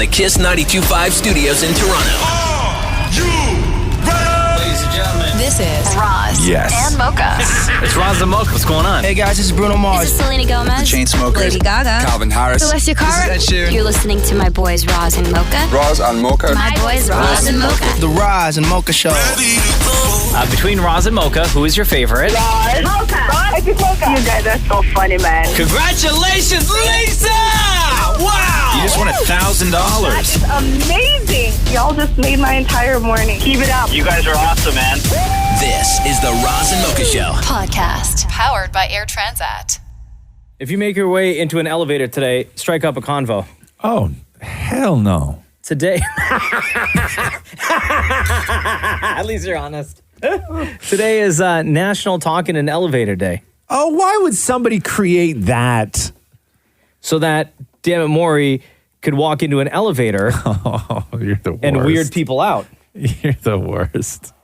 the Kiss 92.5 studios in Toronto. Are you ready? Ladies and gentlemen, This is Roz and Mocha. it's Roz and Mocha. What's going on? Hey guys, this is Bruno Mars. This is Selena Gomez. Chainsmokers. Lady Gaga. Calvin Harris. Celestia Cara. This is Ed Sheeran. You're listening to my boys Roz and Mocha. Roz and Mocha. My boys Roz and Mocha. The Roz and Mocha Show. Ready to go. Between Roz and Mocha, who is your favorite? Mocha. You guys are so funny, man. Congratulations, Lisa! Wow! You just won $1,000. Amazing. Y'all just made my entire morning. Keep it up. You guys are awesome, man. This is the Roz and Mocha Show. Podcast. Powered by Air Transat. If you make your way into an elevator today, strike up a convo. Oh, hell no. Today. At least you're honest. Today is National Talk in an Elevator Day. Oh, why would somebody create that? So that, damn it, Maury could walk into an elevator Oh, you're the worst. and weird people out. You're the worst.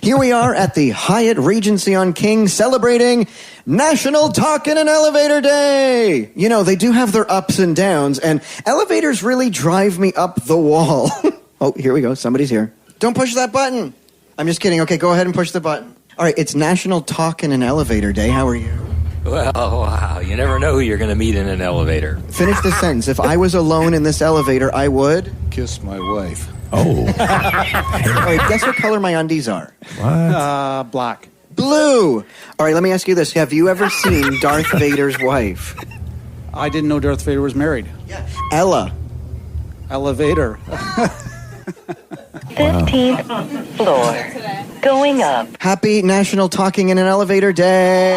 Here we are at the Hyatt Regency on King celebrating National Talk in an Elevator Day. You know, they do have their ups and downs, and elevators really drive me up the wall. Oh, here we go. Somebody's here. Don't push that button. I'm just kidding. Okay, go ahead and push the button. All right, it's National Talk in an Elevator Day. How are you? Well, wow. You never know who you're going to meet in an elevator. Finish the sentence. If I was alone in this elevator, I would... Kiss my wife. Oh. All right, guess what color my undies are? What? Black. Blue. All right, let me ask you this. Have you ever seen Darth Vader's wife? I didn't know Darth Vader was married. Yeah. Ella. Elevator. 15th floor. Going up. Happy National Talking in an Elevator Day.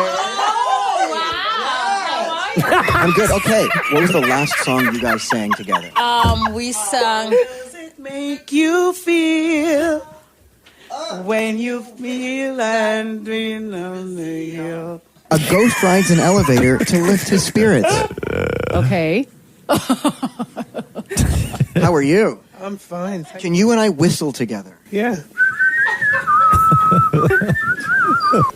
I'm good. Okay. What was the last song you guys sang together? We sung. Make you feel when you feel and dream on the hill. A ghost rides an elevator to lift his spirits. Okay. How are you? I'm fine. Can you and I whistle together? Yeah.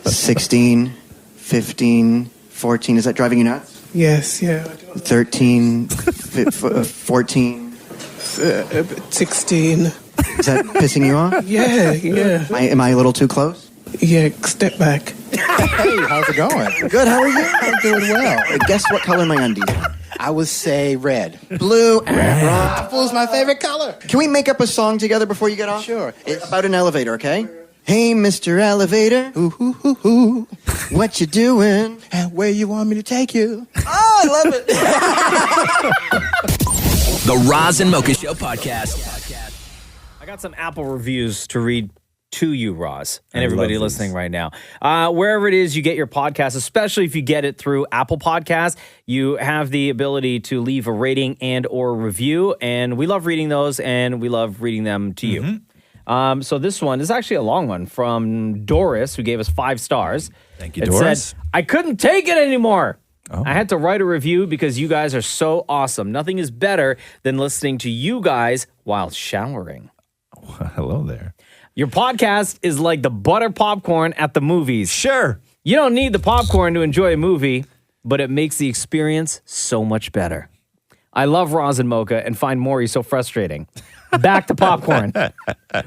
16, 15, 14. Is that driving you nuts? Yes, yeah. 13, 14. 16. Is that pissing you off? Yeah. Am I a little too close? Yeah, step back. Hey, how's it going? Good. How are you? I'm doing well. Guess what color my undies are? I would say red. Blue and wrong. Apple's my favorite color. Can we make up a song together before you get off? Sure. It's about an elevator, okay? Hey, Mr. Elevator. Ooh, ooh, ooh, ooh. What you doing? And where you want me to take you? Oh, I love it. The Roz and Mocha Show podcast. I got some Apple reviews to read to you, Roz, and I everybody love listening these. right now. Wherever it is you get your podcast, especially if you get it through Apple Podcasts, you have the ability to leave a rating and or review, and we love reading those, and we love reading them to you. So this one is actually a long one from Doris, who gave us 5 stars. Thank you, It Doris. said, I couldn't take it anymore. Oh. I had to write a review because you guys are so awesome. Nothing is better than listening to you guys while showering. Hello there. Your podcast is like the butter popcorn at the movies. Sure. You don't need the popcorn to enjoy a movie, but it makes the experience so much better. I love Roz and Mocha and find Maury so frustrating. Back to popcorn.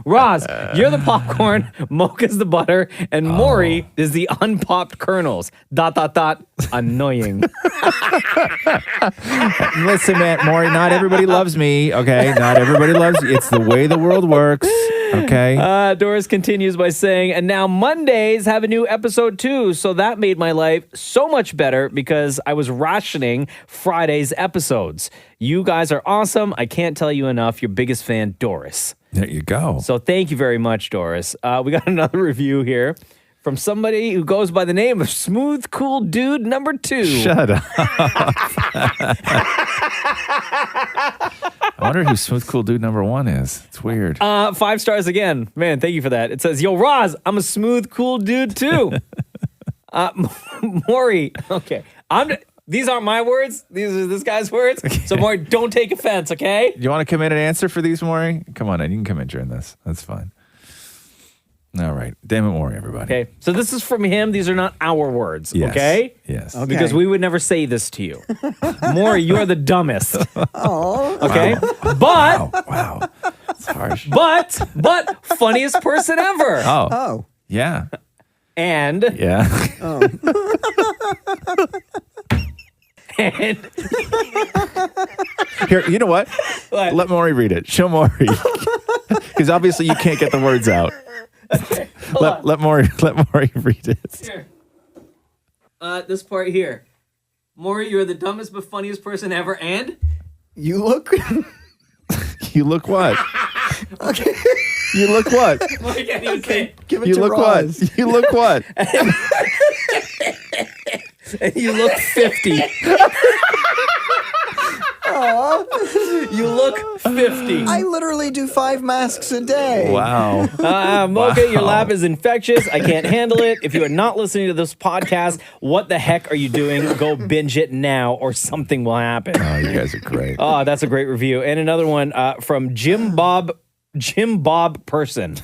Roz, you're the popcorn, Mocha's the butter, and Maury is the unpopped kernels. ... Annoying. Listen, man, Maury, not everybody loves me, okay? Not everybody loves you. It's the way the world works, okay? Doris continues by saying, and now Mondays have a new episode too, so that made my life so much better because I was rationing Friday's episodes. You guys are awesome. I can't tell you enough. Your biggest fan, Doris. There you go. So thank you very much, Doris. We got another review here from somebody who goes by the name of Smooth Cool Dude number 2. Shut up. I wonder who Smooth Cool Dude number 1 is. It's weird. 5 stars again. Man, thank you for that. It says, yo, Roz, I'm a smooth, cool dude too. Maury, okay. These aren't my words. These are this guy's words. So, Maury, don't take offense, okay? You want to come in and answer for these, Maury? Come on in. You can come in during this. That's fine. All right. Damn it, Maury, everybody. Okay. So this is from him. These are not our words. Yes. Okay? Yes. Okay. Because we would never say this to you. Maury, you are the dumbest. Oh. Okay? But, Wow. It's harsh. but funniest person ever. Oh. Yeah. And, Yeah. and Here, you know what? What? Let Maury read it. Show Maury. Because obviously you can't get the words out. Let Maury read it. Here. This part here. Maury, you're the dumbest but funniest person ever, and You look. You look what? Okay. You look what? Maury can't even say it. Give it You to look Roz. what? You look what? And you look 50. You look 50. I literally do 5 masks a day. Wow. Mocha, your laugh is infectious. I can't handle it. If you are not listening to this podcast, what the heck are you doing? Go binge it now or something will happen. Oh, you guys are great. Oh, that's a great review. And another one from Jim Bob Person.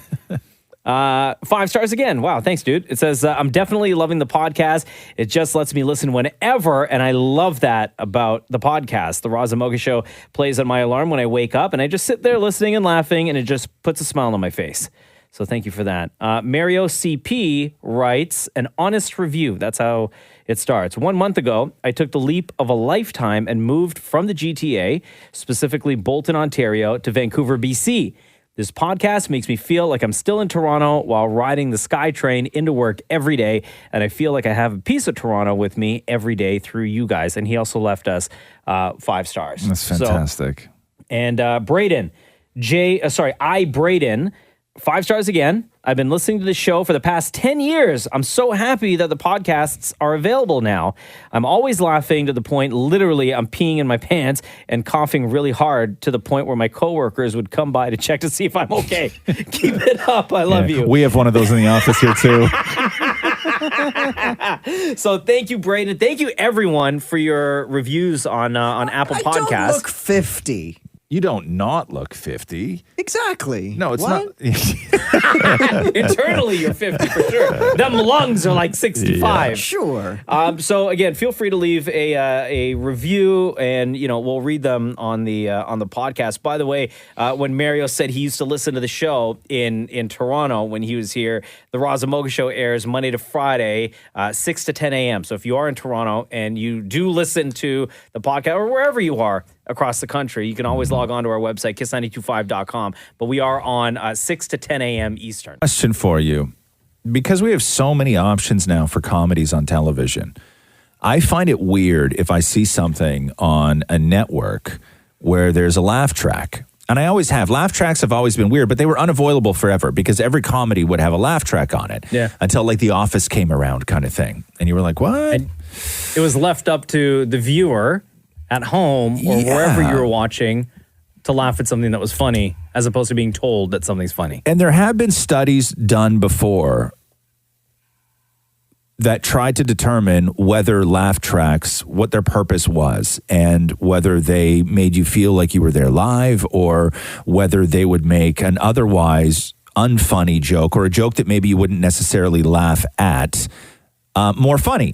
5 stars again. Wow, thanks, dude. It says, I'm definitely loving the podcast. It just lets me listen whenever, and I love that about the podcast. The Roz and Mocha Show plays on my alarm when I wake up, and I just sit there listening and laughing, and it just puts a smile on my face. So thank you for that. Mario CP writes, an honest review. That's how it starts. 1 month ago, I took the leap of a lifetime and moved from the GTA, specifically Bolton, Ontario, to Vancouver, BC. This podcast makes me feel like I'm still in Toronto while riding the SkyTrain into work every day, and I feel like I have a piece of Toronto with me every day through you guys. And he also left us 5 stars. That's fantastic. And Braden, Braden, 5 stars again. I've been listening to the show for the past 10 years. I'm so happy that the podcasts are available now. I'm always laughing to the point, literally, I'm peeing in my pants and coughing really hard to the point where my coworkers would come by to check to see if I'm okay. Keep it up. I love you. We have one of those in the office here, too. So thank you, Braden. Thank you, everyone, for your reviews on Apple Podcasts. I don't look 50. You don't not look 50. Exactly. No, it's What? not. Internally, you're 50 for sure. Them lungs are like 65. Sure. So again, feel free to leave a review, and we'll read them on the podcast. By the way, when Mario said he used to listen to the show in Toronto when he was here, the Roz and Mocha Show airs Monday to Friday, 6 to 10 a.m. So if you are in Toronto and you do listen to the podcast or wherever you are across the country, you can always log on to our website, kiss925.com. But we are on 6 to 10 a.m. Eastern. Question for you. Because we have so many options now for comedies on television, I find it weird if I see something on a network where there's a laugh track. And I always have. Laugh tracks have always been weird, but they were unavoidable forever because every comedy would have a laugh track on it. Yeah. Until like The Office came around kind of thing. And you were like, what? And it was left up to the viewer at home or wherever you were watching to laugh at something that was funny as opposed to being told that something's funny. And there have been studies done before that tried to determine whether laugh tracks, what their purpose was, and whether they made you feel like you were there live or whether they would make an otherwise unfunny joke or a joke that maybe you wouldn't necessarily laugh at more funny.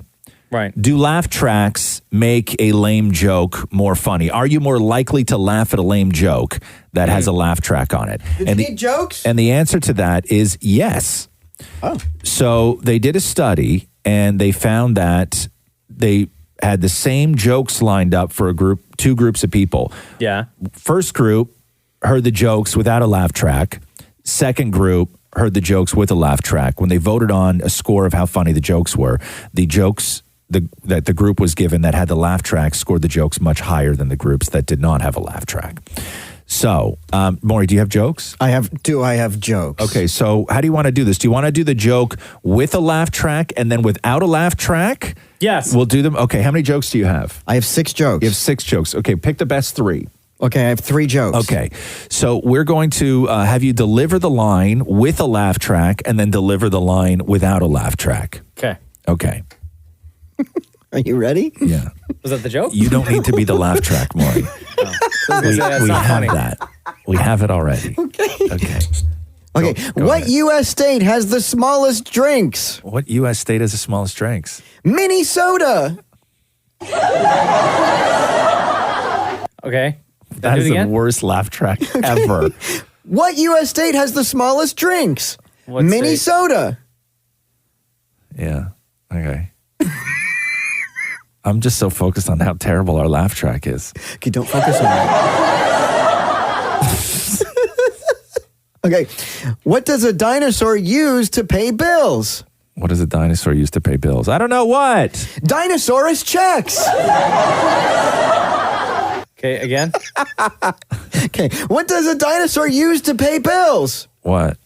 Right. Do laugh tracks make a lame joke more funny? Are you more likely to laugh at a lame joke that has a laugh track on it? Did you need jokes? And the answer to that is yes. Oh. So they did a study and they found that they had the same jokes lined up for two groups of people. Yeah. First group heard the jokes without a laugh track. Second group heard the jokes with a laugh track. When they voted on a score of how funny the jokes were, the jokes that the group was given that had the laugh track scored the jokes much higher than the groups that did not have a laugh track. So, Maury, do you have jokes? Do I have jokes? Okay, so how do you want to do this? Do you want to do the joke with a laugh track and then without a laugh track? Yes. We'll do them. Okay, how many jokes do you have? I have 6 jokes. You have 6 jokes. Okay, pick the best 3. Okay, I have 3 jokes. Okay, so we're going to have you deliver the line with a laugh track and then deliver the line without a laugh track. Okay. Okay. Are you ready? Yeah. Was that the joke? You don't need to be the laugh track, Maury. That's We not have funny. that. We have it already. Okay. Okay, Go what ahead. U.S. state has the smallest drinks? What U.S. state has the smallest drinks? Minnesota. Okay. That Do it is the again? worst laugh track ever. What U.S. state has the smallest drinks? What state? Minnesota. Yeah. Okay. I'm just so focused on how terrible our laugh track is. Okay, don't focus on that. Okay, what does a dinosaur use to pay bills? What does a dinosaur use to pay bills? I don't know what. Dinosaurus checks. Okay, again. Okay, what does a dinosaur use to pay bills? What?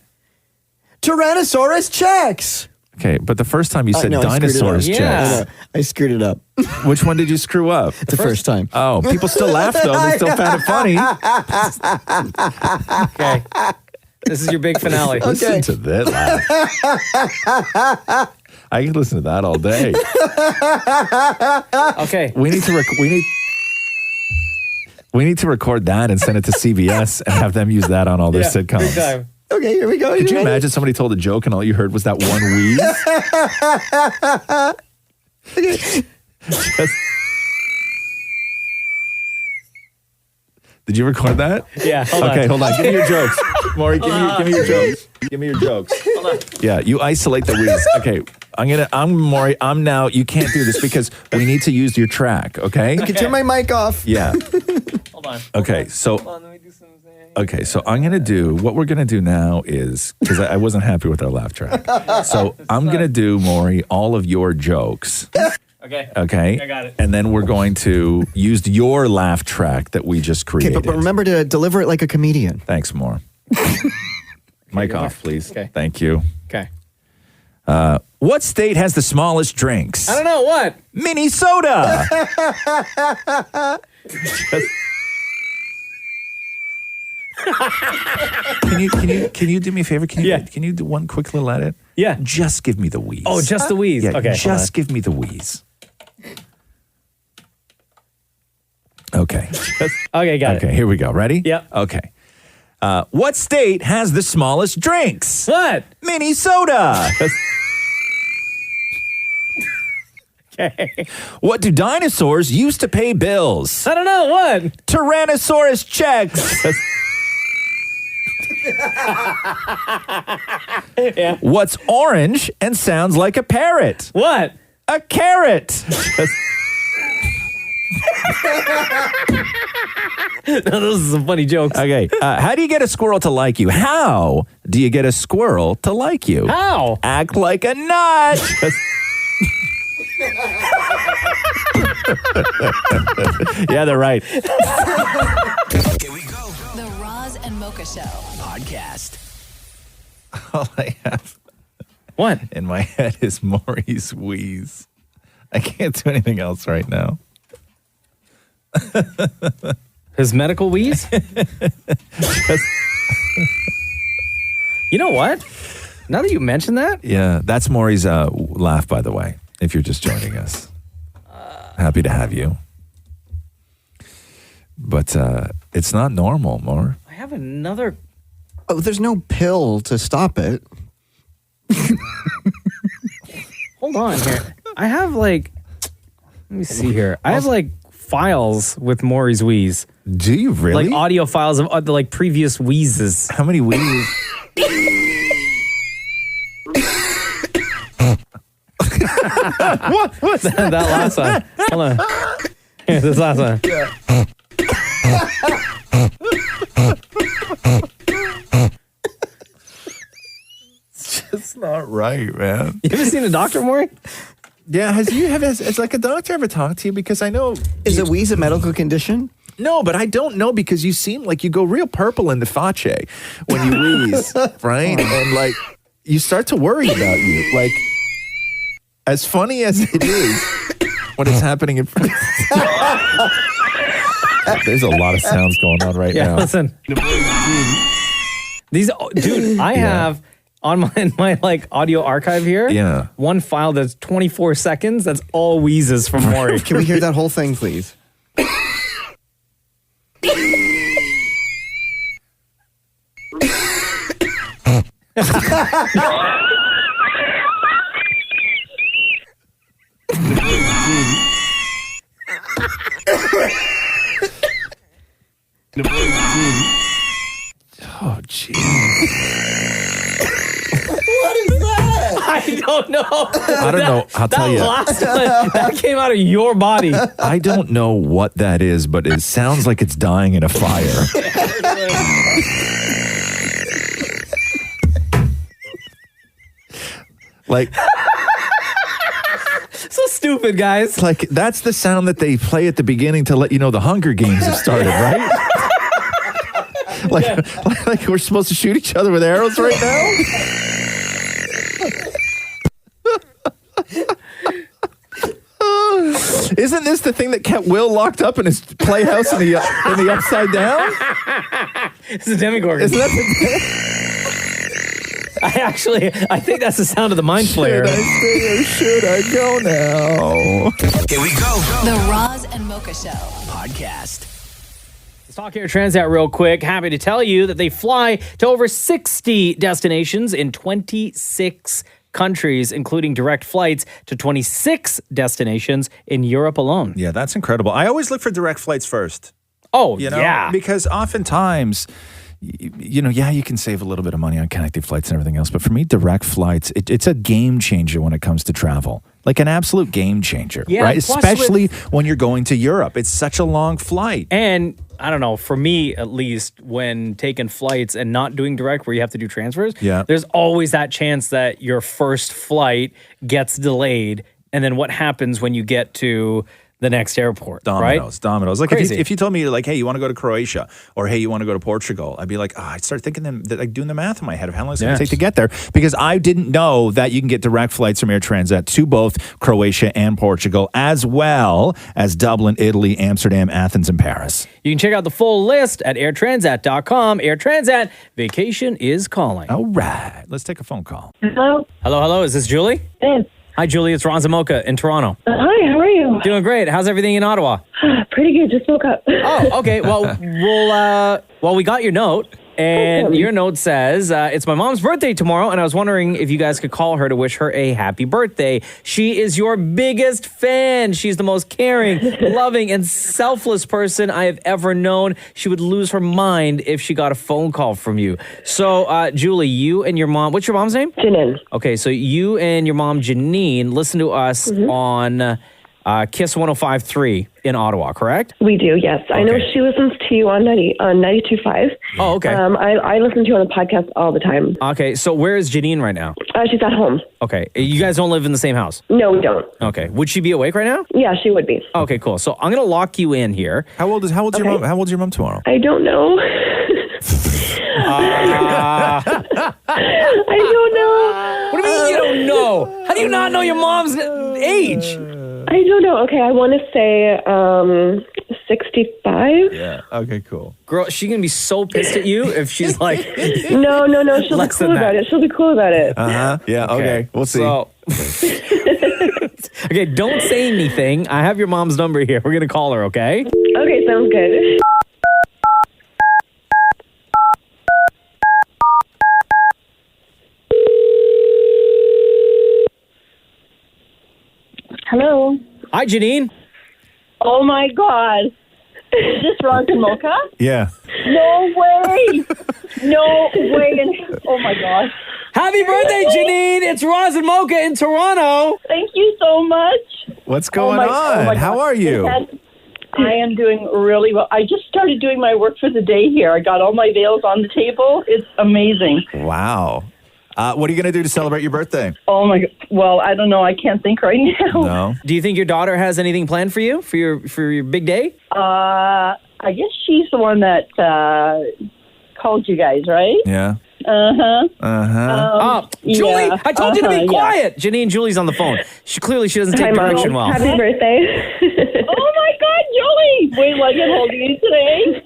Tyrannosaurus checks. Okay, but the first time you said I screwed it up. dinosaurs Yeah. checks. I screwed it up Which one did you screw up? the first time. Oh, people still laugh though. They still found it funny. Okay. This is your big finale. Listen to that laugh. I can listen to that all day. Okay. We need to record that and send it to CBS and have them use that on all their Big sitcoms. time. Okay, here we go. Could you imagine somebody told a joke and all you heard was that one wheeze? Did you record that? Yeah. Hold Okay, on. hold on. Give me your jokes. Maury, give me your jokes. Give me your jokes. Hold on. Yeah, you isolate the wheeze. Okay, I'm Maury. I'm now, you can't do this because we need to use your track, okay? Okay, turn my mic off. Yeah. Hold on. Okay, so Hold on, let me do something. okay, so I'm gonna do what we're gonna do now is because I wasn't happy with our laugh track. So I'm gonna do, Maury, all of your jokes. Okay. Okay. I got it. And then we're going to use your laugh track that we just Okay, created. but remember to deliver it like a comedian. Thanks, Maur. Mic off, please. Okay. Thank you. Okay. What state has the smallest drinks? I don't know what. Minnesota. Can you do me a favor? Can you do one quick little edit? Yeah. Just give me the wheeze. Oh, just the wheeze. Yeah, Okay. hold on. just give me the wheeze. Okay. Okay, got it. Okay, here we go. Ready? Yep. Okay. What state has the smallest drinks? What? Minnesota. Okay. What do dinosaurs use to pay bills? I don't know what. Tyrannosaurus checks. Yeah. What's orange and sounds like a parrot? What? A carrot. No, those are some funny jokes. Okay. How do you get a squirrel to like you? How do you get a squirrel to like you? How? Act like a nut. Yeah, they're right. Here we go. The Roz and Mocha Show. Podcast. All I have What? in my head is Maury's wheeze. I can't do anything else right now. His medical wheeze? You know what? Now that you mention that, Yeah, that's Maury's laugh, by the way, if you're just joining us. Happy to have you. But it's not normal, Maury. I have another. Oh, there's no pill to stop it. Hold on here. I have like. Let me see here. I have like files with Maury's wheeze. Do you really? Like audio files of other like previous wheezes. How many wheezes? What's that last one. Hold on. Here, this last one. It's not right, man. You ever seen a doctor, Maury? Yeah, has like a doctor ever talked to you? Because I know Is a wheeze a medical condition? no, but I don't know because you seem like you go real purple in the face when you wheeze, right? And like you start to worry about you. Like as funny as it is when it's happening in front. There's a lot of sounds going on right now. Listen. These, dude, I have on my like audio archive here. Yeah. One file that's 24 seconds. That's all wheezes from Maury. Can we hear that whole thing, please? Oh, jeez. What is that? I don't know. I don't know. I'll tell you. That came out of your body. I don't know what that is, but it sounds like it's dying in a fire. Like, So stupid, guys. like that's the sound that they play at the beginning to let you know the Hunger Games have started, right? like we're supposed to shoot each other with arrows right now? Isn't this the thing that kept Will locked up in his playhouse in the Upside Down? It's a demigorgon. Isn't that I think that's the sound of the mind flayer. Should I stay or should I go now? Here we go. The Roz and Mocha Show. Podcast. Let's talk Air Transat real quick. Happy to tell you that they fly to over 60 destinations in 26 countries, including direct flights to 26 destinations in Europe alone. Yeah, that's incredible. I always look for direct flights first. Oh, You know, yeah. because oftentimes, you can save a little bit of money on connecting flights and everything else. But for me, direct flights, it's a game changer when it comes to travel. Like an absolute game changer, Yeah, right? plus Especially when you're going to Europe. It's such a long flight. And I don't know, for me at least, when taking flights and not doing direct where you have to do transfers, Yeah. there's always that chance that your first flight gets delayed. And then what happens when you get to the next airport, right? Dominoes. Like Crazy. if you told me like, hey, you want to go to Croatia or hey, you want to go to Portugal, I'd be like, I'd start thinking like doing the math in my head of how long it's going to take to get there because I didn't know that you can get direct flights from Air Transat to both Croatia and Portugal as well as Dublin, Italy, Amsterdam, Athens, and Paris. You can check out the full list at airtransat.com. Air Transat, vacation is calling. All right. Let's take a phone call. Hello. Hello. Is this Julie? Yes. Hi, Julie. It's Ron Zamoka in Toronto. Hi, how are you? Doing great. How's everything in Ottawa? Pretty good. Just woke up. Oh, okay. Well, we got your note, and your note says it's my mom's birthday tomorrow, and I was wondering if you guys could call her to wish her a happy birthday. She is your biggest fan. She's the most caring, loving, and selfless person I have ever known. She would lose her mind if she got a phone call from you. So, Julie, you and your mom, what's your mom's name? Janine. Okay, so you and your mom, Janine, listen to us on Kiss 105.3 in Ottawa, correct? We do, yes. I know she listens to you on 92.5. Oh, okay. I listen to you on the podcast all the time. Okay, so where is Janine right now? She's at home. Okay, you guys don't live in the same house? No, we don't. Okay, would she be awake right now? Yeah, she would be. Okay, cool. So I'm gonna lock you in here. How old's your mom? How old's your mom tomorrow? I don't know. I don't know. What do you mean you don't know? How do you not know your mom's age? I don't know. Okay, I want to say 65. Yeah. Okay, cool. Girl, she's gonna be so pissed at you if she's like... No. She'll be Less cool than about that. it. She'll be cool about it. Uh-huh. Yeah, okay. We'll see. So, okay, don't say anything. I have your mom's number here. We're gonna call her, okay? Okay, sounds good. Hello. Hi, Janine. Oh my God. Is this Ron and Mocha? Yeah. No way. No way. Oh my God. Happy birthday, Janine. It's Roz and Mocha in Toronto. Thank you so much. What's going on? How are you? I am doing really well. I just started doing my work for the day here. I got all my veils on the table. It's amazing. Wow. What are you going to do to celebrate your birthday? Oh my God. Well, I don't know. I can't think right now. No. Do you think your daughter has anything planned for you for your big day? I guess she's the one that called you guys, right? Yeah. Uh-huh. Julie, yeah. I told you to be Yeah. quiet. Janine, Julie's on the phone. She doesn't take Hi, Mom. direction well. Happy birthday. Oh my God, Julie! Wait, I can hold you today.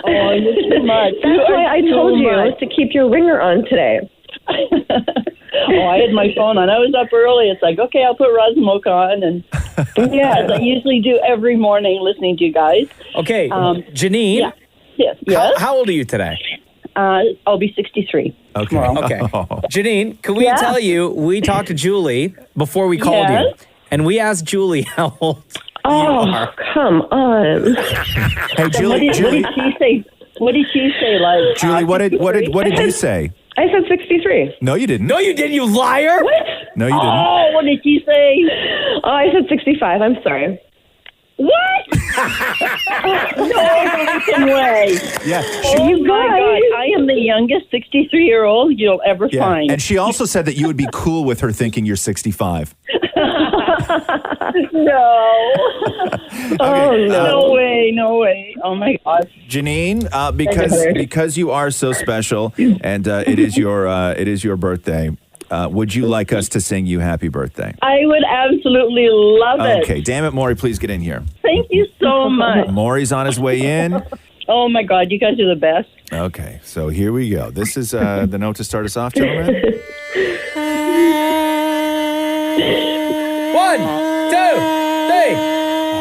Oh, you're too much. That's why I told you to keep your ringer on today. I had my phone on. I was up early. It's like, okay, I'll put Roz and Mocha on, and as I usually do every morning, listening to you guys. Okay, Janine. Yes. How old are you today? I'll be 63. Okay. Okay. Janine, can we Yeah. tell you, we talked to Julie before we called you, Yes. and we asked Julie how old Oh, you are. come on. Hey, Julie. What Julie. did she say? What did she say? Like, Julie, what did you say? I said 63. No, you didn't. No, you didn't, you liar! What? No, you didn't. Oh, what did she say? Oh, I said 65. I'm sorry. What? No freaking way. Yeah. Oh You my guys. God! I am the youngest 63-year-old you'll ever Yeah. find. And she also said that you would be cool with her thinking you're 65. No. Oh, no. No way. No way. Oh my God. Janine, because you are so special, and it is your birthday. Would you like us to sing you happy birthday? I would absolutely love it. Okay, damn it, Maury, please get in here. Thank you so much. Maury's on his way in. Oh my God, you guys are the best. Okay, so here we go. This is the note to start us off, gentlemen. 1, 2, 3.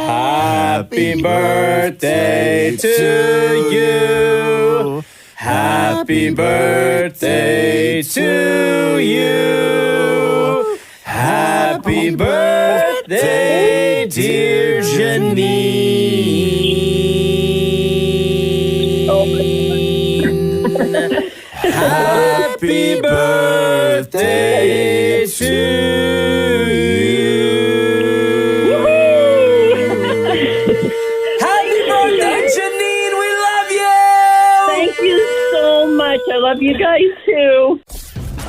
Happy birthday to you. Happy birthday to you. Happy birthday, dear Janine. Happy birthday to you. Happy birthday, Janine. We love you. Thank you so much. I love you guys too.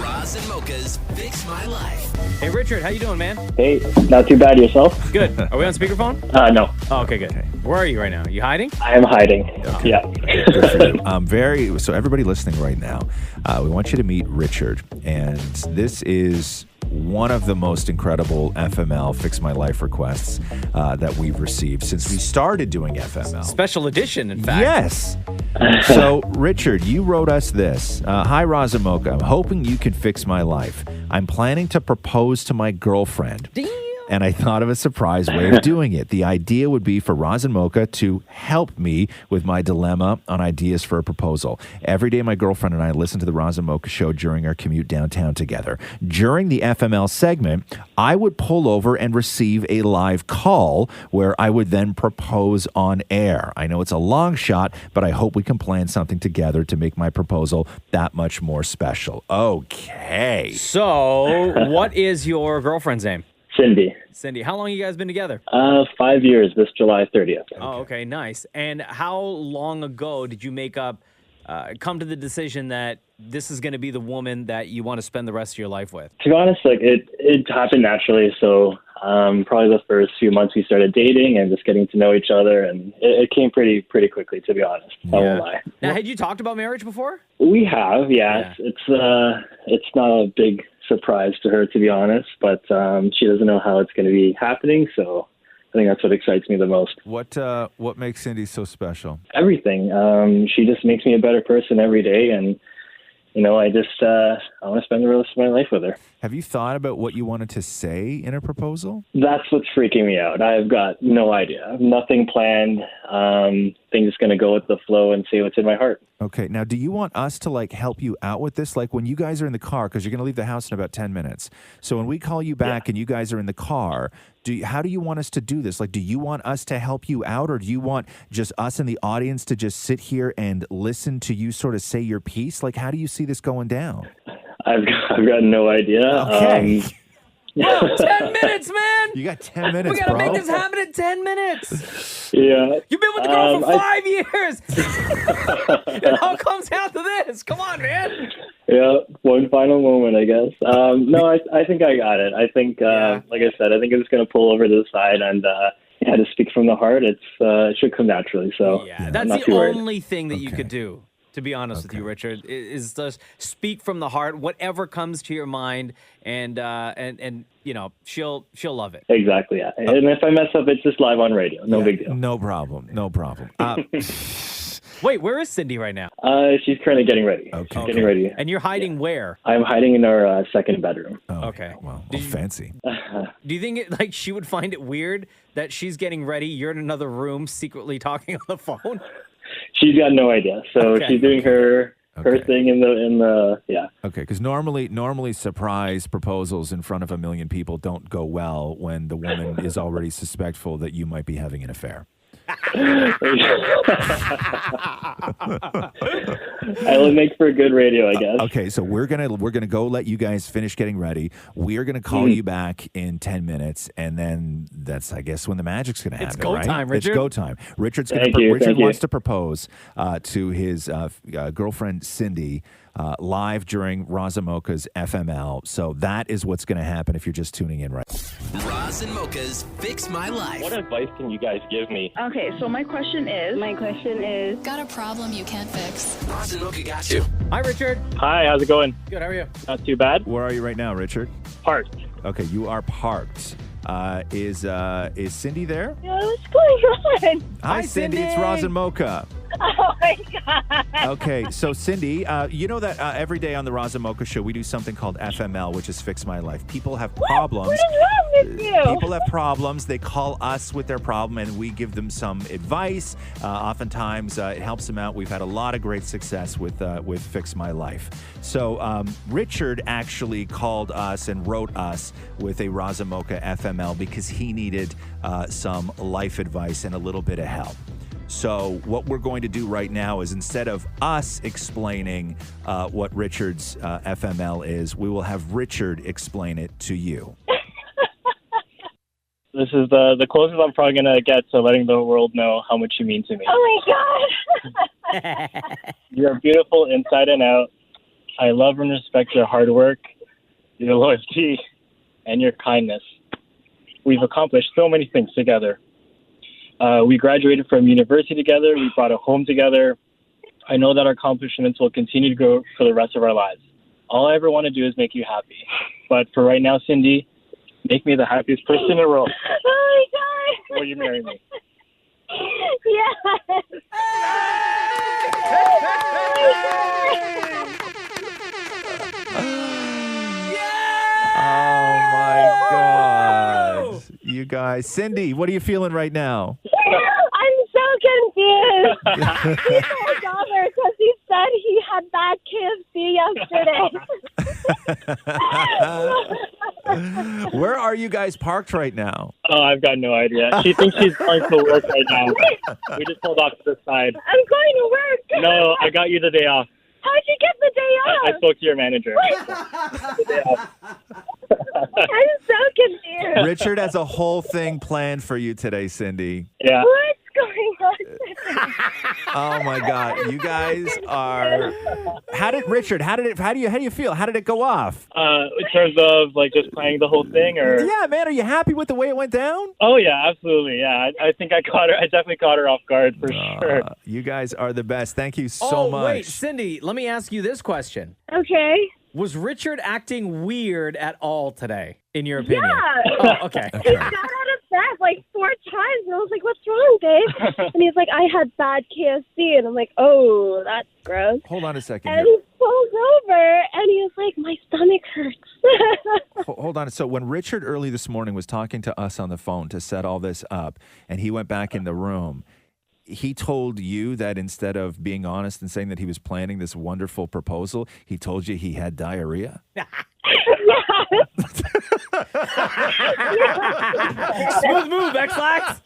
Roz and Mocha's Fix My Life. Hey, Richard, how you doing, man? Hey, not too bad yourself? Good. Are we on speakerphone? No. Oh, okay, good. Where are you right now? You hiding? I am hiding. Yeah. Good for you. So everybody listening right now, we want you to meet Richard, and this is one of the most incredible FML Fix My Life requests that we've received since we started doing FML. Special edition, in fact. Yes. So, Richard, you wrote us this. Hi, Roz and Mocha. I'm hoping you can fix my life. I'm planning to propose to my girlfriend. And I thought of a surprise way of doing it. The idea would be for Roz and Mocha to help me with my dilemma on ideas for a proposal. Every day, my girlfriend and I listen to the Roz and Mocha show during our commute downtown together. During the FML segment, I would pull over and receive a live call where I would then propose on air. I know it's a long shot, but I hope we can plan something together to make my proposal that much more special. Okay. So, what is your girlfriend's name? Cindy. Cindy. How long you guys been together? 5 years this July 30th. Oh, okay, nice. And how long ago did you come to the decision that this is going to be the woman that you want to spend the rest of your life with? To be honest, like it happened naturally. So probably the first few months we started dating and just getting to know each other, and it came pretty quickly, to be honest. I won't lie. Now, had you talked about marriage before? We have, yeah. It's not a big surprise to her, to be honest, but she doesn't know how it's going to be happening, so I think that's what excites me the most. What makes Cindy so special? Everything. She just makes me a better person every day, and I want to spend the rest of my life with her. Have you thought about what you wanted to say in a proposal? That's what's freaking me out. I've got no idea. I have nothing planned. Things just going to go with the flow and see what's in my heart. Okay. Now, do you want us to help you out with this? Like when you guys are in the car, because you're going to leave the house in about 10 minutes. So when we call you back and you guys are in the car, how do you want us to do this? Like, do you want us to help you out, or do you want just us in the audience to just sit here and listen to you sort of say your piece? Like, how do you see this going down? I've got no idea. Okay. 10 minutes, man. You got 10 minutes, We got to bro. make this happen in 10 minutes. Yeah. You've been with the girl for 5 years. It all comes down to this. Come on, man. Yeah, one final moment, I guess. No, I think I got it. I think, like I said, I think I'm just going to pull over to the side and to speak from the heart. It should come naturally. So That's not the too worried. only thing that you could do, to be honest with you, Richard, is just speak from the heart, whatever comes to your mind, and she'll love it. Exactly, yeah. And if I mess up, it's just live on radio. No big deal. No problem. Wait, where is Cindy right now? She's currently getting ready. Okay. She's getting ready. And you're hiding where? I'm hiding in our second bedroom. Okay. Well, fancy. Do you think she would find it weird that she's getting ready, you're in another room secretly talking on the phone? She's got no idea. So she's doing her cursing in the yeah. Okay, because normally surprise proposals in front of 1 million people don't go well when the woman is already suspectful that you might be having an affair. It'll make for good radio, I guess. Okay, so we're gonna go let you guys finish getting ready. We are gonna call you back in 10 minutes, and then that's, I guess, when the magic's gonna happen. It's go right? time, Richard. It's go time. Richard wants to propose to his girlfriend Cindy live during Roz and Mocha's FML. So that is what's going to happen if you're just tuning in right. Roz and Mocha's Fix My Life. What advice can you guys give me? Okay, so my question is... Got a problem you can't fix? Roz and Mocha got you. Hi, Richard. Hi, how's it going? Good, how are you? Not too bad. Where are you right now, Richard? Parked. Okay, you are parked. Is Cindy there? What's going on? Hi, Cindy. It's Roz and Mocha. Oh, my God. Okay, so Cindy, you know that every day on the Roz and Mocha show, we do something called FML, which is Fix My Life. People have problems. What is wrong with you? People have problems. They call us with their problem, and we give them some advice. Oftentimes, it helps them out. We've had a lot of great success with Fix My Life. So Richard actually called us and wrote us with a Roz and Mocha FML because he needed some life advice and a little bit of help. So what we're going to do right now is, instead of us explaining what Richard's FML is, we will have Richard explain it to you. This is the closest I'm probably going to get to letting the world know how much you mean to me. Oh, my God. You're beautiful inside and out. I love and respect your hard work, your loyalty, and your kindness. We've accomplished so many things together. We graduated from university together. We bought a home together. I know that our accomplishments will continue to grow for the rest of our lives. All I ever want to do is make you happy. But for right now, Cindy, make me the happiest person in the world. Oh, my God. Will you marry me? Yes. Oh my God. You guys. Cindy, what are you feeling right now? I'm so confused. He told Robert because he said he had bad KFC yesterday. Where are you guys parked right now? Oh, I've got no idea. She thinks she's going to work right now. We just pulled off to the side. I'm going to work. No, I got you the day off. How'd you get the day off? I spoke to your manager. The day off. I'm so confused. Richard has a whole thing planned for you today, Cindy. Yeah. What's going on? Oh my God, you guys are. How do you feel? How did it go off? In terms of like just playing the whole thing, or yeah, man, are you happy with the way it went down? Oh yeah, absolutely. Yeah, I think I caught her. I definitely caught her off guard for sure. You guys are the best. Thank you so much. Wait, Cindy, let me ask you this question. Okay. Was Richard acting weird at all today, in your opinion? Yeah. Oh, okay. He got out of bed like 4 times, and I was like, "What's wrong, babe?" And he's like, "I had bad KFC," and I'm like, "Oh, that's gross." Hold on a second. And he pulls over, and he was like, "My stomach hurts." Hold on. So when Richard early this morning was talking to us on the phone to set all this up, and he went back in the room, he told you that instead of being honest and saying that he was planning this wonderful proposal, he told you he had diarrhea? Smooth move, X-Lax.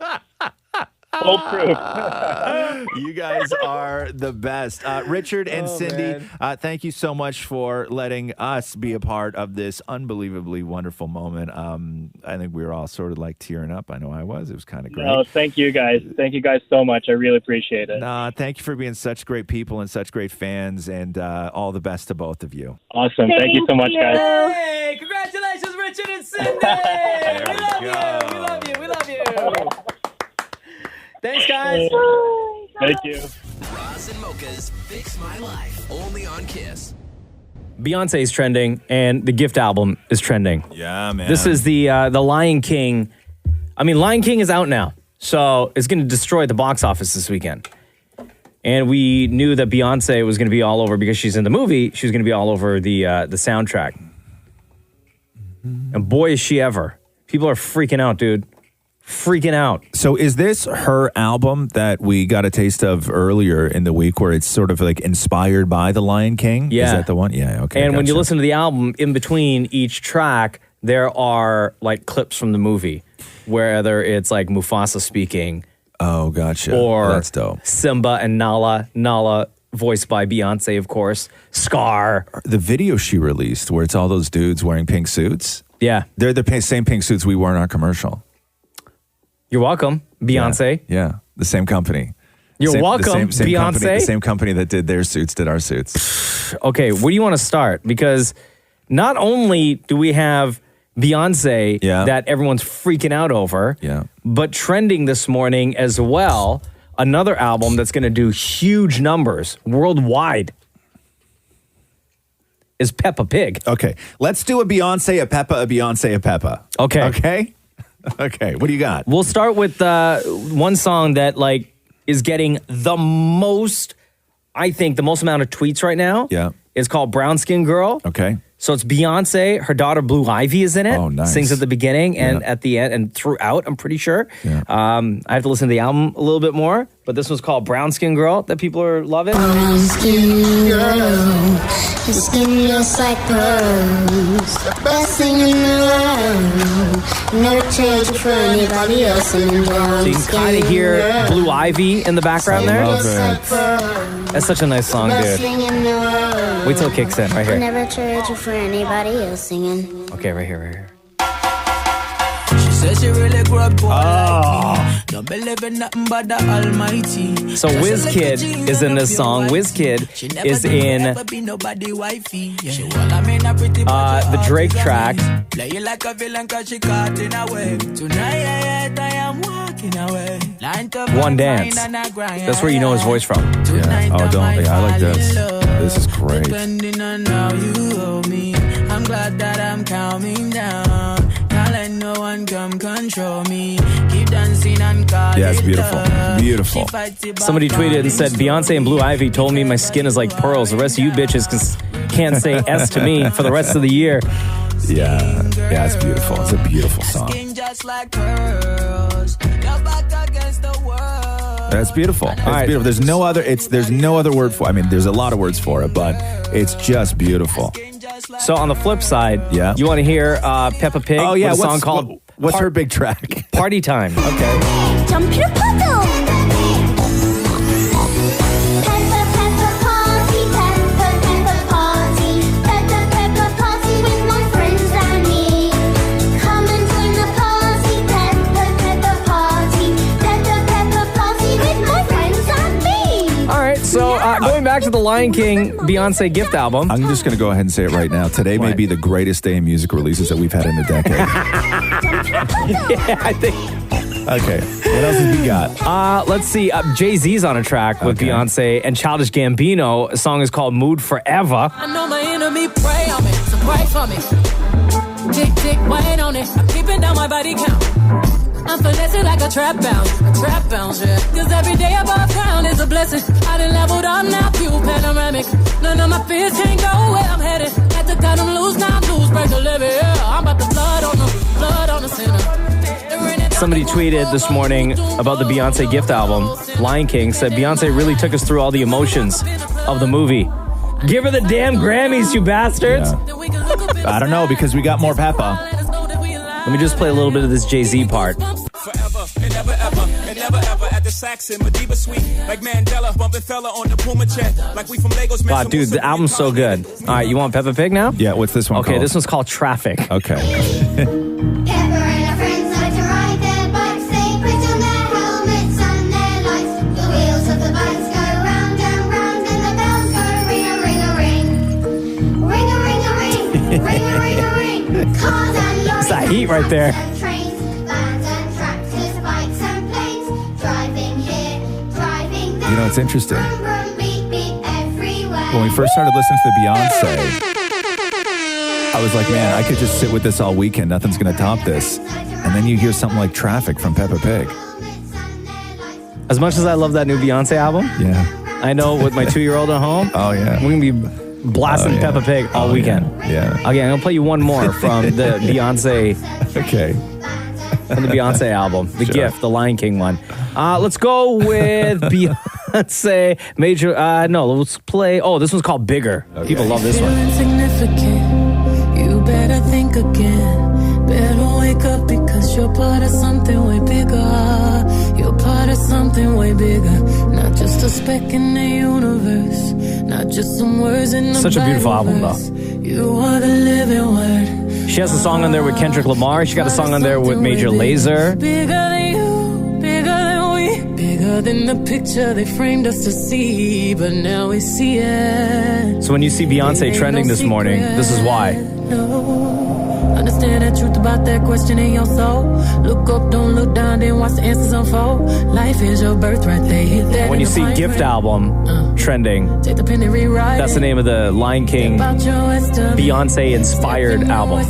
You guys are the best. Richard and Cindy, thank you so much for letting us be a part of this unbelievably wonderful moment. I think we were all sort of like tearing up. I know I was. It was kind of great. No, thank you guys. Thank you guys so much. I really appreciate it. Thank you for being such great people and such great fans, and all the best to both of you. Awesome. Thank you so much, guys. Hey, congratulations, Richard and Cindy. We love you. We love you. Thanks, guys. Thank you. Roz and Mocha's Fix My Life, only on Kiss. Beyonce is trending, and the Gift album is trending. Yeah, man. This is the Lion King. I mean, Lion King is out now, so it's going to destroy the box office this weekend. And we knew that Beyonce was going to be all over because she's in the movie. She was going to be all over the soundtrack. And boy, is she ever. People are freaking out, dude. freaking out. So is this her album that we got a taste of earlier in the week where it's sort of like inspired by The Lion King? Yeah. Is that the one? Yeah, okay. And when you gotcha. listen to the album, in between each track, there are like clips from the movie, whether it's like Mufasa speaking. Oh, gotcha. Or that's dope. Simba and Nala, voiced by Beyonce, of course. Scar. The video she released where it's all those dudes wearing pink suits. Yeah. They're the same pink suits we wore in our commercial. You're welcome, Beyonce. Yeah. The same company. You're welcome, same Beyonce. Company, the same company that did their suits did our suits. Okay, where do you want to start? Because not only do we have Beyonce that everyone's freaking out over, but trending this morning as well, another album that's going to do huge numbers worldwide is Peppa Pig. Okay, let's do a Beyonce, a Peppa, a Beyonce, a Peppa. Okay. Okay? Okay, what do you got? We'll start with one song that like is getting the most, I think, the most amount of tweets right now. Yeah. It's called Brown Skin Girl. Okay. So it's Beyonce. Her daughter Blue Ivy is in it. Oh, nice. Sings at the beginning and at the end and throughout, I'm pretty sure. Yeah. I have to listen to the album a little bit more, but this one's called Brown Skin Girl that people are loving. Brown skin girl, your skin looks like pearls. Best thing in the world. Never change it for anybody else in the brown So you can kind of hear Blue Ivy in the background there. Love it. That's such a nice song, Best dude. thing in the world. Wait till it kicks in right here. Never trade you for anybody else singing. Okay, right here, right here. She says she really grew up poor like me. Don't believe in nothing but the Almighty. So WizKid is in this song. WizKid is in the Drake track. Play you like a villain 'cause she caught in a way. Tonight I am walking away. One Dance. That's where you know his voice from. Yeah. Oh, I like this. This is great. Depending on how you hold me, I'm glad that I'm calming down. Can't let no one come control me. Keep dancing and call Yeah, it's it beautiful. love. Beautiful. Somebody tweeted and said, Beyonce and Blue Ivy told me my skin is like pearls. The rest of you bitches can't say S to me for the rest of the year. Yeah. Yeah, it's beautiful. It's a beautiful song. Just like pearls. You're back against the world. That's beautiful. It's right. beautiful. There's no other word for it. I mean, there's a lot of words for it, but it's just beautiful. So on the flip side, Yeah. you want to hear Peppa Pig? Oh, yeah. with a song called What's her big track? Party Time. Okay. Jump in a puddle. Peppa, Peppa party, Peppa, Peppa party. Peppa, Peppa party with my friends and me. Come and join the party, Peppa, Peppa party. Peppa, Peppa party with my friends and me. All right, so going back to the Lion King Beyonce gift album. I'm just going to go ahead and say it right now. Today may be the greatest day in music releases that we've had in a decade. Yeah, I think. Okay. What else have we got? Let's see. Jay-Z's on a track with Beyonce and Childish Gambino. A song is called Mood Forever. I know my enemy pray on me, so pray for me. Tick, tick, wait on it. I'm keeping down my body count. I'm finessing like a trap bounce, yeah. 'Cause every day above ground is a blessing. I done leveled up now, view panoramic. None of my fears can't go where I'm headed. Had to cut them loose, now I'm loose, break the levee, yeah. I'm about to blood on the center. Somebody tweeted this morning about the Beyonce gift album, Lion King, said Beyonce really took us through all the emotions of the movie. Give her the damn Grammys, you bastards. Yeah. I don't know, because we got more Peppa. Let me just play a little bit of this Jay-Z part. Forever and never ever and never ever at the Saxon Madiba suite like Mandela bumping fella on the Puma jet like we from Lagos. Wow, dude, the album's so good. All right, you want Peppa Pig now? Yeah, what's this one Okay, called? this one's called Traffic. Okay. Pepper and her friends like to ride their bikes. They put on their helmets and their lights. The wheels of the bikes go round and round, and the bells go ring-a-ring-a-ring. Ring-a-ring-a-ring. Ring-a-ring-a-ring. Cars and lorries. It's that heat right there. And trains, vans and tractors, bikes and planes. Driving here, driving there. You know, it's interesting. Brum, brum, beep, beep, everywhere. When we first started listening to Beyonce, I was like, man, I could just sit with this all weekend. Nothing's going to top this. And then you hear something like Traffic from Peppa Pig. As much as I love that new Beyonce album, Yeah. I know with my 2-year-old at home, Oh, yeah. we're going to be blasting Oh, yeah. Peppa Pig all weekend. Yeah. Okay, I'm going to play you one more from the Beyonce Okay. from the Beyonce album, The Gift, the Lion King one. Let's go with Beyonce. Let's play. Oh, this one's called Bigger. Okay. People love this one. Insignificant. You better think again. Better wake up because you're part of something way bigger. You're part of something way bigger. Not just a speck in the universe. Not just some words in the Such a beautiful album, though. You are the living word. She has a song on there with Kendrick Lamar. She got a song on there with Major Lazer. Bigger than you, bigger than we, bigger than the picture they framed us to see, but now we see it. So when you see Beyonce trending this morning, this is why. No. Understand the truth about that question in your soul. Look up, don't look down, then watch the answers unfold. Life is your birthright, they hit that. When you see Gift album trending, take the pen and rewrite that's the name of the Lion King Beyonce-inspired album.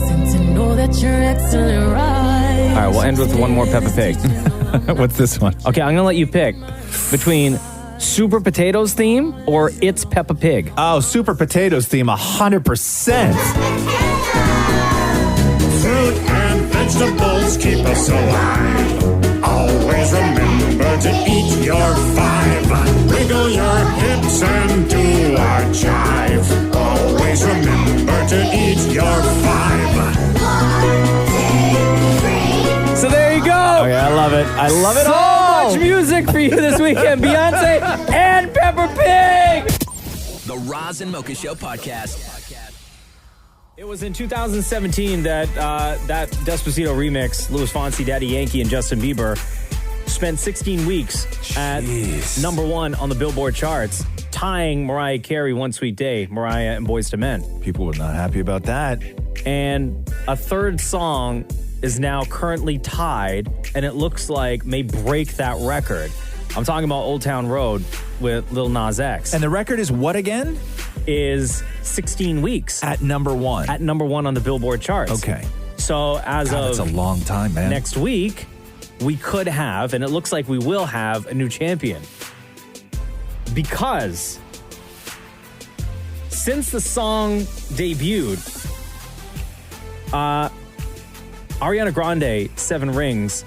Know that you're excellent, right? All right, we'll end with one more Peppa Pig. What's this one? Okay, I'm going to let you pick between Super Potatoes theme or It's Peppa Pig. Oh, Super Potatoes theme, 100%. Fruit and vegetables keep us alive. Always remember to eat your five. Wiggle your hips and do our jive. Always remember to eat your five. So there you go. Okay, I love it. I love it so all. So much music for you this weekend. Beyonce and Peppa Pig. The Roz and Mocha Show podcast. It was in 2017 that that Despacito remix, Louis Fonsi, Daddy Yankee, and Justin Bieber spent 16 weeks at number 1 on the Billboard charts, tying Mariah Carey, One Sweet Day, Mariah and Boyz II Men. People were not happy about that. And a third song is now currently tied, and it looks like may break that record. I'm talking about Old Town Road with Lil Nas X. And the record is what again? Is 16 weeks. At number 1. At number 1 on the Billboard charts. Okay. So as of... That's a long time, man. Next week, we could have, and it looks like we will have, a new champion. Because since the song debuted, Ariana Grande, 7 Rings,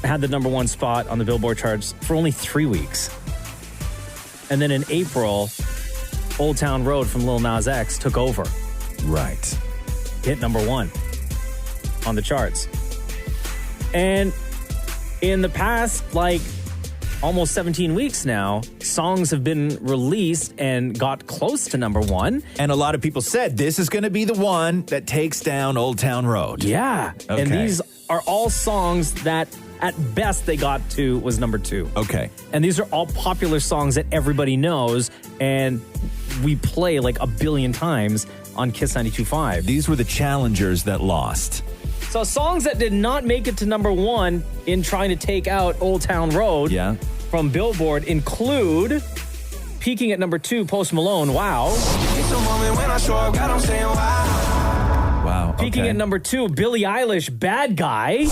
had the number 1 spot on the Billboard charts for only 3 weeks. And then in April, Old Town Road from Lil Nas X took over. Right. Hit number 1 on the charts. And in the past, almost 17 weeks now, songs have been released and got close to number 1. And a lot of people said this is going to be the one that takes down Old Town Road. Yeah. Okay. And these are all songs that at best they got to was number 2. Okay. And these are all popular songs that everybody knows and we play like a billion times on Kiss 92.5. These were the challengers that lost. So songs that did not make it to number 1 in trying to take out Old Town Road from Billboard include, peaking at number 2, Post Malone, Wow. Wow. Peaking at number 2, Billie Eilish, Bad Guy.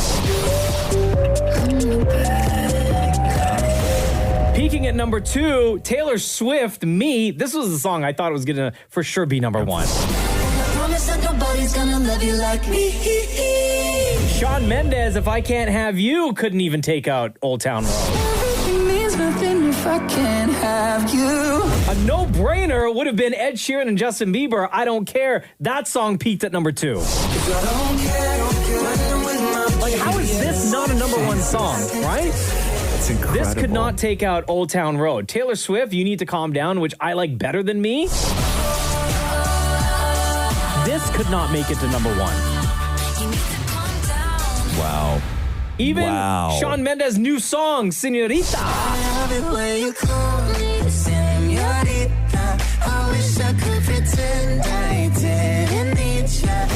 Peaking at number 2, Taylor Swift, Me. This was the song I thought it was going to for sure be number 1. Promise that nobody's gonna love you like me. Shawn Mendes, If I Can't Have You, couldn't even take out Old Town Road. Everything means nothing if I can't have you. A no-brainer would have been Ed Sheeran and Justin Bieber, I Don't Care. That song peaked at number 2. Like, how is this not a number 1 song, right? It's incredible. This could not take out Old Town Road. Taylor Swift, You Need to Calm Down, which I like better than Me. This could not make it to number 1. Wow. Even Shawn Mendes' new song, Señorita.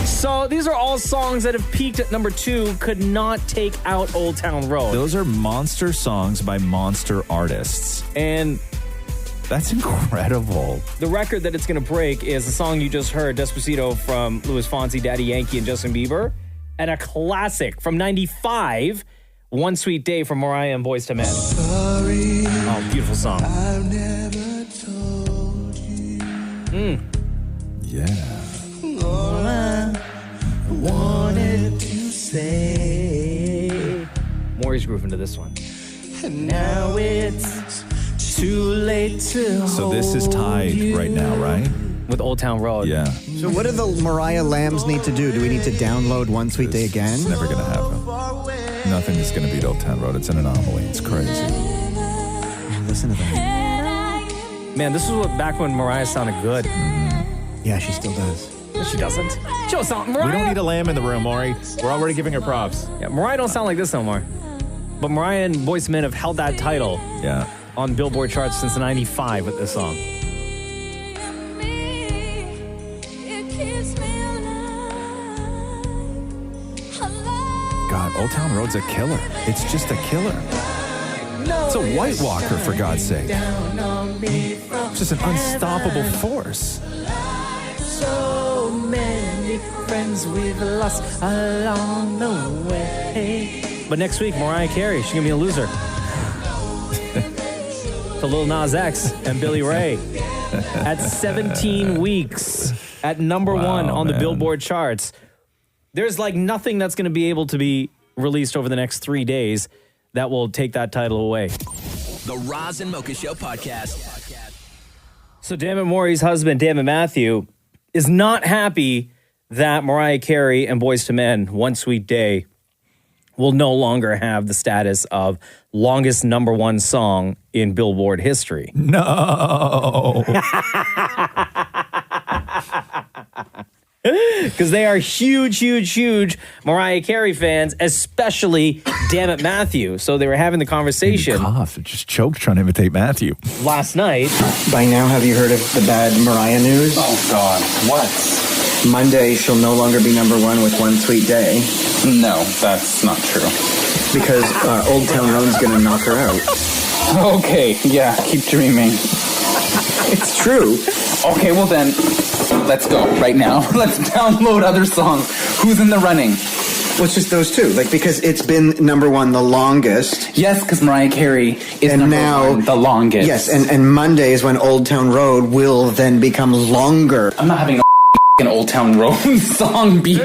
So these are all songs that have peaked at number 2, could not take out Old Town Road. Those are monster songs by monster artists. And that's incredible. The record that it's going to break is the song you just heard, Despacito, from Louis Fonsi, Daddy Yankee, and Justin Bieber. And a classic from 95, One Sweet Day from Mariah and Boyz II Men. Sorry, oh, beautiful song. I've never told you. Yeah. All I wanted to say Maury's grooving to this one. And now it's too late to So this is tied right now, right? With Old Town Road. Yeah. So what do the Mariah Lambs need to do? Do we need to download One Sweet Day again? It's never going to happen. Nothing is going to beat Old Town Road. It's an anomaly. It's crazy. Listen to that. Man, this was back when Mariah sounded good. Yeah, she still does. No, she doesn't. Show something, Mariah. We don't need a lamb in the room, Maury. We're already giving her props. Yeah, Mariah don't sound like this no more. But Mariah and Boyz II Men have held that title on Billboard charts since '95 with this song. God, Old Town Road's a killer. It's just a killer. It's a White Walker, for God's sake. It's just an unstoppable force. So many friends we've lost along the way. But next week, Mariah Carey, she's going to be a loser. To Lil Nas X and Billy Ray. At 17 weeks, at number one on the Billboard charts. There's like nothing that's going to be able to be released over the next 3 days that will take that title away. The Roz and Mocha Show podcast. So Damn It Maury's husband, Damn It Matthew, is not happy that Mariah Carey and Boyz II Men, One Sweet Day, will no longer have the status of longest number one song in Billboard history. No. Because they are huge Mariah Carey fans, especially Damn It Matthew. So they were having the conversation. Cough, just choked trying to imitate Matthew. Last night. By now, have you heard of the bad Mariah news? Oh, God. What? Monday, she'll no longer be number one with One Sweet Day. No, that's not true. Because Old Town Road's going to knock her out. Okay, yeah, keep dreaming. It's true. Okay, well then, let's go right now. Let's download other songs. Who's in the running? Well, it's just those two. Like, because it's been number one the longest. Yes, because Mariah Carey is number one the longest. Yes, and Monday is when Old Town Road will then become longer. I'm not having an Old Town Road song beat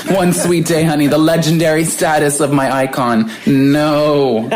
One Sweet Day, honey. The legendary status of my icon. No.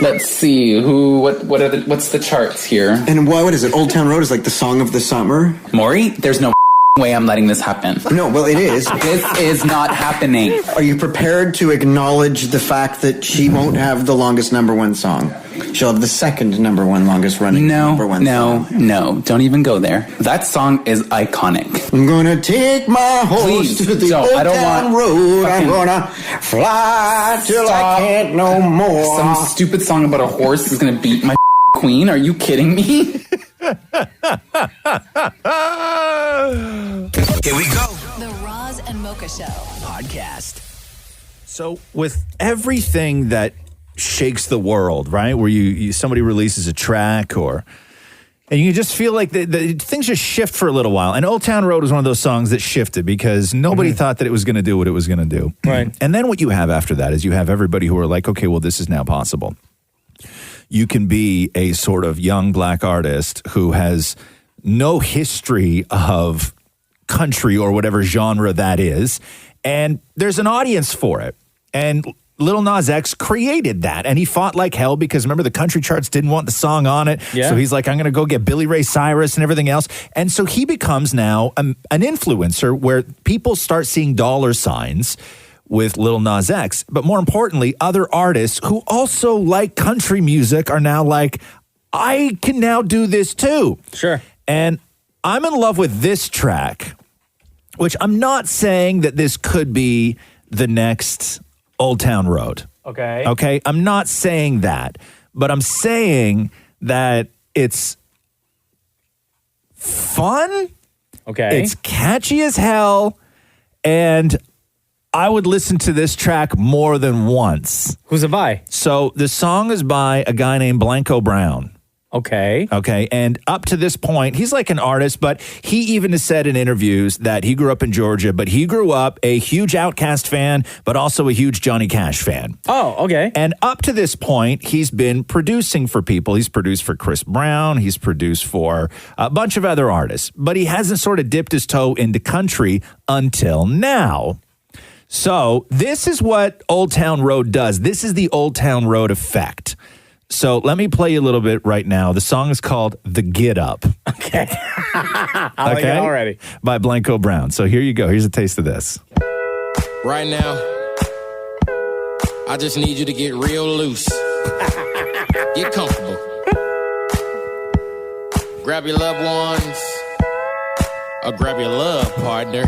Let's see. What's the charts here? And what is it? Old Town Road is like the song of the summer? Maury, there's no way I'm letting this happen. No, well, it is. This is not happening. Are you prepared to acknowledge the fact that she won't have the longest number one song? She'll have the second number one longest running number one song. No, don't even go there. That song is iconic. I'm gonna take my horse to the Old Town Road. I'm gonna fly till I can't no more. Some stupid song about a horse is gonna beat my queen? Are you kidding me? Here we go. The Roz and Mocha Show podcast. So with everything that shakes the world, right? Where you somebody releases a track and you just feel like the things just shift for a little while. And Old Town Road was one of those songs that shifted because nobody thought that it was going to do what it was going to do. Right. And then what you have after that is you have everybody who are like, okay, well, this is now possible. You can be a sort of young black artist who has no history of country or whatever genre that is, and there's an audience for it. And Lil Nas X created that, and he fought like hell because remember the country charts didn't want the song on it. Yeah. So he's like, I'm going to go get Billy Ray Cyrus and everything else. And so he becomes now an influencer where people start seeing dollar signs with Lil Nas X. But more importantly, other artists who also like country music are now like, I can now do this too. Sure. And I'm in love with this track, which I'm not saying that this could be the next Old Town Road. Okay. Okay. I'm not saying that, but I'm saying that it's fun. Okay. It's catchy as hell. And I would listen to this track more than once. Who's it by? So the song is by a guy named Blanco Brown. Okay. Okay. And up to this point, he's like an artist, but he even has said in interviews that he grew up in Georgia, but he grew up a huge Outkast fan, but also a huge Johnny Cash fan. Oh, okay. And up to this point, he's been producing for people. He's produced for Chris Brown. He's produced for a bunch of other artists, but he hasn't sort of dipped his toe into country until now. So this is what Old Town Road does. This is the Old Town Road effect. So let me play you a little bit right now. The song is called The Get Up. Okay. I like it already. By Blanco Brown. So here you go. Here's a taste of this. Right now, I just need you to get real loose. Get comfortable. Grab your loved ones or grab your love partner.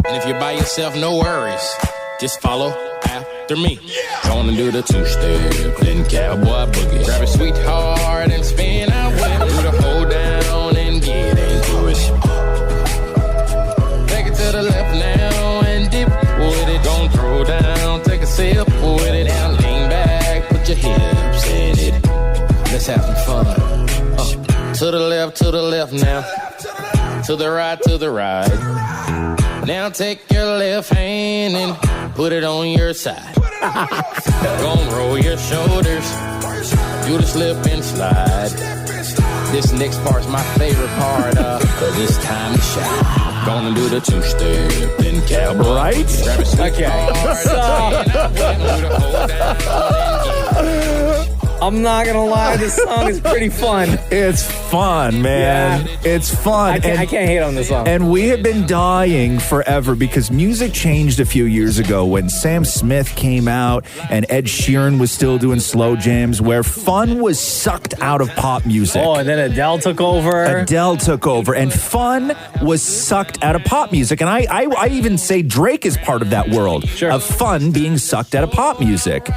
And if you're by yourself, no worries. Just follow after me. Gonna do the two-step, then cowboy boogie. Grab a sweetheart and spin out with it. Do the hold down and get into it. Take it to the left now and dip with it. Don't throw down, take a sip with it. Now lean back, put your hips in it. Let's have some fun. To the left now. To the right. Now take your left hand and put it on your side. Gonna roll your shoulders. Do the slip and slide. This next part's my favorite part of this time to shine. Gonna do the two-step then cowboy. Right? Grab a sweet I'm not going to lie. This song is pretty fun. It's fun, man. Yeah. It's fun. I can't hate on this song. And we have been dying forever because music changed a few years ago when Sam Smith came out and Ed Sheeran was still doing slow jams where fun was sucked out of pop music. Oh, and then Adele took over. And fun was sucked out of pop music. And I even say Drake is part of that world of fun being sucked out of pop music.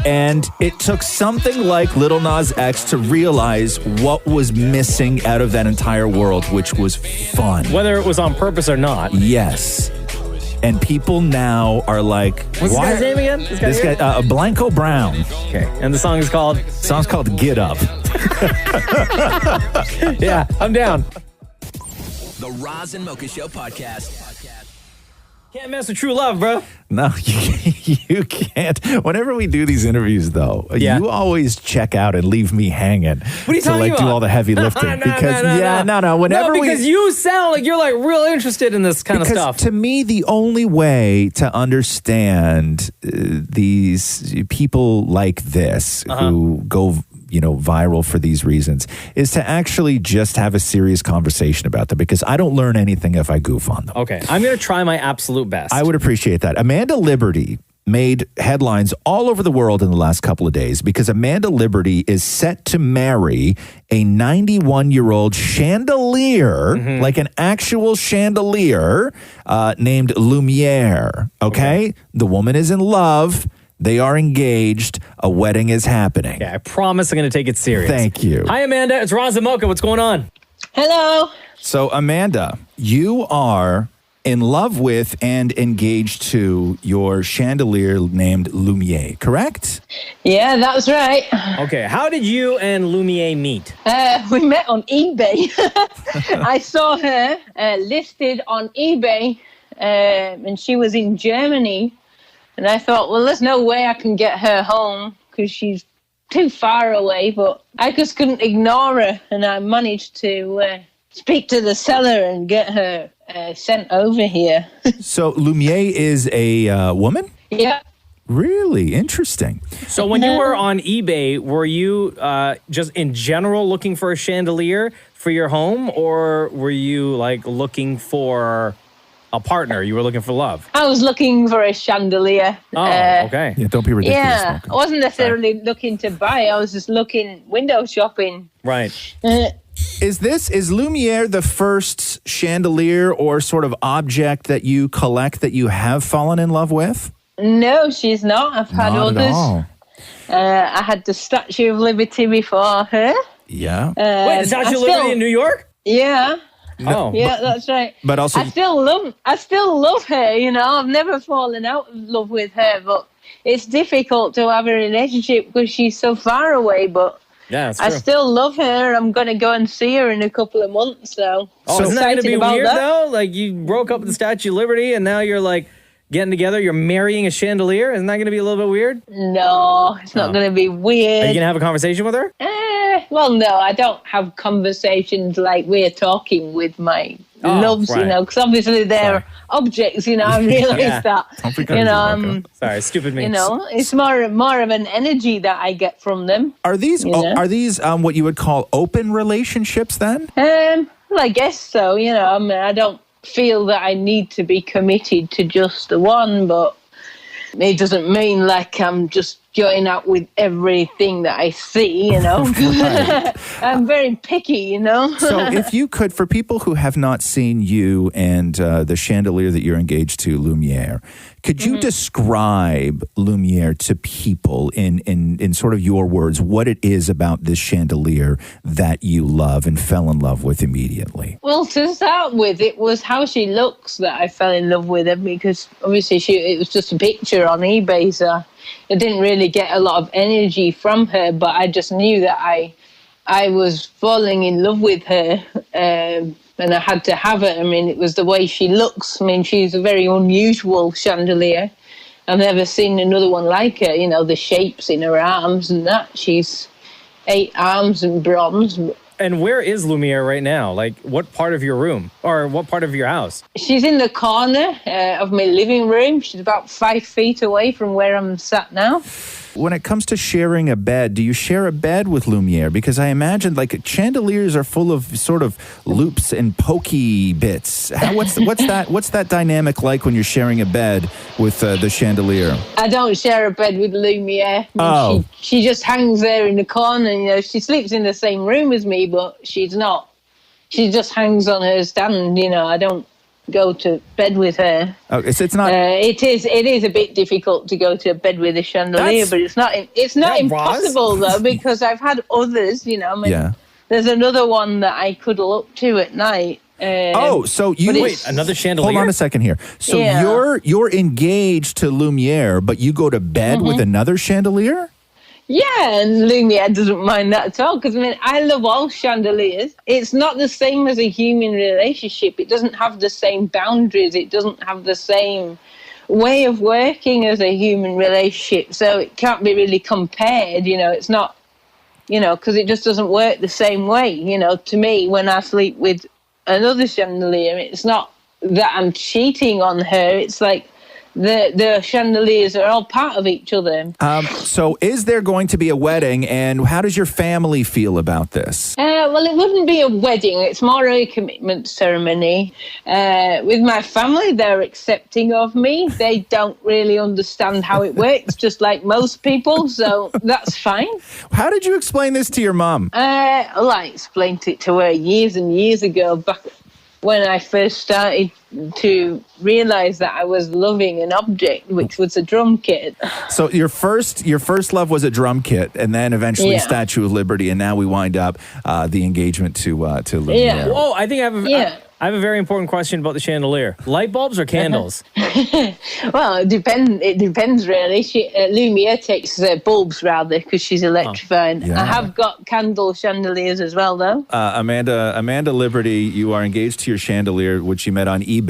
And it took something like Lil Nas X to realize what was missing out of that entire world, which was fun. Whether it was on purpose or not. Yes. And people now are like, what's this guy's name again? This guy, Blanco Brown. Okay. And the song is called? The song's called Get Up. Yeah, I'm down. The Roz and Mocha Show podcast. Can't mess with true love, bro. No, you can't. Whenever we do these interviews, though, you always check out and leave me hanging. What are you talking about? Do all the heavy lifting. Because you sound like you're like real interested in this kind of stuff. To me, the only way to understand these people like this who go viral for these reasons is to actually just have a serious conversation about them, because I don't learn anything if I goof on them. Okay, I'm going to try my absolute best. I would appreciate that. Amanda Liberty made headlines all over the world in the last couple of days because Amanda Liberty is set to marry a 91-year-old chandelier, like an actual chandelier, named Lumiere. Okay? The woman is in love. They are engaged. A wedding is happening. Okay, I promise I'm going to take it serious. Thank you. Hi, Amanda. It's Roz and Mocha. What's going on? Hello. So, Amanda, you are in love with and engaged to your chandelier named Lumiere, correct? Yeah, that's right. Okay, how did you and Lumiere meet? We met on eBay. I saw her listed on eBay, and she was in Germany. And I thought, well, there's no way I can get her home because she's too far away. But I just couldn't ignore her. And I managed to speak to the seller and get her sent over here. So Lumiere is a woman? Yeah. Really? Interesting. So when you were on eBay, were you just in general looking for a chandelier for your home? Or were you like looking for a partner? You were looking for love? I was looking for a chandelier. Oh, okay. Yeah, don't be ridiculous. Yeah, I wasn't necessarily looking to buy. I was just looking, window shopping. Right. Is Lumiere the first chandelier or sort of object that you collect that you have fallen in love with? No, she's not. I've had Not at all. I had the Statue of Liberty before her. Yeah. Wait, the Statue of Liberty in New York? Yeah. Oh. Yeah, that's right. But also, I still love her, you know. I've never fallen out of love with her, but it's difficult to have a relationship because she's so far away, but yeah, that's I true. still love her. I'm going to go and see her in a couple of months now. Oh, isn't that going to be weird, though? Like, you broke up with the Statue of Liberty, and now you're like, getting together? You're marrying a chandelier? Isn't that going to be a little bit weird? No, it's not going to be weird. Are you going to have a conversation with her? Well, no, I don't have conversations like we're talking with my loves, right. because obviously they're objects, I realise Yeah. that. Sorry, stupid me. It's more of an energy that I get from them. Are these what you would call open relationships then? Well, I guess so, I don't feel that I need to be committed to just the one, but it doesn't mean like I'm just going out with everything that I see, I'm very picky, So if you could, for people who have not seen you and the chandelier that you're engaged to, Lumiere, could you describe Lumiere to people in sort of your words, what it is about this chandelier that you love and fell in love with immediately? Well, to start with, it was how she looks that I fell in love with her, because obviously it was just a picture on eBay, so I didn't really get a lot of energy from her, but I just knew that I was falling in love with her, and I had to have her. I mean, it was the way she looks. I mean, she's a very unusual chandelier. I've never seen another one like her, the shapes in her arms and that. She's 8 arms and bronze. And where is Lumiere right now? Like, what part of your room or what part of your house? She's in the corner of my living room. She's about 5 feet away from where I'm sat now. When it comes to sharing a bed, do you share a bed with Lumiere? Because I imagine like chandeliers are full of sort of loops and pokey bits. What's that dynamic like when you're sharing a bed with the chandelier? I don't share a bed with Lumiere. Oh. She just hangs there in the corner. She sleeps in the same room as me, but she's not. She just hangs on her stand. I don't go to bed with her. Oh, it's not. It is a bit difficult to go to bed with a chandelier, but it's not impossible though, because I've had others. There's another one that I cuddle up to at night. So you wait, another chandelier? Hold on a second here. So you're engaged to Lumiere, but you go to bed with another chandelier? Yeah, and Lumiere doesn't mind that at all, because I love all chandeliers. It's not the same as a human relationship. It doesn't have the same boundaries. It doesn't have the same way of working as a human relationship. So it can't be really compared. It's not, because it just doesn't work the same way. To me, when I sleep with another chandelier, it's not that I'm cheating on her. It's like the chandeliers are all part of each other. So is there going to be a wedding, and how does your family feel about this? Well, it wouldn't be a wedding. It's more a commitment ceremony. With my family, they're accepting of me. They don't really understand how it works, just like most people, so that's fine. How did you explain this to your mom? Well, I explained it to her years and years ago, back when I first started to realize that I was loving an object, which was a drum kit. So your first love was a drum kit, and then eventually Statue of Liberty, and now we wind up the engagement to Lumiere. Yeah. Whoa, I think I have a very important question about the chandelier. Light bulbs or candles? Well, it depends really. Lumiere takes bulbs rather, because she's electrifying. Yeah. I have got candle chandeliers as well, though. Amanda Liberty, you are engaged to your chandelier, which you met on eBay.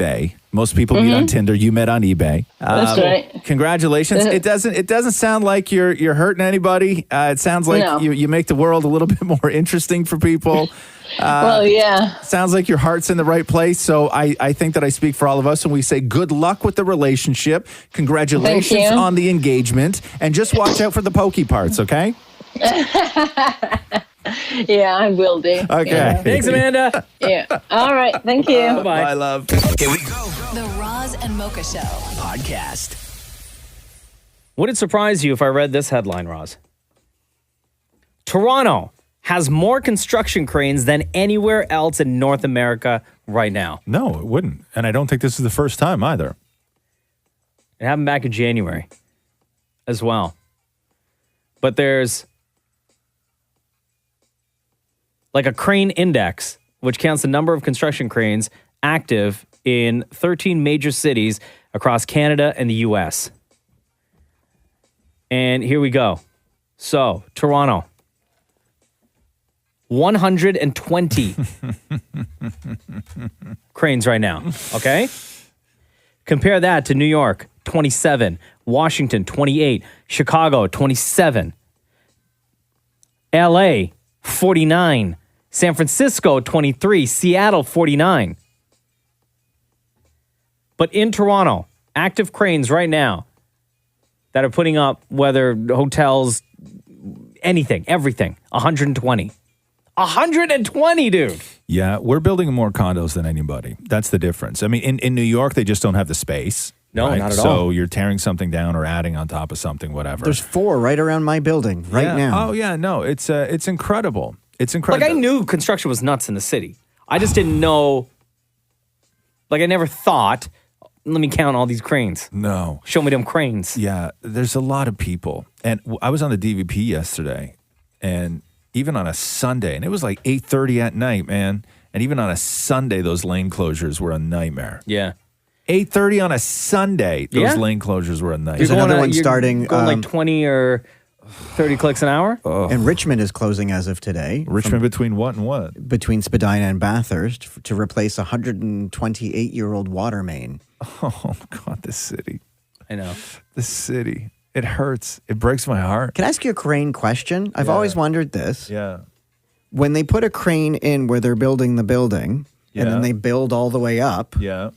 Most people meet on Tinder. You met on eBay. That's right. Congratulations. It doesn't sound like you're hurting anybody. It sounds like you make the world a little bit more interesting for people. Well, yeah. Sounds like your heart's in the right place. So I think that I speak for all of us when we say good luck with the relationship. Congratulations on the engagement. And just watch out for the pokey parts, okay? Yeah, I will do. Okay. Yeah. Thanks, Amanda. Yeah. All right. Thank you. Bye-bye. Bye, love. Here we go. The Roz and Mocha Show podcast. Would it surprise you if I read this headline, Roz? Toronto has more construction cranes than anywhere else in North America right now. No, it wouldn't. And I don't think this is the first time either. It happened back in January as well. But there's like a crane index, which counts the number of construction cranes active in 13 major cities across Canada and the U.S. And here we go. So, Toronto, 120 cranes right now, okay? Compare that to New York, 27. Washington, 28. Chicago, 27. LA, 49. San Francisco, 23. Seattle, 49. But in Toronto, active cranes right now that are putting up whether hotels, anything, everything, 120. 120, dude. Yeah, we're building more condos than anybody. That's the difference. I mean, in New York, they just don't have the space. No, right? not at all. So you're tearing something down or adding on top of something, whatever. There's 4 right around my building right now. Oh, yeah, no, it's incredible. It's incredible. Like, I knew construction was nuts in the city. I just didn't know, like, I never thought, let me count all these cranes. No. Show me them cranes. Yeah, there's a lot of people. And I was on the DVP yesterday, and even on a Sunday, and it was like 8:30 at night, man. And even on a Sunday, those lane closures were a nightmare. Yeah. 8:30 on a Sunday, those Yeah. lane closures were a nightmare. There's another one You're starting. going like 20 or 30 clicks an hour? And Richmond is closing as of today. Richmond between what and what? Between Spadina and Bathurst to replace a 128-year-old water main. Oh, God, this city. I know. This city. It hurts. It breaks my heart. Can I ask you a crane question? I've Yeah. always wondered this. Yeah. When they put a crane in where they're building the building, and Yeah. then they build all the way up, Yeah.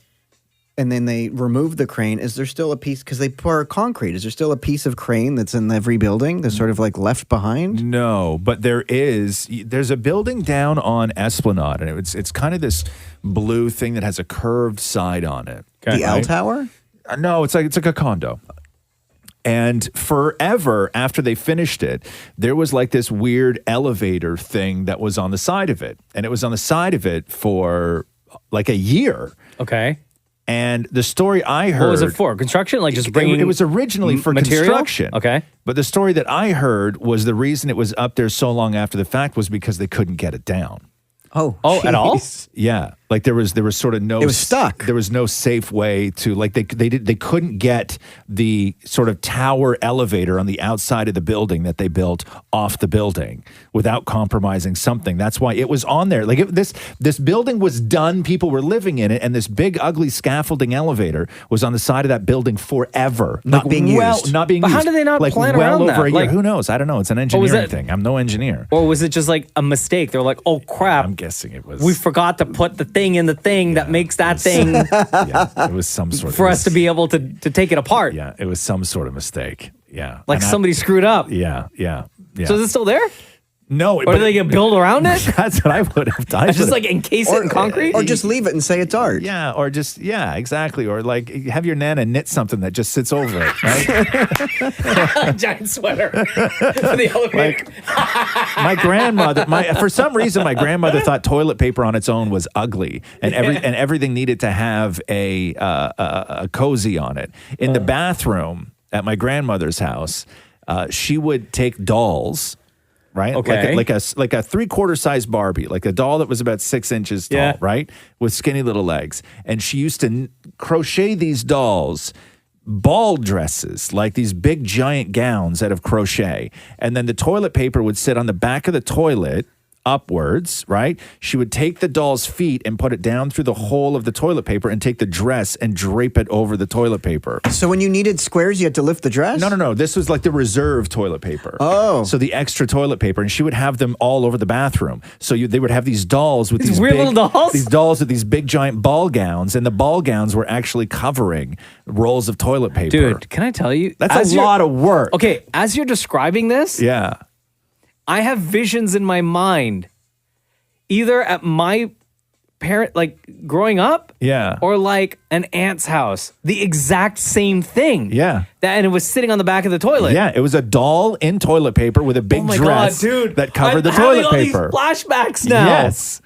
and then they remove the crane, is there still a piece, because they pour concrete, is there still a piece of crane that's in every building that's sort of like left behind? No, but there's a building down on Esplanade, and it's kind of this blue thing that has a curved side on it. The L Tower? No, it's like a condo. And forever after they finished it, there was like this weird elevator thing that was on the side of it. And it was on the side of it for like a year. Okay. And the story I heard... What was it for? Construction? Like just bringing It was originally for material? construction. Okay. But the story that I heard was the reason it was up there so long after the fact was because they couldn't get it down. Oh, at all? Yeah, like there was sort of no. It was stuck. There was no safe way to they couldn't get the sort of tower elevator on the outside of the building that they built off the building without compromising something. That's why it was on there. Like this building was done. People were living in it, and this big ugly scaffolding elevator was on the side of that building forever, Not being used. Not being But used. how do they not like plan well around over that? a year? Like- Who knows? I don't know. It's an was engineering that- thing. I'm no engineer. Or was it just like a mistake? They're like, oh crap. I'm guessing it was. We forgot to put the thing in the thing that makes that thing Yeah, it was some sort for of us to be able to take it apart. Yeah, it was some sort of mistake. Yeah. Like And somebody screwed up. Yeah. So is it still there? No. Or do they get built around it? That's what I would have done. It's just like encase it in concrete? Or just leave it and say it's art. Yeah, or just, exactly. Or like have your Nana knit something that just sits over it, right? Giant sweater for the elevator. My grandmother, for some reason, my grandmother thought toilet paper on its own was ugly, and everything needed to have a cozy on it. In the bathroom at my grandmother's house, she would take dolls. Right? Okay. Like a 3/4 size Barbie, like a doll that was about 6 inches tall, Yeah. right? With skinny little legs. And she used to crochet these dolls, ball dresses, like these big giant gowns out of crochet. And then the toilet paper would sit on the back of the toilet upwards, right? She would take the doll's feet and put it down through the hole of the toilet paper and take the dress and drape it over the toilet paper. So when you needed squares, you had to lift the dress? No. This was like the reserve toilet paper. Oh. So the extra toilet paper. And she would have them all over the bathroom. So they would have these dolls with These these weird big, little dolls? These dolls with these big giant ball gowns. And the ball gowns were actually covering rolls of toilet paper. Dude, can I tell you? That's a lot of work. Okay, as you're describing this, Yeah. I have visions in my mind, either at my parent, like growing up, Yeah. or like an aunt's house. The exact same thing. Yeah. And it was sitting on the back of the toilet. Yeah, it was a doll in toilet paper with a big Oh my dress God, dude. that covered I'm the toilet having paper. all these flashbacks now. Yes.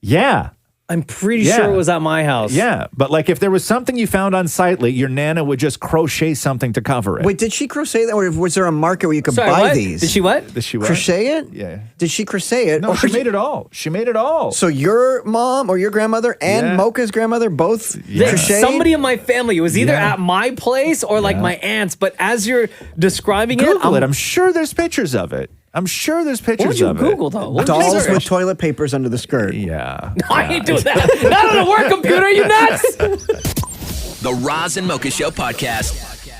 Yeah. I'm pretty Yeah. sure it was at my house. Yeah. But like if there was something you found unsightly, your Nana would just crochet something to cover it. Wait, did she crochet that, or was there a market where you could Sorry, buy what? these? Did she what? Did she what? Crochet it? Yeah. Did she crochet it? No, Or she made it all. She made it all. So your mom or your grandmother and Yeah. Mocha's grandmother both Yeah. crocheted? Somebody in my family, it was either Yeah. at my place or like my aunt's, but as you're describing Google it, it. I'm sure there's pictures of it. I'm sure there's pictures What would you of Google, it. though? What would you Dolls search? with toilet papers under the skirt. Yeah. I ain't doing that. Not on a work computer, you nuts? The Roz and Mocha Show podcast.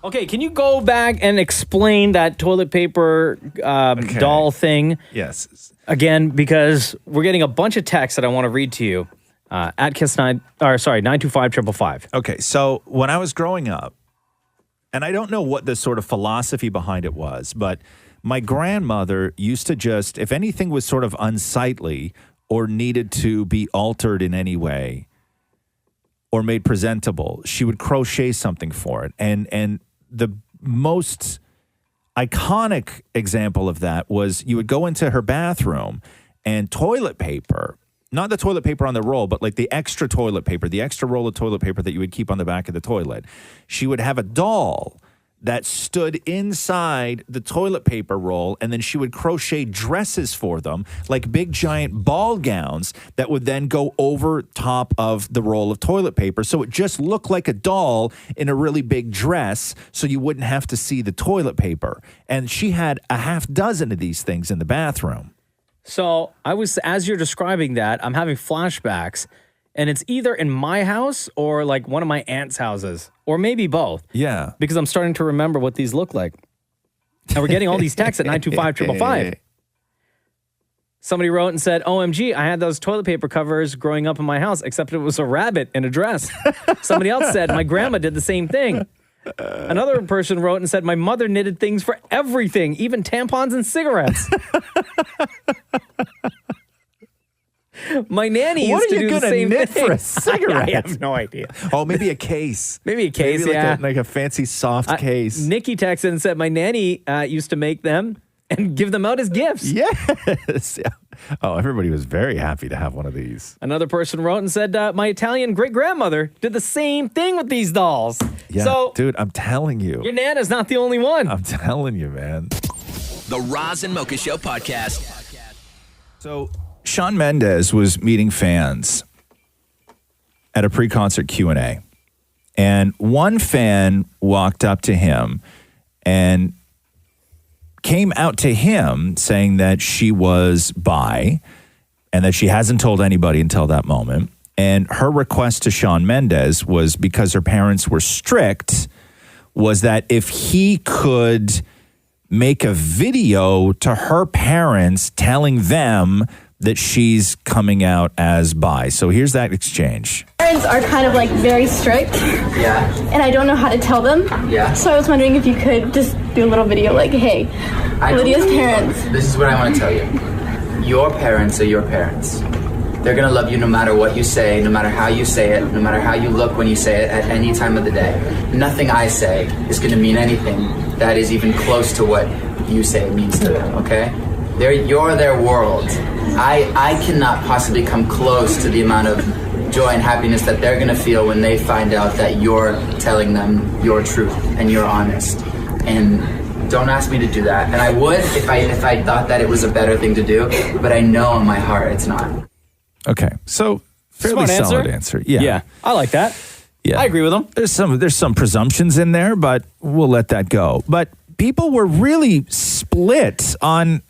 Okay, can you go back and explain that toilet paper doll thing? Yes. Again, because we're getting a bunch of texts that I want to read to you at Kiss9, 925-555. Okay, so when I was growing up, and I don't know what the sort of philosophy behind it was, but my grandmother used to just, if anything was sort of unsightly or needed to be altered in any way or made presentable, she would crochet something for it. And the most iconic example of that was you would go into her bathroom and toilet paper, not the toilet paper on the roll, but like the extra toilet paper, the extra roll of toilet paper that you would keep on the back of the toilet. She would have a doll that stood inside the toilet paper roll, and then she would crochet dresses for them, like big giant ball gowns that would then go over top of the roll of toilet paper. So it just looked like a doll in a really big dress, so you wouldn't have to see the toilet paper. And she had a half dozen of these things in the bathroom. So as you're describing that, I'm having flashbacks, and it's either in my house or like one of my aunt's houses, or maybe both. Yeah. Because I'm starting to remember what these look like. And we're getting all these texts at 925-555. Somebody wrote and said, OMG, I had those toilet paper covers growing up in my house, except it was a rabbit in a dress. Somebody else said, my grandma did the same thing. Another person wrote and said, my mother knitted things for everything, even tampons and cigarettes. My nanny used to do the same knit thing. for a cigarette? I have no idea. Oh, maybe a case. Maybe a case, Maybe yeah. like a fancy soft case. Nikki texted and said, my nanny used to make them and give them out as gifts. Yes. Yeah. Oh, everybody was very happy to have one of these. Another person wrote and said, my Italian great-grandmother did the same thing with these dolls. Yeah, So dude, I'm telling you. your Nana's not the only one. I'm telling you, man. The Roz and Mocha Show podcast. So Shawn Mendes was meeting fans at a pre-concert Q&A. And one fan walked up to him and came out to him saying that she was bi and that she hasn't told anybody until that moment. And her request to Shawn Mendes was, because her parents were strict, was that if he could make a video to her parents telling them that she's coming out as bi. So here's that exchange. Parents are kind of like very strict. Yeah. And I don't know how to tell them. Yeah. So I was wondering if you could just do a little video like, hey, Lydia's parents. This is what I want to tell you. Your parents are your parents. They're going to love you no matter what you say, no matter how you say it, no matter how you look when you say it at any time of the day. Nothing I say is going to mean anything that is even close to what you say it means to them, okay? You're their world. I cannot possibly come close to the amount of joy and happiness that they're going to feel when they find out that you're telling them your truth and you're honest. And don't ask me to do that. And I would if I thought that it was a better thing to do, but I know in my heart it's not. Okay, so fairly Smart solid answer. Yeah. Yeah, I like that. Yeah. I agree with him. There's some presumptions in there, but we'll let that go. But people were really split on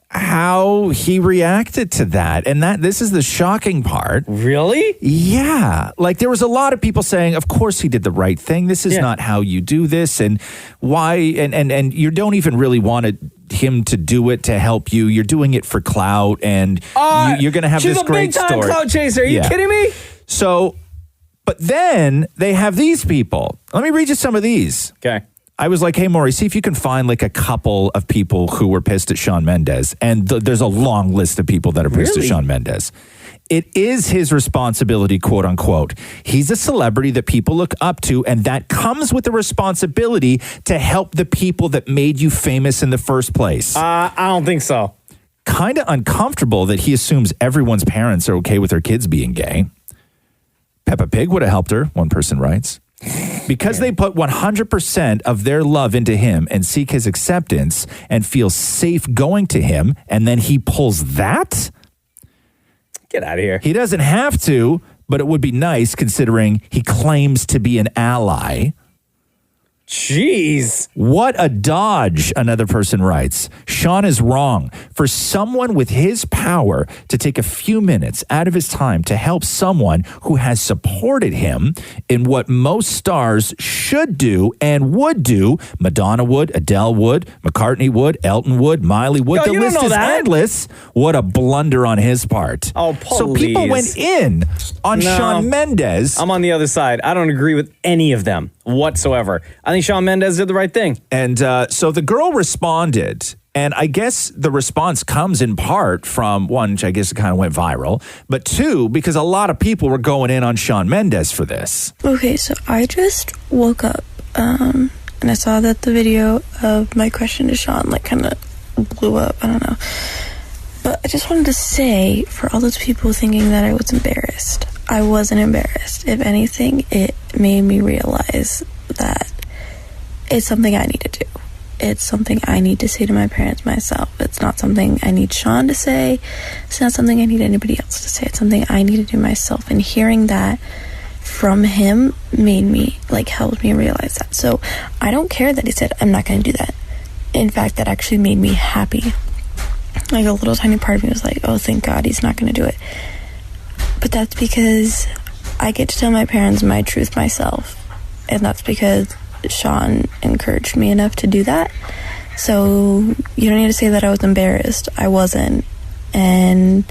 how he reacted to that. And this is the shocking part. Really? Yeah. Like there was a lot of people saying, of course he did the right thing. This is not how you do this. And why, and you don't even really want him to do it to help you. You're doing it for clout, and you're going to have this great She's a big-time story. clout chaser. Are you kidding me? So, but then they have these people. Let me read you some of these. Okay. I was like, hey, Maury, see if you can find like a couple of people who were pissed at Shawn Mendes. And there's a long list of people that are pissed at Shawn Mendes. It is his responsibility, quote unquote. He's a celebrity that people look up to, and that comes with the responsibility to help the people that made you famous in the first place. I don't think so. Kind of uncomfortable that he assumes everyone's parents are okay with their kids being gay. Peppa Pig would have helped her, one person writes. Because they put 100% of their love into him and seek his acceptance and feel safe going to him, and then he pulls that? Get out of here. He doesn't have to, but it would be nice considering he claims to be an ally. Jeez. What a dodge, another person writes. Sean is wrong. For someone with his power to take a few minutes out of his time to help someone who has supported him in what most stars should do and would do, Madonna would, Adele would, McCartney would, Elton would, Miley would. Yo, the you don't list know is that. endless. What a blunder on his part. Oh, So people please. went in on No. Shawn Mendes. I'm on the other side. I don't agree with any of them whatsoever. I think Shawn Mendes did the right thing. And so the girl responded, and I guess the response comes in part from, one, which I guess it kind of went viral, but two, because a lot of people were going in on Shawn Mendes for this. Okay, so I just woke up and I saw that the video of my question to Sean like kind of blew up. I don't know. But I just wanted to say, for all those people thinking that I was embarrassed, I wasn't embarrassed. If anything, it made me realize that it's something I need to do. It's something I need to say to my parents myself. It's not something I need Sean to say. It's not something I need anybody else to say. It's something I need to do myself. And hearing that from him made me, helped me realize that. So I don't care that he said, I'm not going to do that. In fact, that actually made me happy. Like a little tiny part of me was like, oh, thank God he's not going to do it. But that's because I get to tell my parents my truth myself. And that's because Sean encouraged me enough to do that. So you don't need to say that I was embarrassed. I wasn't. And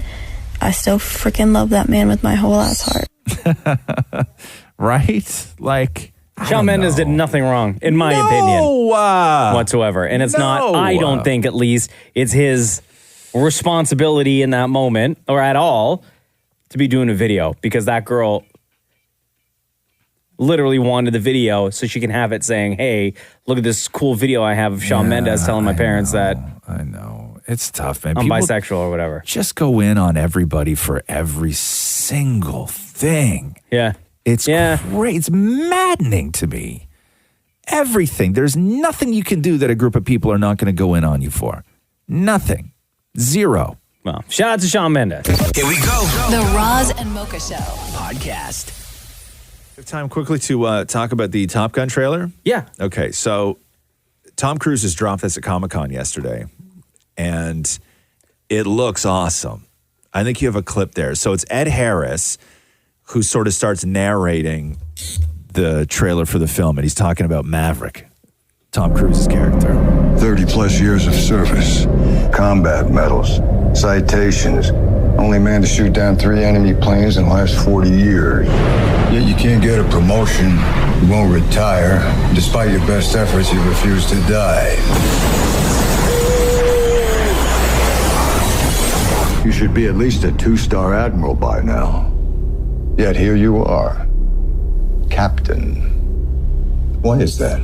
I still freaking love that man with my whole ass heart. Right? Shawn Mendes did nothing wrong, in my opinion, whatsoever. And it's not, I don't think at least, it's his responsibility in that moment, or at all, to be doing a video, because that girl literally wanted the video so she can have it saying, hey, look at this cool video I have of Shawn Mendes telling my parents that I know. It's tough, man. I'm People bisexual or whatever. just go in on everybody for every single thing. Yeah. It's great. It's maddening to me. Everything. There's nothing you can do that a group of people are not going to go in on you for. Nothing. Zero. Well, shout out to Shawn Mendes. Here we go. The Roz and Mocha Show. Podcast. We have time quickly to talk about the Top Gun trailer? Yeah. Okay, so Tom Cruise has dropped this at Comic-Con yesterday, and it looks awesome. I think you have a clip there. So it's Ed Harris who sort of starts narrating the trailer for the film, and he's talking about Maverick, Tom Cruise's character. 30 plus years of service, combat medals, citations, only man to shoot down 3 enemy planes in the last 40 years. Yet you can't get a promotion, you won't retire. Despite your best efforts, you refuse to die. You should be at least a 2-star admiral by now. Yet here you are, captain. Why is that?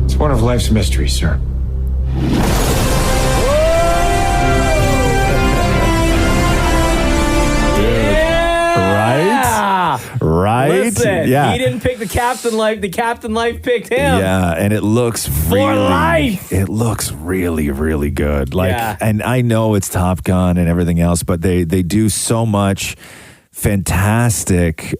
It's one of life's mysteries, sir. Right? Listen, Yeah. he didn't pick the captain life. The captain life picked him. Yeah, and it looks really, life. It looks really, really good. Yeah. And I know it's Top Gun and everything else, but they do so much fantastic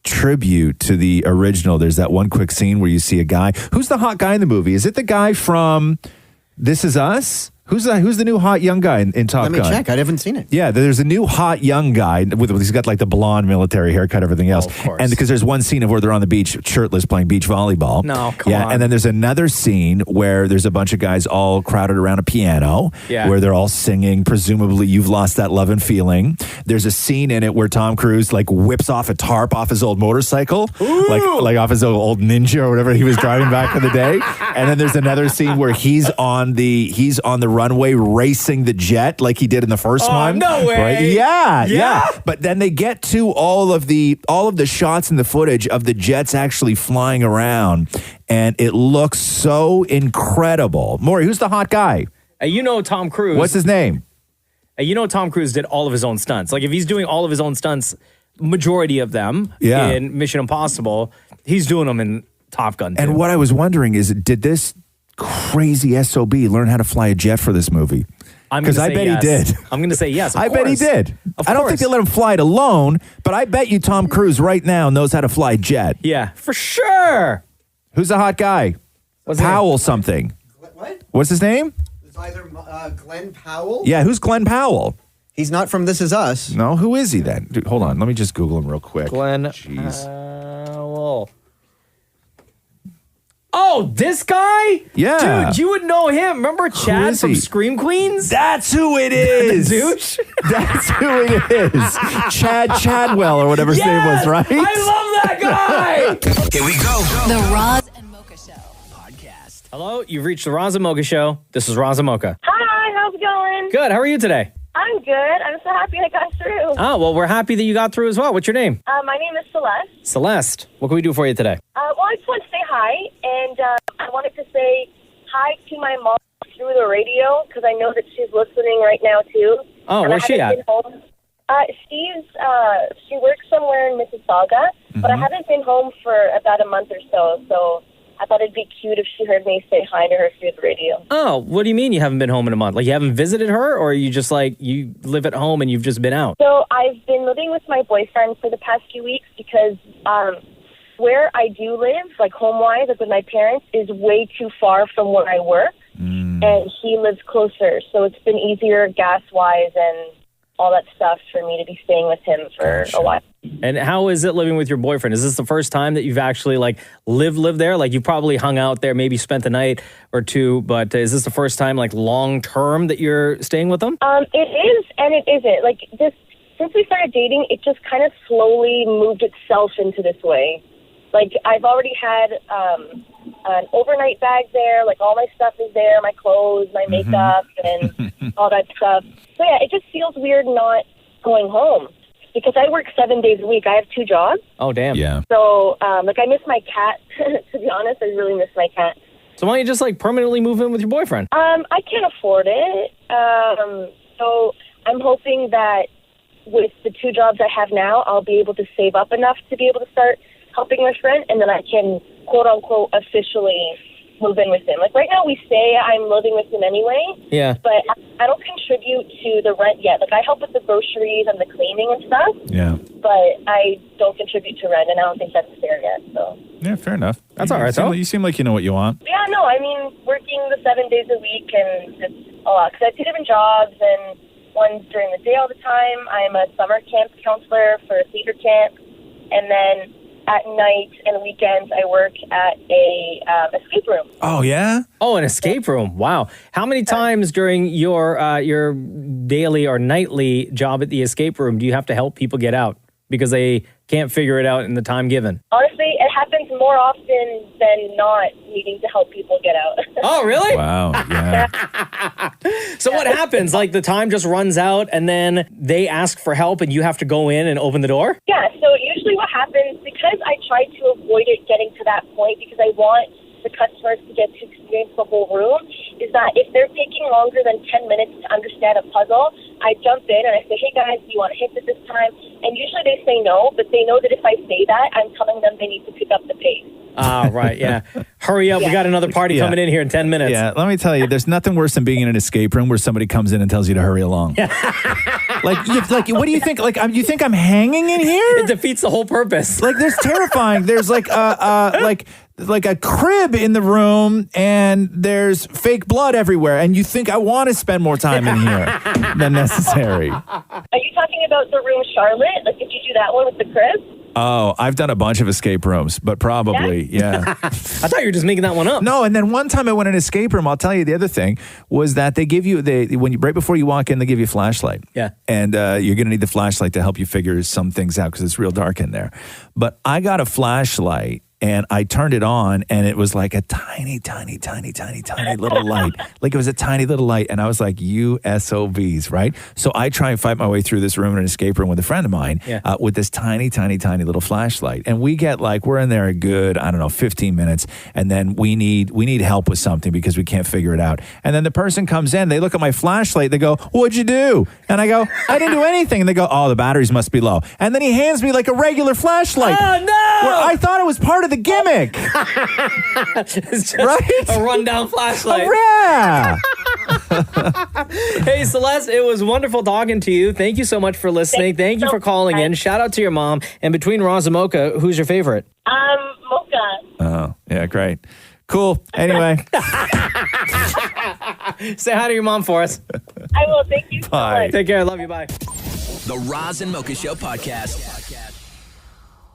tribute to the original. There's that one quick scene where you see a guy. Who's the hot guy in the movie? Is it the guy from This Is Us? Who's the new hot young guy in Top Gun? Let me check. I haven't seen it. Yeah, there's a new hot young guy he's got like the blonde military haircut, everything else. Of course. And because there's one scene of where they're on the beach shirtless playing beach volleyball. No, come on. And then there's another scene where there's a bunch of guys all crowded around a piano where they're all singing, presumably You've Lost That Love and Feeling. There's a scene in it where Tom Cruise like whips off a tarp off his old motorcycle, like off his old Ninja or whatever he was driving back in the day. And then there's another scene where he's on the runway racing the jet like he did in the first one. No way. Right? Yeah. Yeah? But then they get to all of the shots in the footage of the jets actually flying around, and it looks so incredible. Maury, who's the hot guy? You know Tom Cruise. What's his name? You know Tom Cruise did all of his own stunts. Like if he's doing all of his own stunts, majority of them in Mission Impossible, he's doing them in Top Gun too. And what I was wondering is, did this crazy SOB learn how to fly a jet for this movie? I'm Because gonna I say bet yes. he did. I'm going to say yes. I bet he did. I don't think they let him fly it alone, but I bet you Tom Cruise right now knows how to fly a jet. Yeah, for sure. Who's the hot guy? Powell something. What? What's his name? It's either Glenn Powell. Yeah, who's Glenn Powell? He's not from This Is Us. No, who is he then? Dude, hold on. Let me just Google him real quick. Glenn Powell. Oh, this guy? Yeah. Dude, you would know him. Remember Chad is from he? Scream Queens? That's who it is. The douche? That's who it is. Chad Chadwell or whatever his name was, right? I love that guy. Here we go. The Roz and Mocha Show. Hello, you've reached the Roz and Mocha Show. This is Roz and Mocha. Hi, how's it going? Good, how are you today? I'm good. I'm so happy I got through. Oh, well, we're happy that you got through as well. What's your name? My name is Celeste. Celeste. What can we do for you today? Well, I just want to say hi, and I wanted to say hi to my mom through the radio because I know that she's listening right now too. Oh, And where's she I haven't at? been home. She works somewhere in Mississauga, but I haven't been home for about a month or so. So I thought it'd be cute if she heard me say hi to her through the radio. Oh, what do you mean you haven't been home in a month? Like you haven't visited her, or are you just like you live at home and you've just been out? So I've been living with my boyfriend for the past few weeks because where I do live, like home-wise, like with my parents, is way too far from where I work, and he lives closer. So it's been easier gas-wise and all that stuff for me to be staying with him for a while. And how is it living with your boyfriend? Is this the first time that you've actually like lived there? Like you probably hung out there, maybe spent a night or two, but is this the first time like long-term that you're staying with him? It is and it isn't. Like this, since we started dating, it just kind of slowly moved itself into this way. Like I've already had an overnight bag there. Like all my stuff is there, my clothes, my makeup, and all that stuff. So yeah, it just feels weird not going home because I work 7 days a week. I have 2 jobs. Oh, damn. Yeah. So like I miss my cat. To be honest, I really miss my cat. So why don't you just like permanently move in with your boyfriend? I can't afford it. So I'm hoping that with the 2 jobs I have now, I'll be able to save up enough to be able to start helping my friend, and then I can, quote-unquote, officially move in with him. Like, right now we say I'm living with him anyway, Yeah. but I don't contribute to the rent yet. Like, I help with the groceries and the cleaning and stuff, Yeah. but I don't contribute to rent, and I don't think that's fair yet, so. Yeah, fair enough. That's all right, though. You seem like you know what you want. Yeah, no, I mean, working the 7 days a week, and it's a lot, because I have 2 different jobs, and one's during the day all the time. I'm a summer camp counselor for a theater camp, and then at night and weekends, I work at a escape room. Oh, yeah? Oh, an escape room. Wow. How many times during your daily or nightly job at the escape room do you have to help people get out because they can't figure it out in the time given? Honestly, it happens more often than not needing to help people get out. Oh, really? Wow, yeah. So what happens? Like the time just runs out and then they ask for help and you have to go in and open the door? Yeah, so usually what happens, because I try to avoid it getting to that point because I want the customers to get to experience the whole room, is that if they're taking longer than 10 minutes to understand a puzzle, I jump in and I say, hey guys, do you want to hit it this time? And usually they say no, but they know that if I say that, I'm telling them they need to pick up the pace. Ah, right, yeah. Hurry up, we got another party coming in here in 10 minutes. Yeah, let me tell you, there's nothing worse than being in an escape room where somebody comes in and tells you to hurry along. Like, what do you think? Like, you think I'm hanging in here? It defeats the whole purpose. Like, there's terrifying. There's like a crib in the room, and there's fake blood everywhere, and you think I want to spend more time in here than necessary. Are you talking about the room Charlotte? Like, did you do that one with the crib? Oh, I've done a bunch of escape rooms, but probably, yeah. I thought you were just making that one up. No, and then one time I went in an escape room. I'll tell you the other thing was that they give you right before you walk in, they give you a flashlight. Yeah, and you're going to need the flashlight to help you figure some things out because it's real dark in there. But I got a flashlight. And I turned it on, and it was like a tiny, tiny, tiny, tiny, tiny little light. Like it was a tiny little light. And I was like, you SOBs, right? So I try and fight my way through this room in an escape room with a friend of mine with this tiny, tiny, tiny little flashlight. And we get we're in there a good, 15 minutes. And then we need help with something because we can't figure it out. And then the person comes in, they look at my flashlight, they go, what'd you do? And I go, I didn't do anything. And they go, oh, the batteries must be low. And then he hands me like a regular flashlight. Oh, no! Where I thought it was part of the gimmick. It's just right? a rundown flashlight. Yeah. Hey, Celeste, it was wonderful talking to you. Thank you so much for listening. Thank you for calling in. Shout out to your mom. And between Roz and Mocha, who's your favorite? Mocha. Oh, yeah, great. Cool. Anyway. Say hi to your mom for us. I will. Thank you so Bye. much. Take care. Love you. Bye. The Roz and Mocha Show podcast.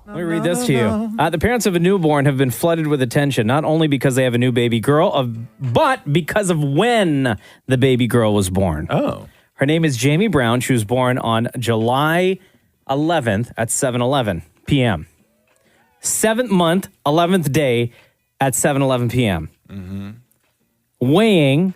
Let me read this to you. The parents of a newborn have been flooded with attention, not only because they have a new baby girl, but because of when the baby girl was born. Oh. Her name is Jamie Brown. She was born on July 11th at 7:11 p.m. 7th month, 11th day at 7:11 p.m. Mm-hmm. Weighing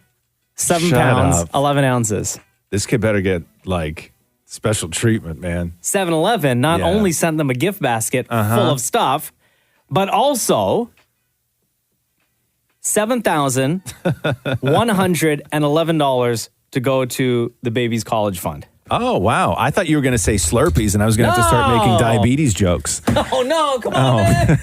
7 Shut pounds, up. 11 ounces. This kid better get, like, special treatment, man. 7-Eleven not only sent them a gift basket full of stuff, but also $7,111 to go to the baby's college fund. Oh, wow. I thought you were going to say Slurpees, and I was going to have to start making diabetes jokes. Oh, no. Come on, man.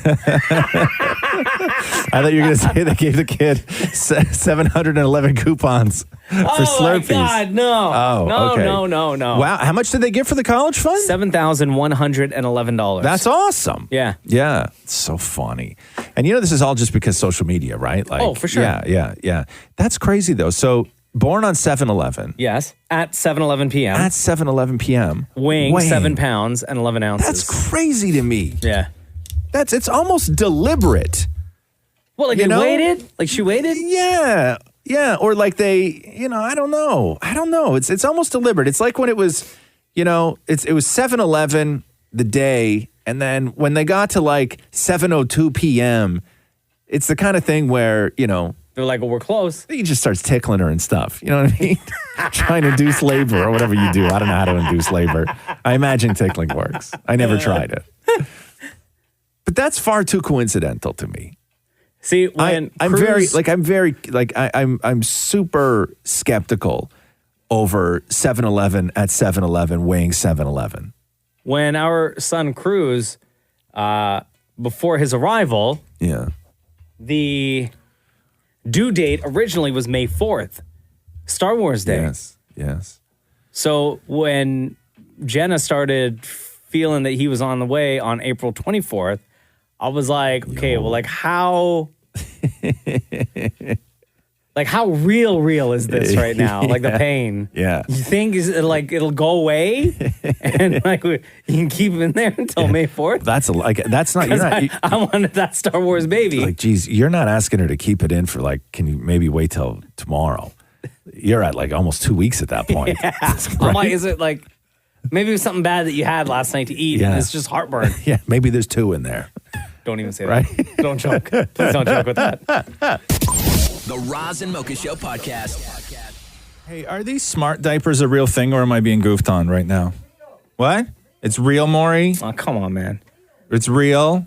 I thought you were going to say they gave the kid 711 coupons for Slurpees. Oh, my God, no. Oh, no, okay. no. Wow. How much did they give for the college fund? $7,111. That's awesome. Yeah. Yeah. It's so funny. And you know, this is all just because social media, right? Like, Oh, for sure. Yeah. That's crazy, though. So, born on 7/11. Yes, at 7:11 p.m. At 7:11 p.m. Weighing 7 pounds and 11 ounces. That's crazy to me. Yeah. It's almost deliberate. Well, like You they know? waited? Like she waited? Yeah. Or like they, I don't know. It's almost deliberate. It's like when it was, it was 7:11 the day, and then when they got to like 7:02 p.m., it's the kind of thing where, they're like, well, we're close. He just starts tickling her and stuff. You know what I mean? Trying to induce labor or whatever you do. I don't know how to induce labor. I imagine tickling works. I never tried it. But that's far too coincidental to me. See, when I'm super skeptical over 7-Eleven at 7-Eleven weighing 7-Eleven. When our son Cruz, before his arrival, the due date originally was May 4th, Star Wars Day. Yes. So when Jenna started feeling that he was on the way on April 24th, I was like, okay, well, like how real is this right now? Like the pain. Yeah. You think it'll go away and like you can keep him in there until May 4th? That's not. You're not. I wanted that Star Wars baby. Like, geez, you're not asking her to keep it in for like. Can you maybe wait till tomorrow? You're at like almost 2 weeks at that point. Yeah. I'm like, is it like maybe it was something bad that you had last night to eat and it's just heartburn? Yeah, maybe there's 2 in there. Don't even say Right? that. Don't joke. Please don't joke with that. The Roz and Mocha Show podcast. Hey, are these smart diapers a real thing, or am I being goofed on right now? What? It's real, Maury? Oh, come on, man. It's real?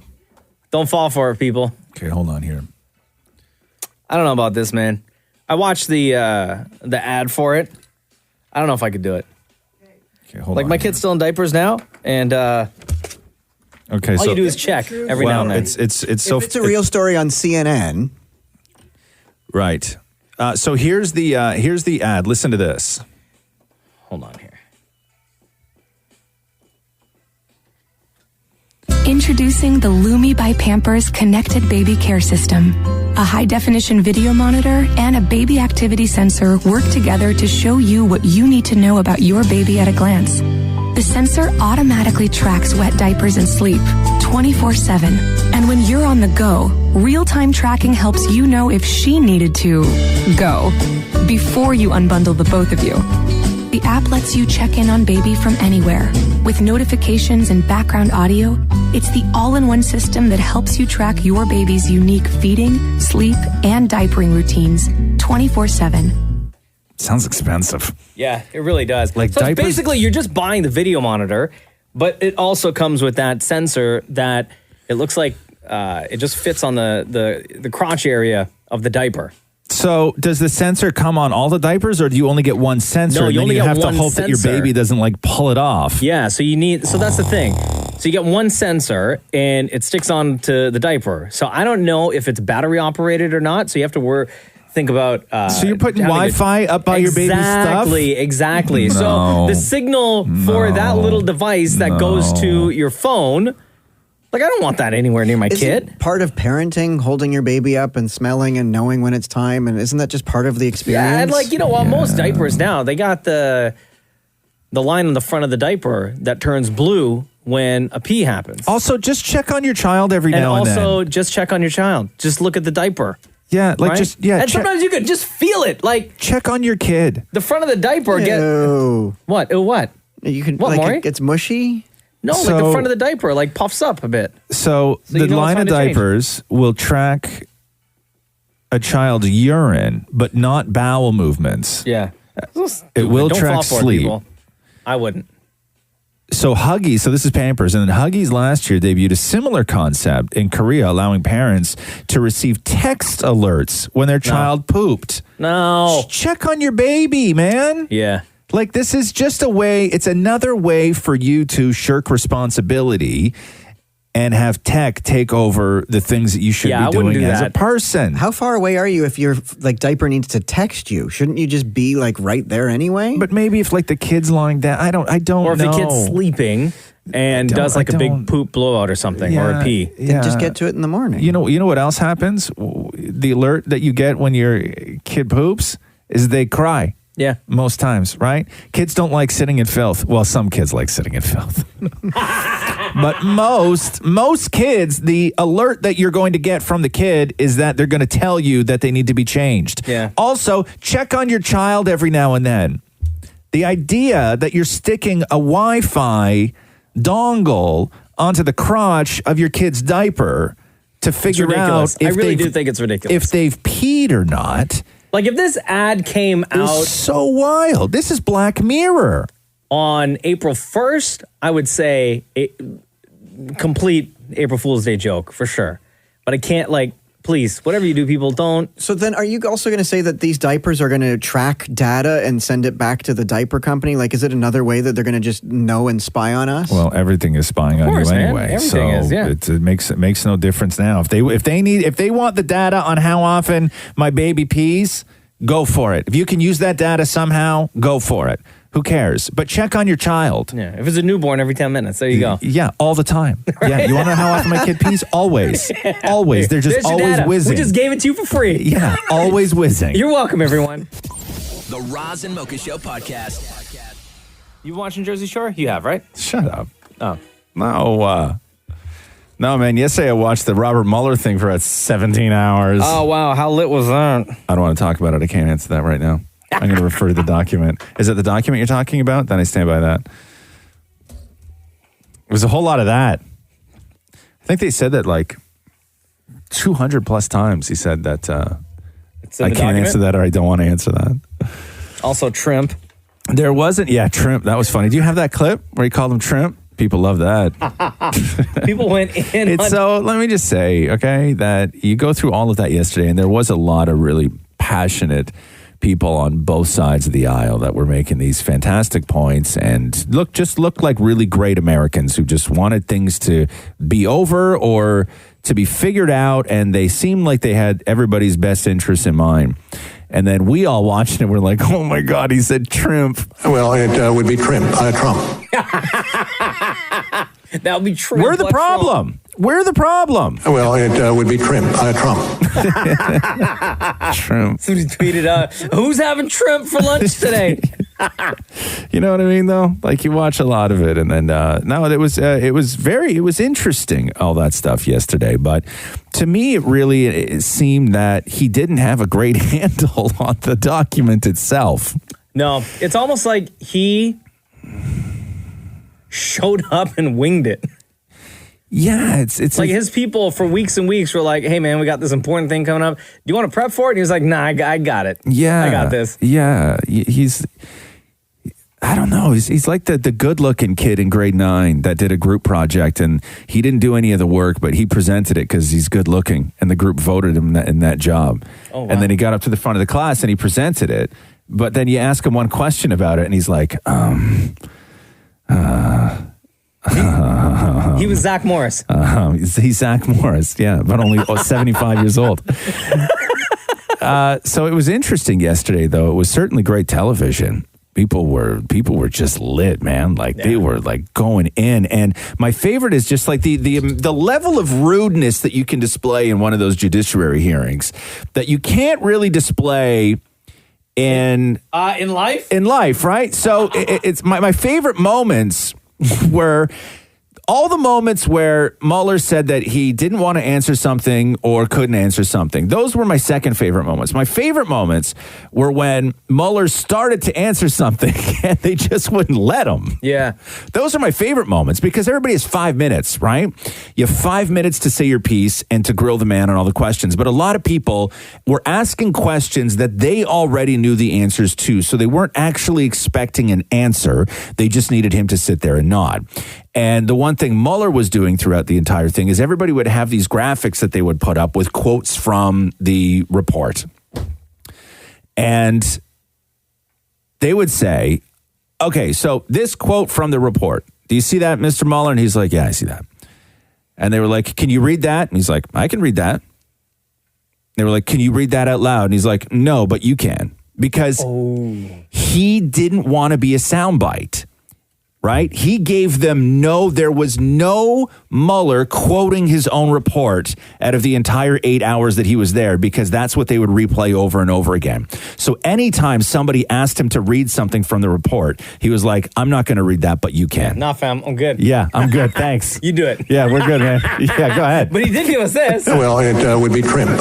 Don't fall for it, people. Okay, hold on here. I don't know about this, man. I watched the ad for it. I don't know if I could do it. Okay, hold like on my here. kid's still in diapers now, and okay, all you do is check every now and then. It's so. If it's a real story on CNN. Right. So here's the ad. Listen to this. Hold on here. Introducing the Lumi by Pampers Connected Baby Care System. A high-definition video monitor and a baby activity sensor work together to show you what you need to know about your baby at a glance. The sensor automatically tracks wet diapers and sleep 24/7. And when you're on the go, real-time tracking helps you know if she needed to go before you unbundle the both of you. The app lets you check in on baby from anywhere. With notifications and background audio, it's the all-in-one system that helps you track your baby's unique feeding, sleep, and diapering routines 24/7. Sounds expensive. Yeah, it really does. Like so it's diapers- basically, you're just buying the video monitor, but it also comes with that sensor that it looks like it just fits on the crotch area of the diper. So does the sensor come on all the diapers, or do you only get one sensor? No, and you then only you get have to one hope that your sensor. baby doesn't like pull it off. Yeah, so that's the thing. So you get one sensor and it sticks on to the diaper. So I don't know if it's battery operated or not. So you have to think about. So you're putting having Wi-Fi up by your baby's stuff? Exactly. No. So the signal for that little device that goes to your phone, like I don't want that anywhere near my kid. Isn't part of parenting holding your baby up and smelling and knowing when it's time? And isn't that just part of the experience? Yeah, and like, most diapers now, they got the line on the front of the diaper that turns blue when a pee happens. Also, just check on your child every now and then. And also, just check on your child. Just look at the diaper. Yeah, like right? And sometimes you could just feel it. Like check on your kid. The front of the diaper What? What? You can, what, Maury? It's mushy? No, like the front of the diaper, like puffs up a bit. So the you know line of it's time to change. diapers will track a child's urine, but not bowel movements. Yeah. It will Don't track fall for it, sleep. people. I wouldn't. So Huggies, so this is Pampers, and then Huggies last year debuted a similar concept in Korea, allowing parents to receive text alerts when their child pooped. No. Check on your baby, man. Yeah. Like, this is just a way, it's another way for you to shirk responsibility and have tech take over the things that you should be doing as a person. How far away are you if your diaper needs to text you? Shouldn't you just be right there anyway? But maybe if the kid's lying down, I don't Or if know. the kid's sleeping and does a big poop blowout or something, or a pee. Then just get to it in the morning. You know what else happens? The alert that you get when your kid poops is they cry. Yeah. Most times, right? Kids don't like sitting in filth. Well, some kids like sitting in filth. But most kids, the alert that you're going to get from the kid is that they're going to tell you that they need to be changed. Yeah. Also, check on your child every now and then. The idea that you're sticking a Wi-Fi dongle onto the crotch of your kid's diaper to figure ridiculous. out if I really they've- do think it's ridiculous. if they've peed or not. Like if this ad came It was out so wild. This is Black Mirror. On April 1st, I would say complete April Fool's Day joke for sure. But I can't please, whatever you do, people don't. So then are you also going to say that these diapers are going to track data and send it back to the diaper company? Like, is it another way that they're going to just know and spy on us? Well, everything is spying on course, you man. anyway. Everything so is, yeah. it makes no difference now. If they want the data on how often my baby pees, go for it. If you can use that data somehow, go for it. Who cares? But check on your child. Yeah, if it's a newborn every 10 minutes, there you go. Yeah, all the time. Yeah, you want to know how often my kid pees? Always. Always. They're just There's your always data. whizzing. We just gave it to you for free. Yeah, always whizzing. You're welcome, everyone. The Roz and Mocha Show podcast. You watching Jersey Shore? You have, right? Shut up. Oh. No, man. Yesterday I watched the Robert Mueller thing for 17 hours. Oh, wow. How lit was that? I don't want to talk about it. I can't answer that right now. I'm going to refer to the document. Is it the document you're talking about? Then I stand by that. It was a whole lot of that. I think they said that 200 plus times. He said that I can't answer that, or I don't want to answer that. Also, Trimp. There wasn't. Yeah, Trimp. That was funny. Do you have that clip where he called him Trimp? People love that. People went in. So let me just say, okay, that you go through all of that yesterday, and there was a lot of really passionate people on both sides of the aisle that were making these fantastic points and look like really great Americans who just wanted things to be over or to be figured out, and they seemed like they had everybody's best interests in mind. And then we all watched it, we're like, oh my God, he said Trump. Well, it would be Trump. That would be Trump. We're the problem. We're the problem. Well, it would be Trump. Trump. Somebody tweeted, who's having Trump for lunch today? You know what I mean, though? Like, you watch a lot of it, and then no, it was interesting, all that stuff yesterday. But to me, it seemed that he didn't have a great handle on the document itself. No, it's almost like he showed up and winged it. Yeah, it's like his people for weeks and weeks were like, hey, man, we got this important thing coming up. Do you want to prep for it? And he was like, nah, I got it. Yeah. I got this. Yeah. I don't know. He's like the good-looking kid in grade 9 that did a group project, and he didn't do any of the work, but he presented it because he's good-looking, and the group voted him in that job. Oh, wow. And then he got up to the front of the class, and he presented it. But then you ask him one question about it, and he's like, He was Zach Morris. He's Zach Morris, yeah, but only 75 years old. So it was interesting yesterday, though. It was certainly great television. People were just lit, man. Like they were like going in. And my favorite is just like the level of rudeness that you can display in one of those judiciary hearings that you can't really display in life. In life, right? So it's my favorite moments were all the moments where Mueller said that he didn't want to answer something or couldn't answer something. Those were my second favorite moments. My favorite moments were when Mueller started to answer something and they just wouldn't let him. Yeah. Those are my favorite moments because everybody has 5 minutes, right? You have 5 minutes to say your piece and to grill the man on all the questions. But a lot of people were asking questions that they already knew the answers to. So they weren't actually expecting an answer. They just needed him to sit there and nod. And the one thing Mueller was doing throughout the entire thing is everybody would have these graphics that they would put up with quotes from the report. And they would say, okay, so this quote from the report, do you see that, Mr. Mueller? And he's like, yeah, I see that. And they were like, can you read that? And he's like, I can read that. They were like, can you read that out loud? And he's like, no, but you can. Because he didn't want to be a soundbite. Right? He gave them there was no Mueller quoting his own report out of the entire 8 hours that he was there because that's what they would replay over and over again. So anytime somebody asked him to read something from the report, he was like, I'm not going to read that, but you can. Nah, fam, I'm good. Yeah, I'm good. Thanks. You do it. Yeah, we're good, man. Yeah, go ahead. But he did give us this. Well, it would be Trump. Here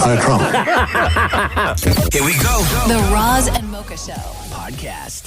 we go. The Roz and Mocha Show Podcast.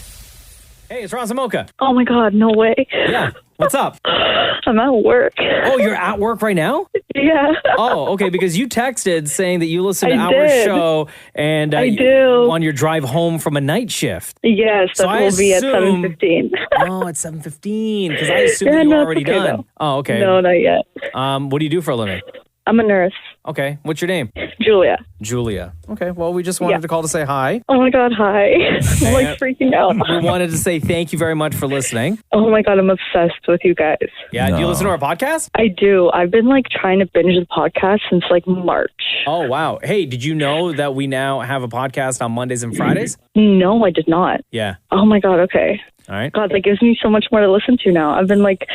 Hey, it's Roz and Mocha. Oh my God, no way. Yeah. What's up? I'm at work. Oh, you're at work right now? Yeah. Oh, okay, because you texted saying that you listen to I our did. show and I do. on your drive home from a night shift. Yes, that will be at 7:15. Oh, at 7:15, because I assume Yeah, you were no, it's already okay, done. though. Oh, okay. No, not yet. What do you do for a living? I'm a nurse. Okay. What's your name? Julia. Julia. Okay. Well, we just wanted to call to say hi. Oh my God, hi. I'm like freaking out. We wanted to say thank you very much for listening. Oh my God, I'm obsessed with you guys. Yeah. Do you listen to our podcast? I do. I've been like trying to binge the podcast since like March. Oh, wow. Hey, did you know that we now have a podcast on Mondays and Fridays? No, I did not. Yeah. Oh my God, okay. All right. God, that gives me so much more to listen to now. I've been like,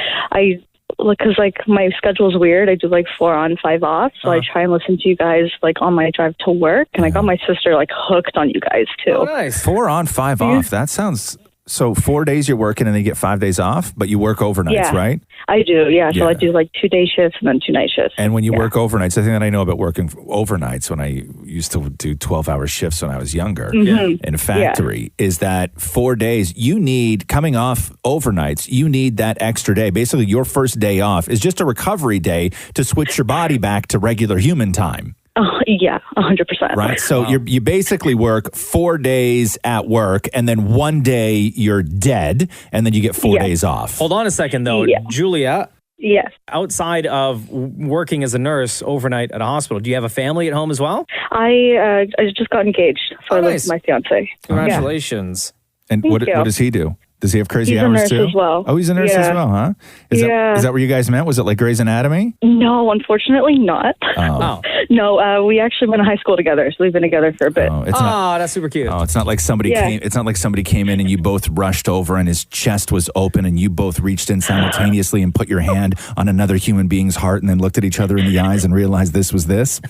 because like my schedule's weird. I do like 4 on, 5 off. So I try and listen to you guys like on my drive to work. And I got my sister like hooked on you guys too. Oh, nice. 4 on, 5 off. That sounds... So 4 days you're working and then you get 5 days off, but you work overnights, right? I do, yeah. So Yeah. I do like 2 day shifts and then 2 night shifts. And when you work overnights, the thing that I know about working overnights when I used to do 12-hour shifts when I was younger Mhm. in a factory is that 4 days, you need, coming off overnights, you need that extra day. Basically, your first day off is just a recovery day to switch your body back to regular human time. Oh, yeah, 100%. Right. So you basically work 4 days at work and then 1 day you're dead and then you get 4 days off. Hold on a second, though. Yeah. Julia. Yes. Outside of working as a nurse overnight at a hospital, do you have a family at home as well? I just got engaged. So I live with my fiance. Congratulations. And Thank what you. does he do? Does he have crazy He's a hours nurse too? as well. Oh, he's a nurse as Yeah. well, huh? Is that where you guys met? Was it like Grey's Anatomy? No, unfortunately not. Oh. No, we actually went to high school together, so we've been together for a bit. Oh, it's not. That's super cute. Oh, it's not like somebody Yeah. came. It's not like somebody came in and you both rushed over and his chest was open and you both reached in simultaneously and put your hand on another human being's heart and then looked at each other in the eyes and realized this was this.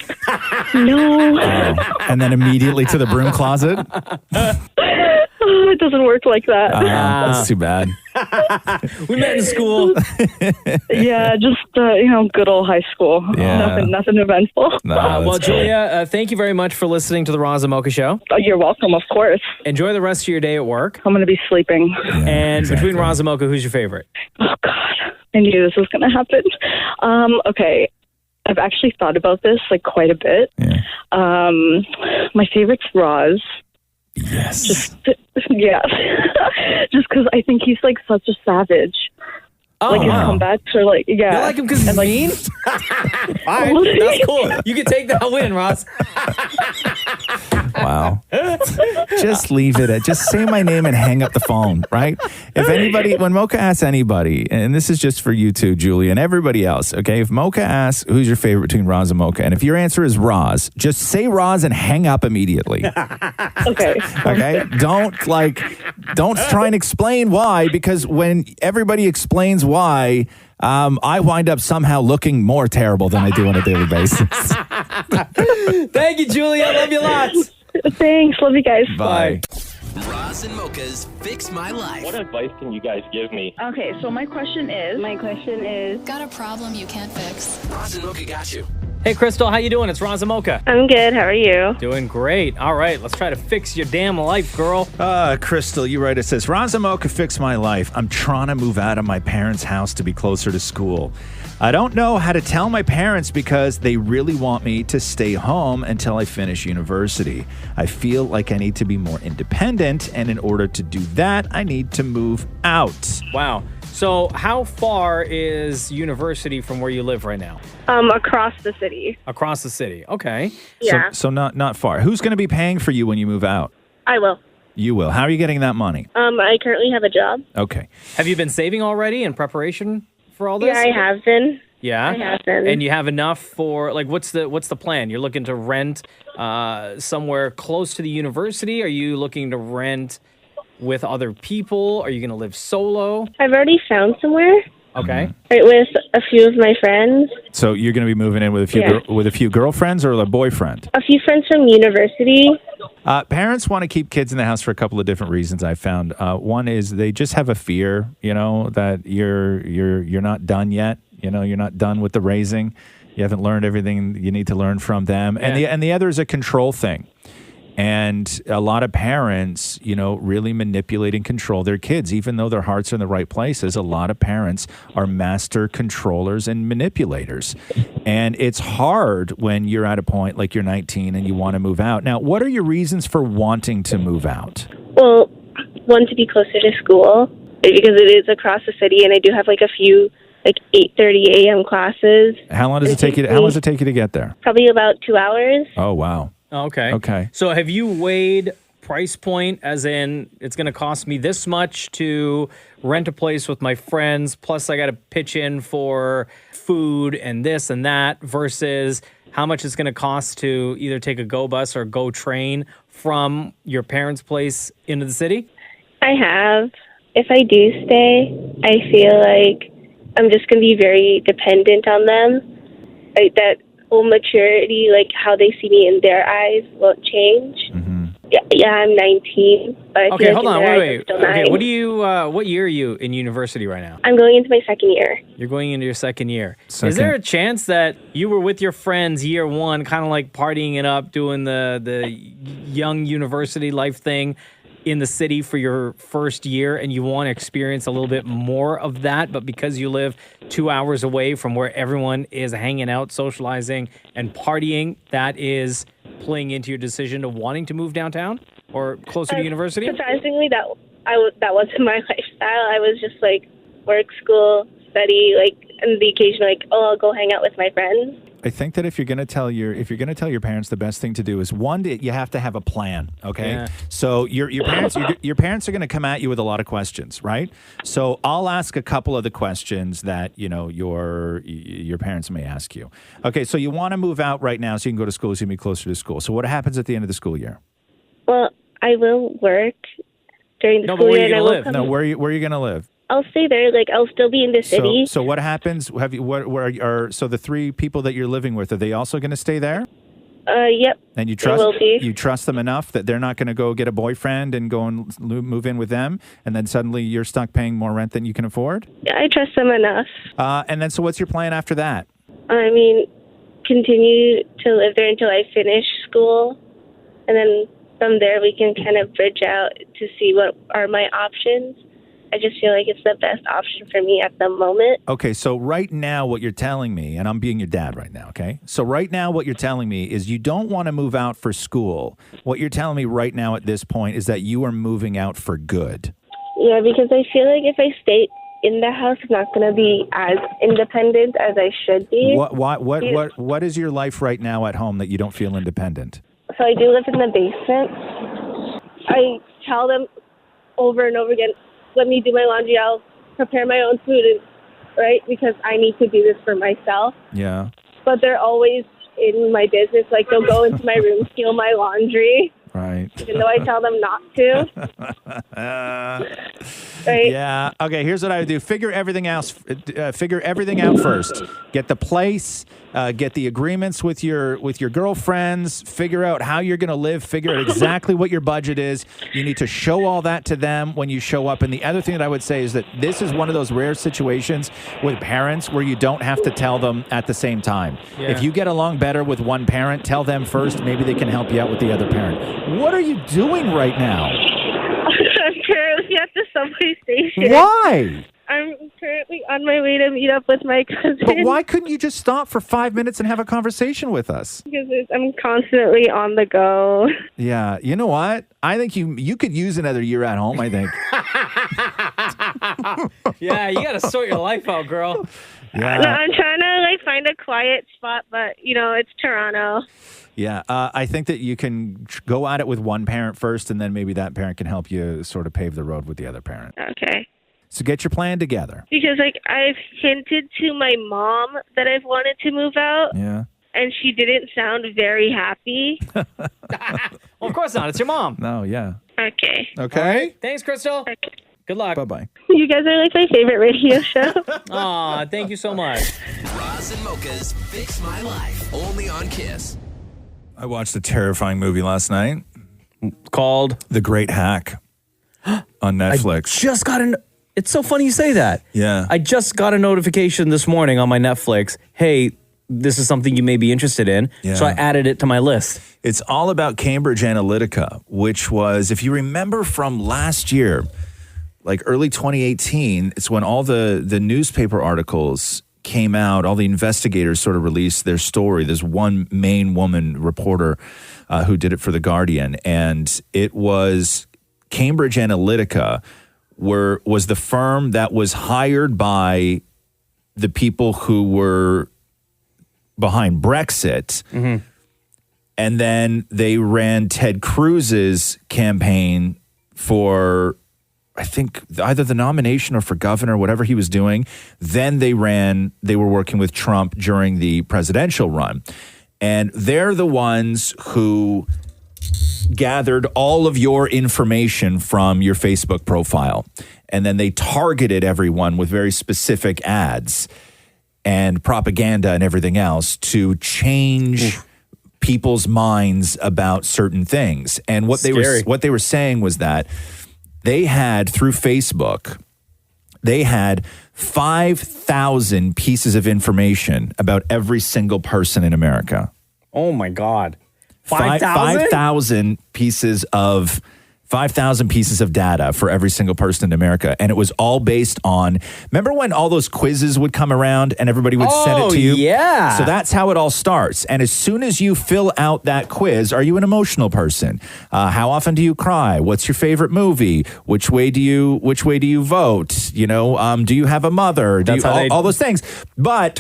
No. And then immediately to the broom closet. It doesn't work like that. That's too bad. We met in school. Yeah, just good old high school. Yeah. Nothing eventful. Well, Julia, thank you very much for listening to the Roz and Mocha Show. Oh, you're welcome, of course. Enjoy the rest of your day at work. I'm going to be sleeping. And between Roz and Mocha, who's your favorite? Oh God, I knew this was going to happen. Okay, I've actually thought about this like quite a bit. My favorite's Roz. Yes. Just because I think he's like such a savage. Oh, like his wow. comebacks are like, yeah. You like him because he's mean? All right, that's cool. You can take that win, Roz. Wow. Just leave it at, just say my name and hang up the phone, right? If anybody, when Mocha asks anybody, and this is just for you too, Julie, and everybody else, okay? If Mocha asks who's your favorite between Roz and Mocha, and if your answer is Roz, just say Roz and hang up immediately. Okay. Okay? Don't try and explain why, because when everybody explains why, I wind up somehow looking more terrible than I do on a daily basis. Thank you, Julie. I love you lots. Thanks. Love you guys. Bye. Roz and Mocha's Fix My Life. What advice can you guys give me? Okay, so my question is... Got a problem you can't fix? Roz and Mocha got you. Hey, Crystal, how you doing? It's Roz and Mocha. I'm good. How are you? Doing great. All right, let's try to fix your damn life, girl. Crystal, you right. It says, Roz and Mocha fix my life. I'm trying to move out of my parents' house to be closer to school. I don't know how to tell my parents because they really want me to stay home until I finish university. I feel like I need to be more independent, and in order to do that, I need to move out. Wow. So how far is university from where you live right now? Across the city. Across the city. Okay. Yeah. So not far. Who's going to be paying for you when you move out? I will. You will. How are you getting that money? I currently have a job. Okay. Have you been saving already in preparation for all this? Yeah, I have been. Yeah? I have been. And you have enough for, like, what's the plan? You're looking to rent somewhere close to the university? Are you looking to rent with other people? Are you going to live solo? I've already found somewhere. Okay. Right, with a few of my friends. So you're going to be moving in with a few girlfriends or a boyfriend? A few friends from university. Parents want to keep kids in the house for a couple of different reasons. I found one is they just have a fear, that you're not done yet. You're not done with the raising. You haven't learned everything you need to learn from them. Yeah. And the other is a control thing. And a lot of parents, really manipulate and control their kids, even though their hearts are in the right places. A lot of parents are master controllers and manipulators. And it's hard when you're at a point like you're 19 and you want to move out. Now, what are your reasons for wanting to move out? Well, one, to be closer to school, because it is across the city, and I do have a few 8:30 a.m. classes. How long does it take you to get there? Probably about 2 hours. Oh, wow. Okay. Okay. So have you weighed price point as in it's going to cost me this much to rent a place with my friends, plus I got to pitch in for food and this and that, versus how much it's going to cost to either take a go bus or go train from your parents' place into the city? I have. If I do stay, I feel like I'm just going to be very dependent on them. That whole maturity, how they see me in their eyes, won't change. Mm-hmm. Yeah, I'm 19. But I Okay, feel hold like on, in their eyes, wait. I'm still Okay, 9. what year are you in university right now? I'm going into my second year. You're going into your second year. Second. Is there a chance that you were with your friends year one, kind of like partying it up, doing the young university life thing in the city for your first year, and you want to experience a little bit more of that, but because you live 2 hours away from where everyone is hanging out, socializing, and partying, that is playing into your decision of wanting to move downtown or closer to university? Surprisingly, that wasn't my lifestyle. I was just work, school, study, and the occasion I'll go hang out with my friends. I think that if you're going to tell your parents, the best thing to do is you have to have a plan. Okay, Yeah. so your parents are going to come at you with a lot of questions, right? So I'll ask a couple of the questions that your parents may ask you. Okay, so you want to move out right now so you can go to school, so you can be closer to school. So what happens at the end of the school year? Well, I will work during the No, but school where year. are you and I gonna will live? come- No, where are you going to live? I'll stay there. I'll still be in the city. So what happens? Have you so the three people that you're living with, are they also going to stay there? Yep. And you They will be. trust them enough that they're not going to go get a boyfriend and go and move in with them, and then suddenly you're stuck paying more rent than you can afford? Yeah, I trust them enough. And then so what's your plan after that? I mean, continue to live there until I finish school, and then from there we can kind of bridge out to see what are my options. I just feel like it's the best option for me at the moment. Okay, so right now what you're telling me, and I'm being your dad right now, okay? So right now what you're telling me is you don't want to move out for school. What you're telling me right now at this point is that you are moving out for good. Yeah, because I feel like if I stay in the house, I'm not going to be as independent as I should be. What is your life right now at home that you don't feel independent? so I do live in the basement. I tell them over and over again, let me do my laundry. I'll prepare my own food, right? Because I need to do this for myself. Yeah. But they're always in my business. Like, they'll go into my room, steal my laundry. Right. Even though I tell them not to. Right? Yeah. Okay. Here's what I would do. Figure everything else. Figure everything out first. Get the place. Get the agreements with your girlfriends. Figure out how you're going to live. Figure out exactly what your budget is. You need to show all that to them when you show up. And the other thing that I would say is that this is one of those rare situations with parents where you don't have to tell them at the same time. Yeah. If you get along better with one parent, tell them first. Maybe they can help you out with the other parent. What are you doing right now? I'm currently at the subway station. Why? I'm currently on my way to meet up with my cousin. But why couldn't you just stop for 5 minutes and have a conversation with us? Because I'm constantly on the go. Yeah. You know what? I think you could use another year at home, I think. Yeah, you got to sort your life out, girl. Yeah. No, I'm trying to find a quiet spot, but it's Toronto. Yeah. I think that you can go at it with one parent first, and then maybe that parent can help you sort of pave the road with the other parent. Okay. So get your plan together. Because I've hinted to my mom that I've wanted to move out. Yeah. And she didn't sound very happy. Well, of course not. It's your mom. No, yeah. Okay. Okay. All right. Thanks, Crystal. Okay. Good luck. Bye-bye. You guys are my favorite radio show. Aw, thank you so much. Roz and Mocha's Fix My Life. Only on Kiss. I watched a terrifying movie last night called The Great Hack on Netflix. Just got It's so funny you say that. Yeah. I just got a notification this morning on my Netflix. Hey, this is something you may be interested in. Yeah. So I added it to my list. It's all about Cambridge Analytica, which was, if you remember from last year, like early 2018, it's when all the newspaper articles came out, all the investigators sort of released their story. There's one main woman reporter who did it for The Guardian, and it was Cambridge Analytica was the firm that was hired by the people who were behind Brexit. Mm-hmm. And then they ran Ted Cruz's campaign for, I think, either the nomination or for governor, whatever he was doing. Then they were working with Trump during the presidential run. And they're the ones who gathered all of your information from your Facebook profile. And then they targeted everyone with very specific ads and propaganda and everything else to change people's minds about certain things. And what they were saying was that they had, through Facebook, they had 5,000 pieces of information about every single person in America. Oh my God. 5,000 pieces of 5,000 pieces of data for every single person in America. And it was all based on, remember when all those quizzes would come around and everybody would send it to you? Yeah. So that's how it all starts. And as soon as you fill out that quiz, are you an emotional person? How often do you cry? What's your favorite movie? Which way do you vote? Do you have a mother? Do That's you, how they all those things. But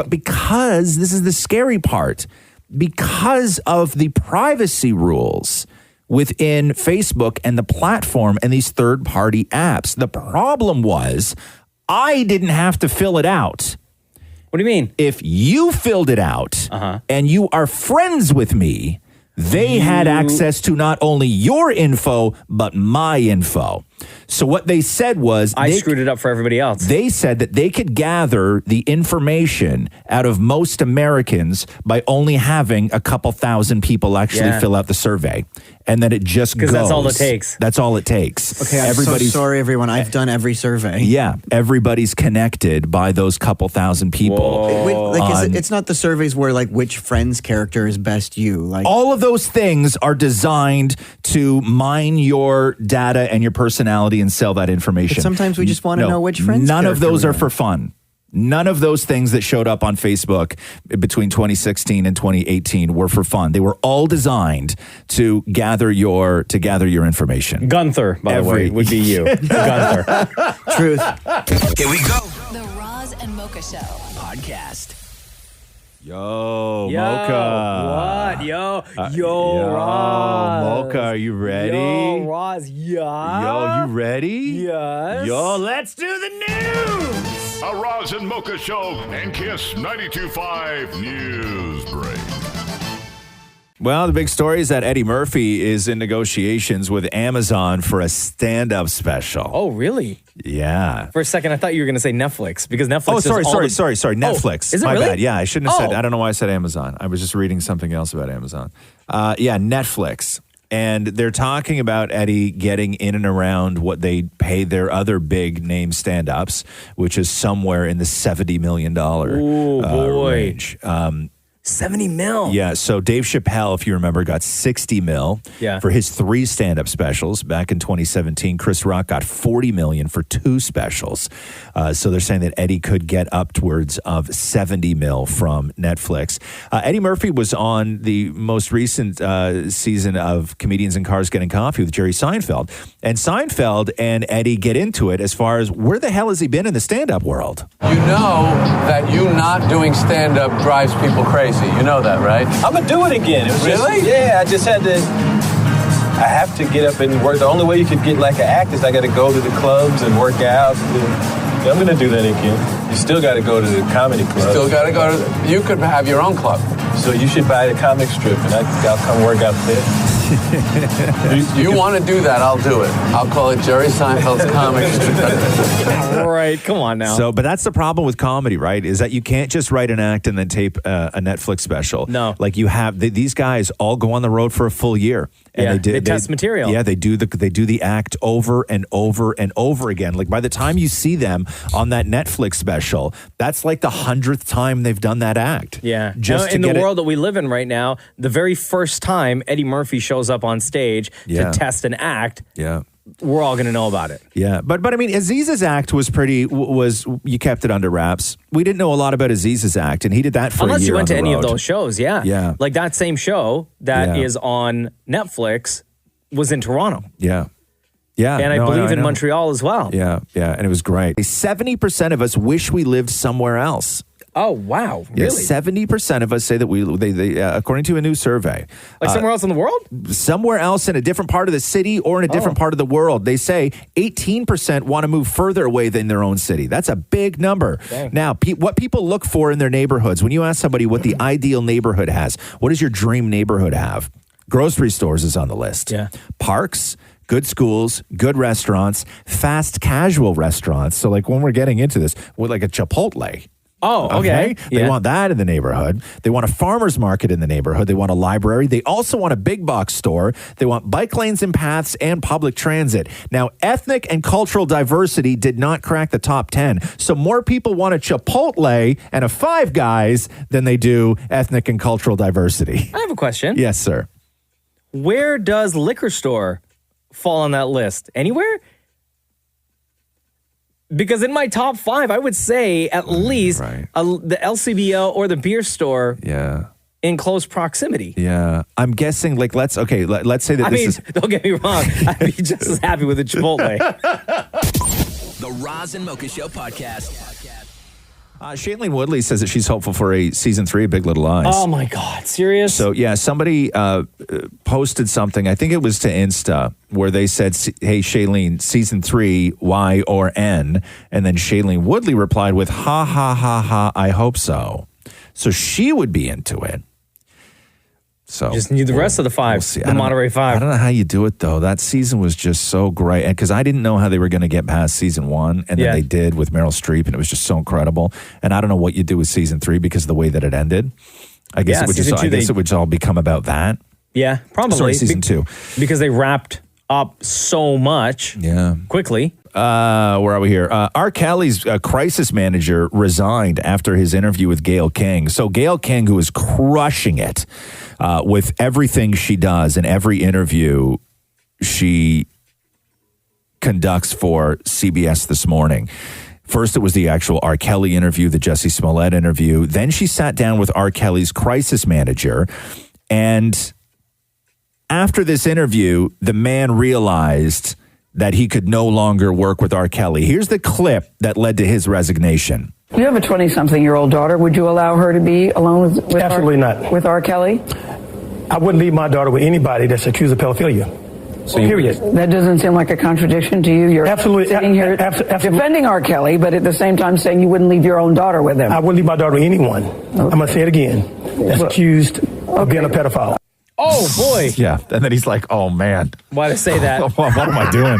because this is the scary part, because of the privacy rules within Facebook and the platform and these third-party apps. The problem was I didn't have to fill it out. What do you mean? If you filled it out and you are friends with me, they had access to not only your info, but my info. So what they said was... I screwed it up for everybody else. They said that they could gather the information out of most Americans by only having a couple thousand people actually fill out the survey. And then it just goes. Because that's all it takes. That's all it takes. Okay, I'm so sorry, everyone. I've done every survey. Yeah, everybody's connected by those couple thousand people. It's not the surveys where, which friend's character is best you. All of those things are designed to mine your data and your personality and sell that information. But sometimes we just want to know which friend's None of character those we are for fun. None of those things that showed up on Facebook between 2016 and 2018 were for fun. They were all designed to gather your information. Gunther, by the way, would be you. Gunther. Truth. Here we go. The Roz and Mocha Show Podcast. Yo, Yo, Mocha. what? Yo, Roz. Mocha, are you ready? Yo, Roz, yeah. Yo, you ready? Yes. Yo, let's do the news. A Roz and Mocha Show and Kiss 92.5 News Break. Well, the big story is that Eddie Murphy is in negotiations with Amazon for a stand-up special. Oh, really? Yeah. For a second, I thought you were going to say Netflix because Netflix. Oh, does sorry. all the- Netflix. Oh, is it My really? bad. Yeah, I shouldn't have said. Oh. I don't know why I said Amazon. I was just reading something else about Amazon. Yeah, Netflix. And they're talking about Eddie getting in and around what they pay their other big name stand-ups, which is somewhere in the $70 million range. 70 mil. Yeah, so Dave Chappelle, if you remember, got 60 mil for his 3 stand-up specials back in 2017. Chris Rock got 40 million for 2 specials. So they're saying that Eddie could get upwards of 70 mil from Netflix. Eddie Murphy was on the most recent season of Comedians in Cars Getting Coffee with Jerry Seinfeld. And Seinfeld and Eddie get into it as far as where the hell has he been in the stand-up world? You know that you not doing stand-up drives people crazy. You know that, right? I'm gonna do it again. It was Really? I just had to. I have to get up and work. The only way you could get like an act is I got to go to the clubs and work out. Yeah, I'm gonna do that again. You still got to go to the comedy club. Still got to go to. You could have your own club. So you should buy the comic strip, and I'll come work out there. You want to do that? I'll do it. I'll call it Jerry Seinfeld's comic strip. Right, come on now. So, but that's the problem with comedy, right? Is that you can't just write an act and then tape a Netflix special. No. Like you have, these guys all go on the road for a full year. And Yeah, they test material. Yeah, they do the act over and over and over again. Like by the time you see them on that Netflix special, that's like the 100th time they've done that act. Yeah. Just Now, to in the get it- world that we live in right now, the very first time Eddie Murphy shows up on stage Yeah. to test an act, Yeah. we're all going to know about it. Yeah, but I mean, Aziz's act was you kept it under wraps. We didn't know a lot about Aziz's act, and he did that for a Unless year you went on to the any of road. those shows, yeah. Yeah. Like that same show that is Yeah. on Netflix was in Toronto. Yeah. Yeah. And I no, believe in know. Montreal as well. Yeah, yeah, and it was great. 70% of us wish we lived somewhere else. Oh, wow. Yeah, Really? 70% of us say that they according to a new survey. Like somewhere else in the world? Somewhere else in a different part of the city or in a different part of the world. They say 18% want to move further away than their own city. That's a big number. Dang. Now, what people look for in their neighborhoods, when you ask somebody what the ideal neighborhood has, what does your dream neighborhood have? Grocery stores is on the list. Yeah. Parks, good schools, good restaurants, fast casual restaurants. So like when we're getting into this, with like a Chipotle. Oh, okay. They Yeah. want that in the neighborhood. They want a farmer's market in the neighborhood. They want a library. They also want a big box store. They want bike lanes and paths and public transit. Now, ethnic and cultural diversity did not crack the top 10. So more people want a Chipotle and a Five Guys than they do ethnic and cultural diversity. I have a question. Yes, sir. Where does liquor store fall on that list? Anywhere? Because in my top 5, I would say at least the LCBO or the beer store in close proximity. Yeah. I'm guessing, like, let's say that I this mean, is... don't get me wrong. I'd be just as happy with a Chipotle. The Roz and Mocha Show podcast. Shailene Woodley says that she's hopeful for a season 3 of Big Little Lies. Oh my God, serious? So yeah, somebody posted something, I think it was to Insta, where they said, hey, Shailene, season 3, Y or N? And then Shailene Woodley replied with, ha, ha, ha, ha, I hope so. So she would be into it. So Just need the rest of the 5, see. the Monterey 5. I don't know how you do it, though. That season was just so great. Because I didn't know how they were going to get past season 1. And then they did with Meryl Streep. And it was just so incredible. And I don't know what you do with season 3 because of the way that it ended. I guess, it would all become about that. Yeah, probably. Sorry, season 2. Because they wrapped up so much quickly. Where are we here? R. Kelly's crisis manager resigned after his interview with Gayle King. So Gayle King, who is crushing it with everything she does in every interview she conducts for CBS This Morning. First, it was the actual R. Kelly interview, the Jussie Smollett interview. Then she sat down with R. Kelly's crisis manager. And after this interview, the man realized that he could no longer work with R. Kelly. Here's the clip that led to his resignation. You have a 20-something-year-old daughter. Would you allow her to be alone with Absolutely not. With R. Kelly? I wouldn't leave my daughter with anybody that's accused of pedophilia. So period. That doesn't seem like a contradiction to you. You're absolutely sitting here defending R. Kelly, but at the same time saying you wouldn't leave your own daughter with him. I wouldn't leave my daughter with anyone. I'm going to say it again. That's accused of being a pedophile. Oh, boy. Yeah. And then he's like, oh, man. Why to say that? What am I doing?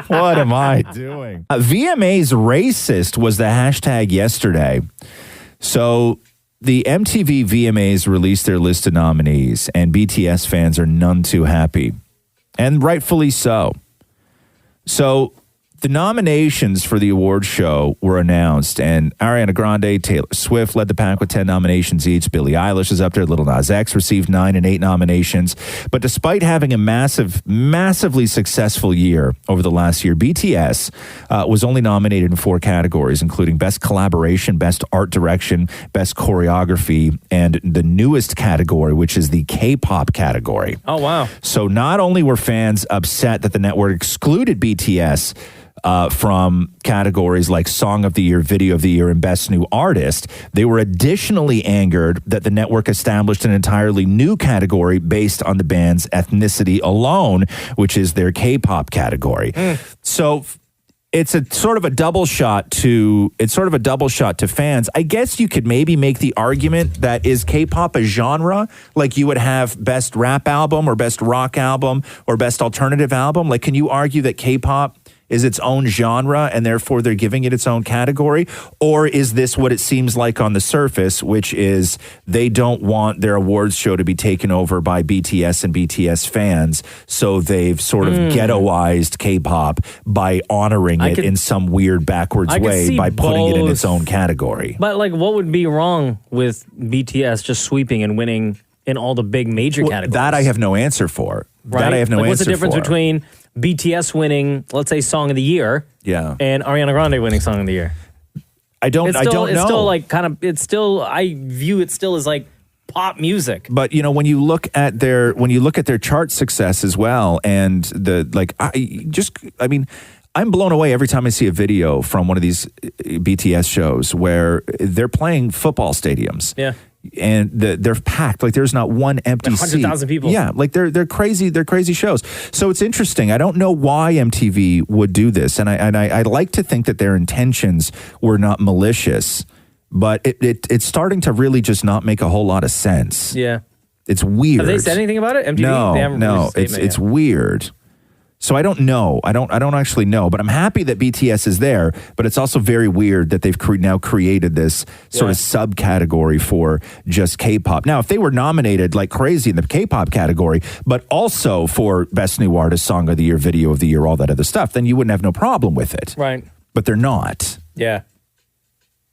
What am I doing? VMA's racist was the hashtag yesterday. So the MTV VMAs released their list of nominees, and BTS fans are none too happy. And rightfully so. So the nominations for the award show were announced, and Ariana Grande, Taylor Swift led the pack with 10 nominations each. Billie Eilish is up there. Lil Nas X received 9 and 8 nominations. But despite having a massively successful year over the last year, BTS was only nominated in 4 categories, including Best Collaboration, Best Art Direction, Best Choreography, and the newest category, which is the K-pop category. Oh, wow. So not only were fans upset that the network excluded BTS from categories like Song of the Year, Video of the Year, and Best New Artist, they were additionally angered that the network established an entirely new category based on the band's ethnicity alone, which is their K-pop category. So it's a sort of a double shot to fans. I guess you could maybe make the argument that is K-pop a genre? Like you would have best rap album or best rock album or best alternative album. Like, can you argue that K-pop is its own genre and therefore they're giving it its own category? Or is this what it seems like on the surface, which is they don't want their awards show to be taken over by BTS and BTS fans, so they've sort of ghettoized K-pop by honoring it in some weird backwards way by putting it in its own category? But like, what would be wrong with BTS just sweeping and winning in all the big major categories? That I have no answer for. Right? That I have no answer for. What's the difference between BTS winning, let's say, Song of the Year, and Ariana Grande winning Song of the Year? I don't know. It's still like I view it still as like pop music. But you know, when you look at their chart success as well, and I'm blown away every time I see a video from one of these BTS shows where they're playing football stadiums. Yeah. And they're packed. Like there's not one empty seat. 100,000 people. Yeah, like they're crazy. They're crazy shows. So it's interesting. I don't know why MTV would do this, and I like to think that their intentions were not malicious, but it's starting to really just not make a whole lot of sense. Yeah, it's weird. Have they said anything about it? MTV? No. It's weird. So I don't know. I don't actually know, but I'm happy that BTS is there, but it's also very weird that they've now created this sort of subcategory for just K-pop. Now, if they were nominated like crazy in the K-pop category, but also for Best New Artist, Song of the Year, Video of the Year, all that other stuff, then you wouldn't have no problem with it. Right. But they're not. Yeah.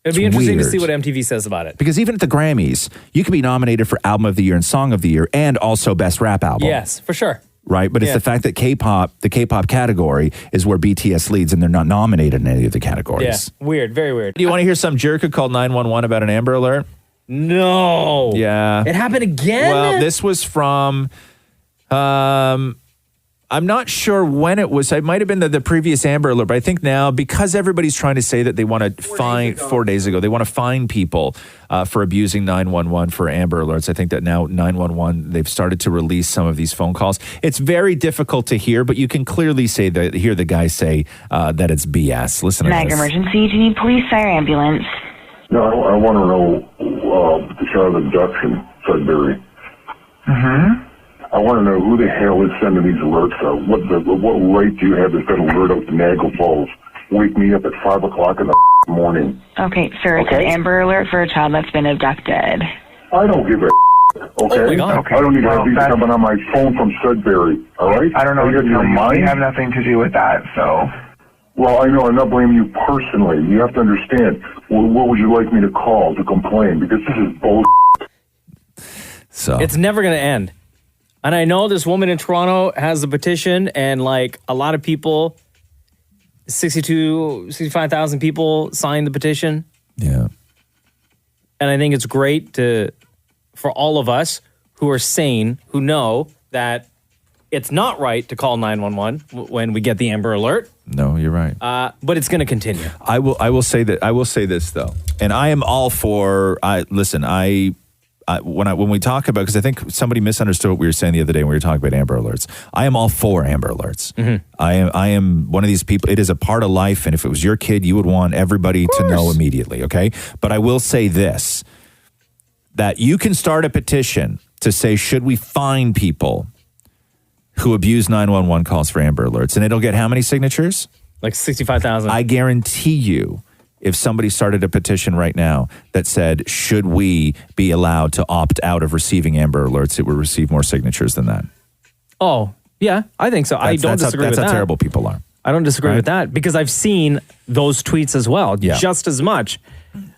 It'd be interesting to see what MTV says about it. Because even at the Grammys, you could be nominated for Album of the Year and Song of the Year and also Best Rap Album. Yes, for sure. Right, but it's the fact that the K-pop category is where BTS leads, and they're not nominated in any of the categories. Yeah, weird, very weird. Do you want to hear some jerk who called 911 about an Amber Alert? No. Yeah. It happened again? Well, this was from, I'm not sure when it was. It might have been the previous Amber Alert, but I think now, because everybody's trying to say that they want to fine, 4 days ago, they want to fine people for abusing 911 for Amber Alerts. I think that now 911, they've started to release some of these phone calls. It's very difficult to hear, but you can clearly hear the guy say that it's BS. Listen to Mag this. emergency. Do you need police, fire, ambulance? No, I want to know the child abduction, Sudbury. Mm-hmm. I want to know who the hell is sending these alerts out. What right do you have that's going to alert out to Niagara Falls? Wake me up at 5 o'clock in the morning. Okay, sir, it's an Amber Alert for a child that's been abducted. I don't give a okay? I don't need to have these coming on my phone from Sudbury, all right? I don't know. Are you your mind? We have nothing to do with that, so... Well, I know. I'm not blaming you personally. You have to understand. What would you like me to call to complain? Because this is bullshit. So it's never going to end. And I know this woman in Toronto has a petition, and like a lot of people, 65,000 people signed the petition. Yeah. And I think it's great for all of us who are sane, who know that it's not right to call 911 when we get the Amber Alert. No, you're right. But it's going to continue. I will say that. I will say this though, and I am all for. When we talk about, because I think somebody misunderstood what we were saying the other day when we were talking about Amber Alerts. I am all for Amber Alerts. Mm-hmm. I am one of these people. It is a part of life, and if it was your kid, you would want everybody to know immediately. Okay, but I will say this: that you can start a petition to say, should we fine people who abuse 911 calls for Amber Alerts, and it'll get how many signatures? Like 65,000. I guarantee you, if somebody started a petition right now that said, should we be allowed to opt out of receiving Amber Alerts, it would receive more signatures than that. Oh, yeah, I think so. I don't disagree with that. That's how terrible people are. I don't disagree with that because I've seen those tweets as well, just as much.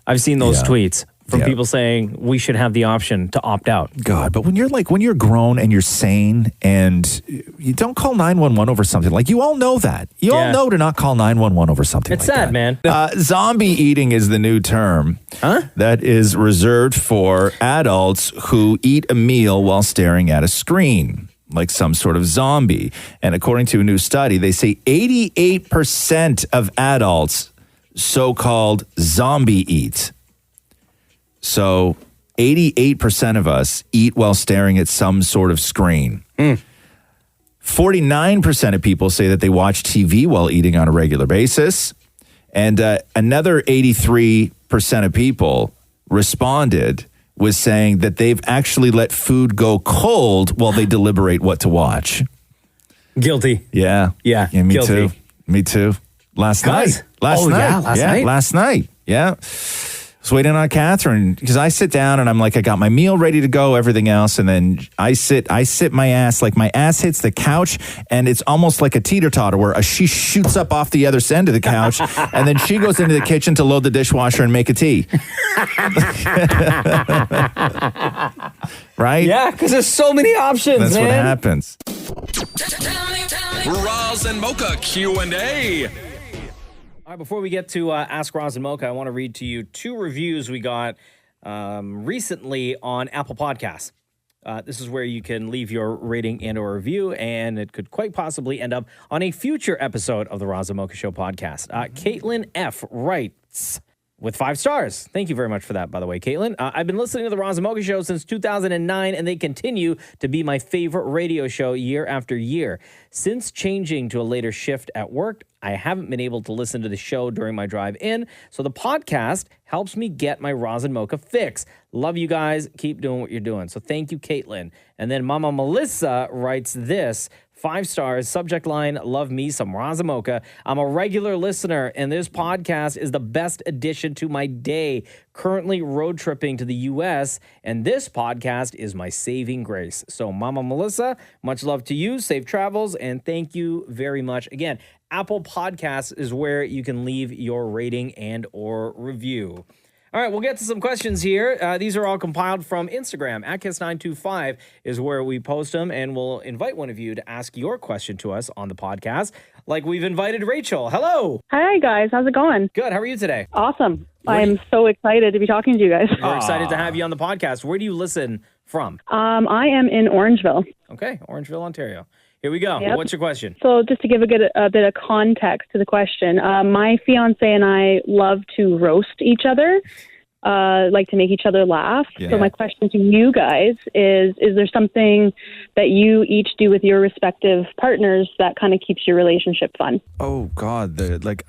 I've seen those tweets from people saying we should have the option to opt out. God, but when you're grown and you're sane and you don't call 911 over something, like you all know that. You all know to not call 911 over something It's like sad, that. man. Zombie eating is the new term that is reserved for adults who eat a meal while staring at a screen, like some sort of zombie. And according to a new study, they say 88% of adults so-called zombie eat. So 88% of us eat while staring at some sort of screen. 49% of people say that they watch TV while eating on a regular basis. And another 83% of people responded with saying that they've actually let food go cold while they deliberate what to watch. Guilty. Yeah. Yeah, me guilty. too. Me too. Last night. Last night. Yeah. I was waiting on Catherine because I sit down and I'm like, I got my meal ready to go, everything else. And then I sit my ass, like my ass hits the couch and it's almost like a teeter-totter where she shoots up off the other end of the couch and then she goes into the kitchen to load the dishwasher and make a tea. Right? Yeah, because there's so many options, That's man. what happens. Roz and Mocha Q&A. All right, before we get to Ask Roz and Mocha, I want to read to you 2 reviews we got recently on Apple Podcasts. This is where you can leave your rating and or review, and it could quite possibly end up on a future episode of the Roz and Mocha Show podcast. Caitlin F. writes with 5 stars. Thank you very much for that, by the way, Caitlin. I've been listening to the Roz and Mocha Show since 2009, and they continue to be my favorite radio show year after year. Since changing to a later shift at work, I haven't been able to listen to the show during my drive in, so the podcast helps me get my Roz and Mocha fix. Love you guys. Keep doing what you're doing. So thank you, Caitlin. And then Mama Melissa writes this, 5 stars, subject line, love me some Roz and Mocha. I'm a regular listener, and this podcast is the best addition to my day. Currently road tripping to the U.S., and this podcast is my saving grace. So Mama Melissa, much love to you. Safe travels, and thank you very much. Again, Apple Podcasts is where you can leave your rating and or review. All right, we'll get to some questions here. These are all compiled from Instagram. @Kiss925 is where we post them, and we'll invite one of you to ask your question to us on the podcast, like we've invited Rachel. Hello. Hi, guys. How's it going? Good. How are you today? Awesome. I'm so excited to be talking to you guys. We're excited to have you on the podcast. Where do you listen from? I am in Orangeville. Okay, Orangeville, Ontario. Here we go. Yep. What's your question? So just to give a bit of context to the question, my fiance and I love to roast each other, like to make each other laugh. Yeah. So my question to you guys is there something that you each do with your respective partners that kind of keeps your relationship fun? Oh God,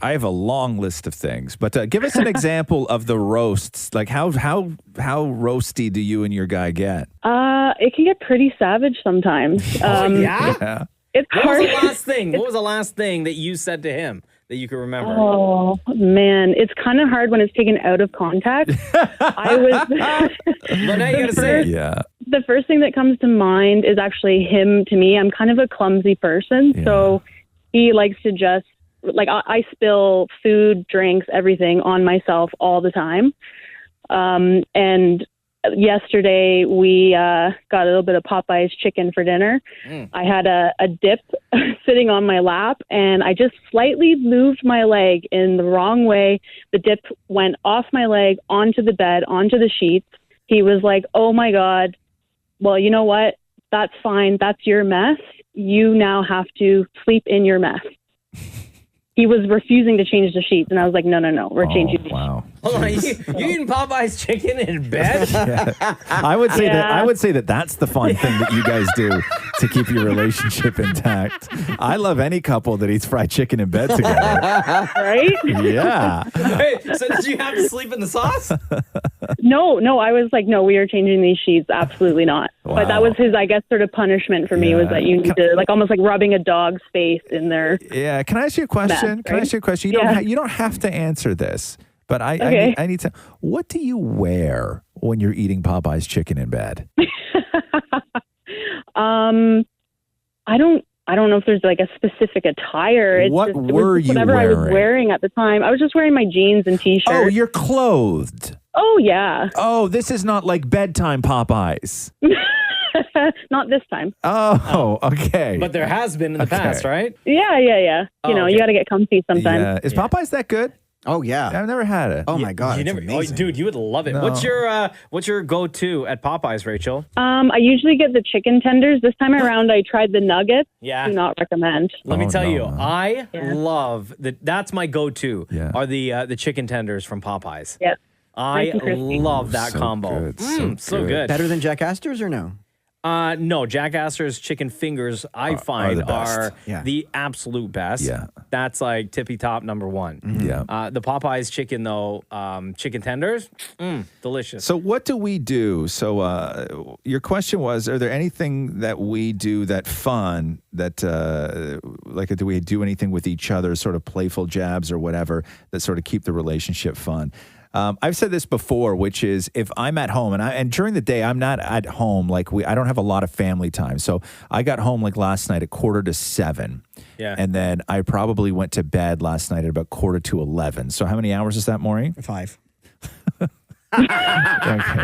I have a long list of things, but give us an example of the roasts. Like how roasty do you and your guy get? It can get pretty savage sometimes. Yeah. It's What hard. was the last thing? What was the last thing that you said to him that you can remember? Oh man, it's kind of hard when it's taken out of context. I was. But now you gotta say it. Yeah. The first thing that comes to mind is actually him to me. I'm kind of a clumsy person, so he likes to just I spill food, drinks, everything on myself all the time. And yesterday we got a little bit of Popeye's chicken for dinner. I had a dip sitting on my lap, and I just slightly moved my leg in the wrong way. The dip went off my leg onto the bed, onto the sheets. He was like, "Oh my God, well, you know what? That's fine. That's your mess." you now have to sleep in your mess. He was refusing to change the sheets, and I was like, no, we're changing the sheets. Wow. Hold on, you eating Popeye's chicken in bed? Yeah. I would say that that's the fun thing that you guys do to keep your relationship intact. I love any couple that eats fried chicken in bed together. Right? Yeah. Wait, so did you have to sleep in the sauce? No, I was like, no, we are changing these sheets. Absolutely not. Wow. But that was his, I guess, sort of punishment for me was that you need to, like, almost like rubbing a dog's face in their Yeah. Can I ask you a question? mess, Can I right? ask you a question? You don't have to answer this, but I need to. What do you wear when you're eating Popeye's chicken in bed? I don't know if there's like a specific attire. It's What just, were you whatever I was wearing? wearing at the time. I was just wearing my jeans and t-shirt. Oh, you're clothed. Oh, yeah. Oh, this is not like bedtime Popeyes. Not this time. Oh, okay. But there has been in the past, right? Yeah. You know, you got to get comfy sometimes. Yeah. Is Popeyes that good? Oh, yeah. I've never had it. Oh, my God. You it's never, amazing. dude, you would love it. No. What's your go-to at Popeyes, Rachel? I usually get the chicken tenders. This time around, I tried the nuggets. Yeah. Do not recommend. Let me tell you, I love that's my go-to. Are the chicken tenders from Popeyes? Yeah. I Nice and crispy. love that So combo. good, So good. Better than Jack Astor's or no? No, Jack Astor's chicken fingers, I find, the best. are Yeah. the absolute best. Yeah. That's like tippy top number one. Yeah. The Popeyes chicken, though, chicken tenders, delicious. So what do we do? So your question was, are there anything that we do that fun that like do we do anything with each other, sort of playful jabs or whatever that sort of keep the relationship fun? I've said this before, which is if I'm at home and during the day I'm not at home, like I don't have a lot of family time. So I got home like last night at 6:45. Yeah. And then I probably went to bed last night at about 10:45. So how many hours is that, Maury? 5. Okay.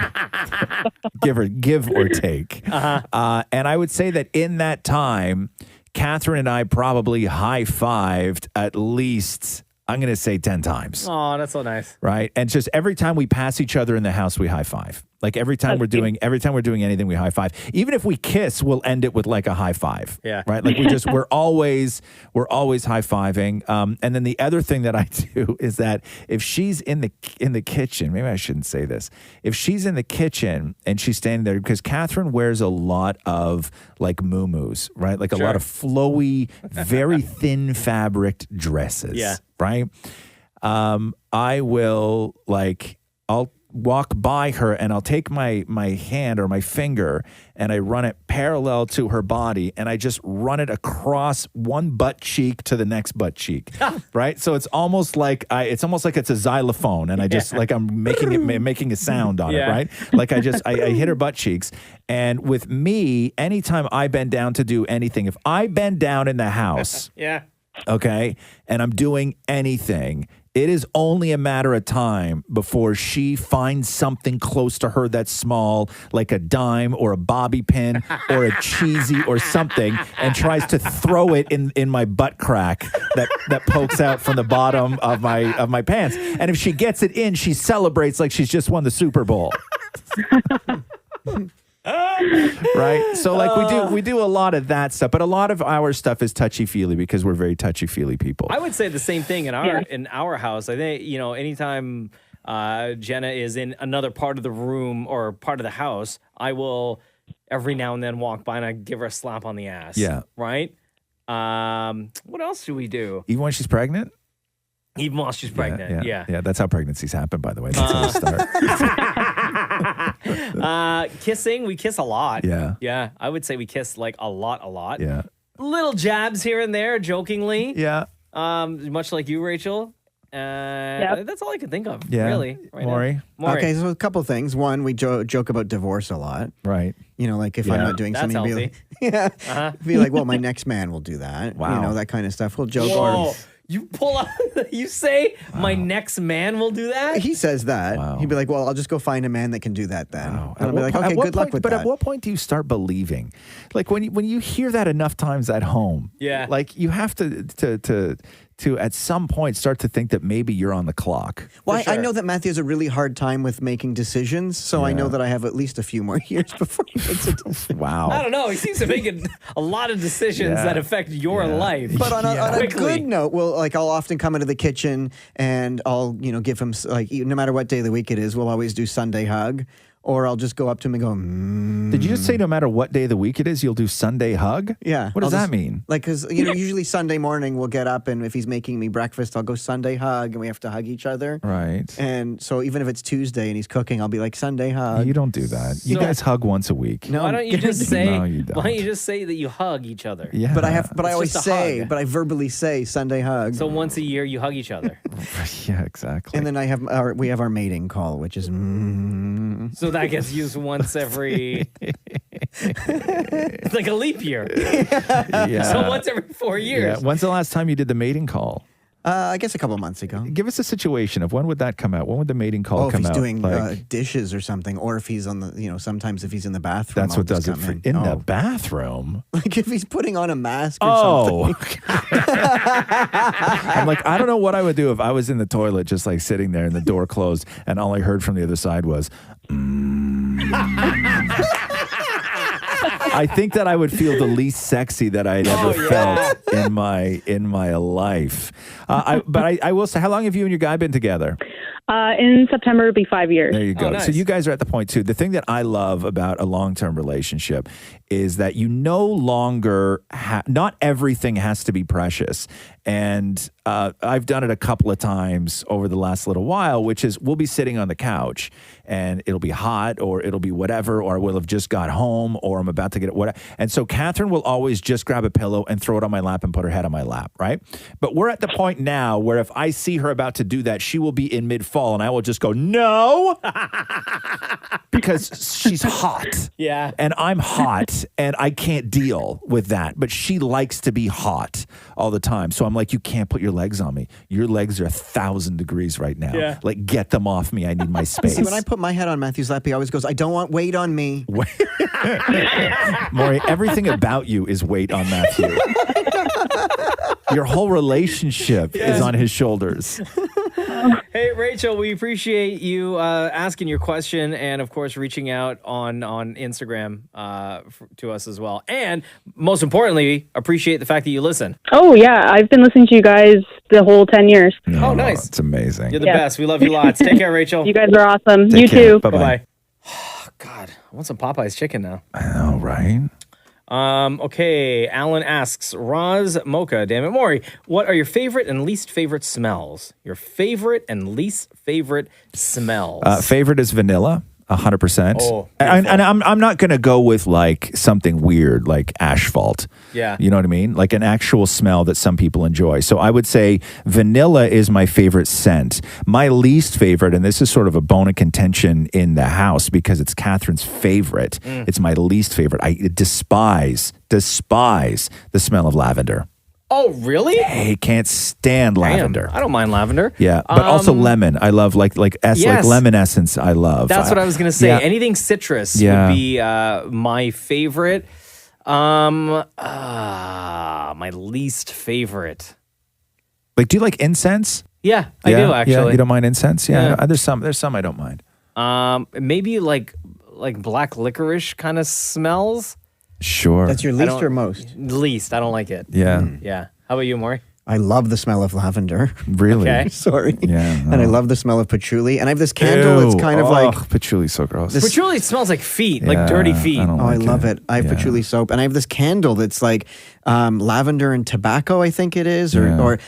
give or take. And I would say that in that time, Catherine and I probably high-fived at least, I'm going to say 10 times. Oh, that's so nice. Right? And just every time we pass each other in the house, we high-five. Like every time we're doing anything, we high-five. Even if we kiss, we'll end it with like a high-five. Yeah. Right? Like we're always high-fiving. And then the other thing that I do is that if she's in the kitchen, maybe I shouldn't say this. If she's in the kitchen and she's standing there, because Catherine wears a lot of like muumuus, right? Like a lot of flowy, very thin fabric dresses. Yeah. Right? I will I'll walk by her and I'll take my hand or my finger and I run it parallel to her body and I just run it across one butt cheek to the next butt cheek, right? So it's almost like it's a xylophone and I just like I'm making a sound on it, right? Like I hit her butt cheeks. And with me, anytime I bend down to do anything, if I bend down in the house, okay, and I'm doing anything, it is only a matter of time before she finds something close to her that's small, like a dime or a bobby pin or a cheesy or something, and tries to throw it in my butt crack that pokes out from the bottom of my pants. And if she gets it in, she celebrates like she's just won the Super Bowl. Right? So like we do a lot of that stuff, but a lot of our stuff is touchy-feely because we're very touchy-feely people. I would say the same thing in our house. I think, anytime Jenna is in another part of the room or part of the house, I will every now and then walk by and I give her a slap on the ass. Yeah. Right? What else do we do? Even when she's pregnant? Even while she's pregnant, yeah. Yeah, that's how pregnancies happen, by the way. That's how they start. Kissing, we kiss a lot. Yeah. Yeah, I would say we kiss like a lot. Yeah. Little jabs here and there, jokingly. Yeah. Much like you, Rachel. That's all I can think of, Yeah. really. Right Maury? now. Okay, so a couple things. One, we joke about divorce a lot. Right. You know, like if I'm not doing That's something, healthy. be like, well, my next man will do that. Wow. You know, that kind of stuff. We'll joke. Whoa. You pull out, you say, my next man will do that? He says that. He'd be like, well, I'll just go find a man that can do that then. And I'll be like, At okay, what good luck point- with but that. at what point do you start believing? Like when you hear that enough times at home, Yeah. like you have to to at some point start to think that maybe you're on the clock. Well, I know that Matthew has a really hard time with making decisions, so I know that I have at least a few more years before he makes a decision. Wow. I don't know. He seems to make a lot of decisions that affect your life. But on a good note, I'll often come into the kitchen and I'll, give him, no matter what day of the week it is, we'll always do Sunday hug. Or I'll just go up to him and go, Did you just say no matter what day of the week it is, you'll do Sunday hug? Yeah. What does that mean? Because, usually Sunday morning we'll get up and if he's making me breakfast, I'll go Sunday hug and we have to hug each other. Right. And so even if it's Tuesday and he's cooking, I'll be like, Sunday hug. You don't do that. You guys hug once a week. No, Why don't you just say? No, you don't. Why don't you just say that you hug each other? Yeah. But I It's always just a say, hug. but I verbally say Sunday hug. So once a year you hug each other. Yeah, exactly. And then we have our mating call, which is. So that gets used once every. It's like a leap year. Yeah. So once every 4 years. Yeah. When's the last time you did the mating call? I guess a couple months ago. Give us a situation of when would that come out? When would the mating call if come he's out? doing dishes or something, or if he's on the, sometimes if he's in the bathroom. That's I'll what just does it come for in the bathroom. Like if he's putting on a mask or something. I'm like, I don't know what I would do if I was in the toilet just like sitting there and the door closed and all I heard from the other side was, I think that I would feel the least sexy that I had ever felt in my life. But I will say, how long have you and your guy been together? In September, it'll be 5 years. There you go. Oh, nice. So you guys are at the point too. The thing that I love about a long-term relationship is that you no longer not everything has to be precious. And I've done it a couple of times over the last little while, which is we'll be sitting on the couch and it'll be hot or it'll be whatever, or we'll have just got home or I'm about to get it. Whatever. And so Catherine will always just grab a pillow and throw it on my lap and put her head on my lap, right? But we're at the point now where if I see her about to do that, she will be in mid-fall and I will just go, no, because she's hot. Yeah. And I'm hot and I can't deal with that. But she likes to be hot all the time. So I'm like, you can't put your legs on me. Your legs are 1,000 degrees right now. Yeah. Like, get them off me. I need my space. See, when I put my head on Matthew's lap, he always goes, I don't want weight on me. Maury, everything about you is weight on Matthew. Your whole relationship is on his shoulders. Hey, Rachel, we appreciate you asking your question and, of course, reaching out on Instagram to us as well. And most importantly, appreciate the fact that you listen. Oh, yeah. I've been listening to you guys the whole 10 years. Oh, nice. It's amazing. You're the best. We love you lots. Take care, Rachel. You guys are awesome. Take you care. too. Bye-bye. Oh, God. I want some Popeye's chicken now. I know, right? Okay, Alan asks, Roz, Mocha, damn it, Maury, what are your favorite and least favorite smells? Your favorite and least favorite smells? Favorite is vanilla. 100%. Oh, and I'm not going to go with like something weird like asphalt. Yeah. You know what I mean? Like an actual smell that some people enjoy. So I would say vanilla is my favorite scent. My least favorite, and this is sort of a bone of contention in the house because it's Catherine's favorite. It's my least favorite. I despise the smell of lavender. Oh, really? I can't stand lavender. I don't mind lavender. Yeah, but also lemon. I love like lemon essence. I love. That's what I was gonna say. Yeah. Anything citrus Yeah. would be my favorite. My least favorite. Like, do you like incense? Yeah, I do actually. Yeah, you don't mind incense? Yeah, Yeah. there's some I don't mind. Maybe like black licorice kind of smells. Sure. That's your least or most? Least. I don't like it. Yeah. Yeah. How about you, Maury? I love the smell of lavender. Really? Okay. Sorry. Yeah. And I love the smell of patchouli. And I have this candle that's kind of like... patchouli's so gross. Patchouli smells like feet, Yeah, like dirty feet. I love it. I have patchouli soap. And I have this candle that's like lavender and tobacco, I think it is. Or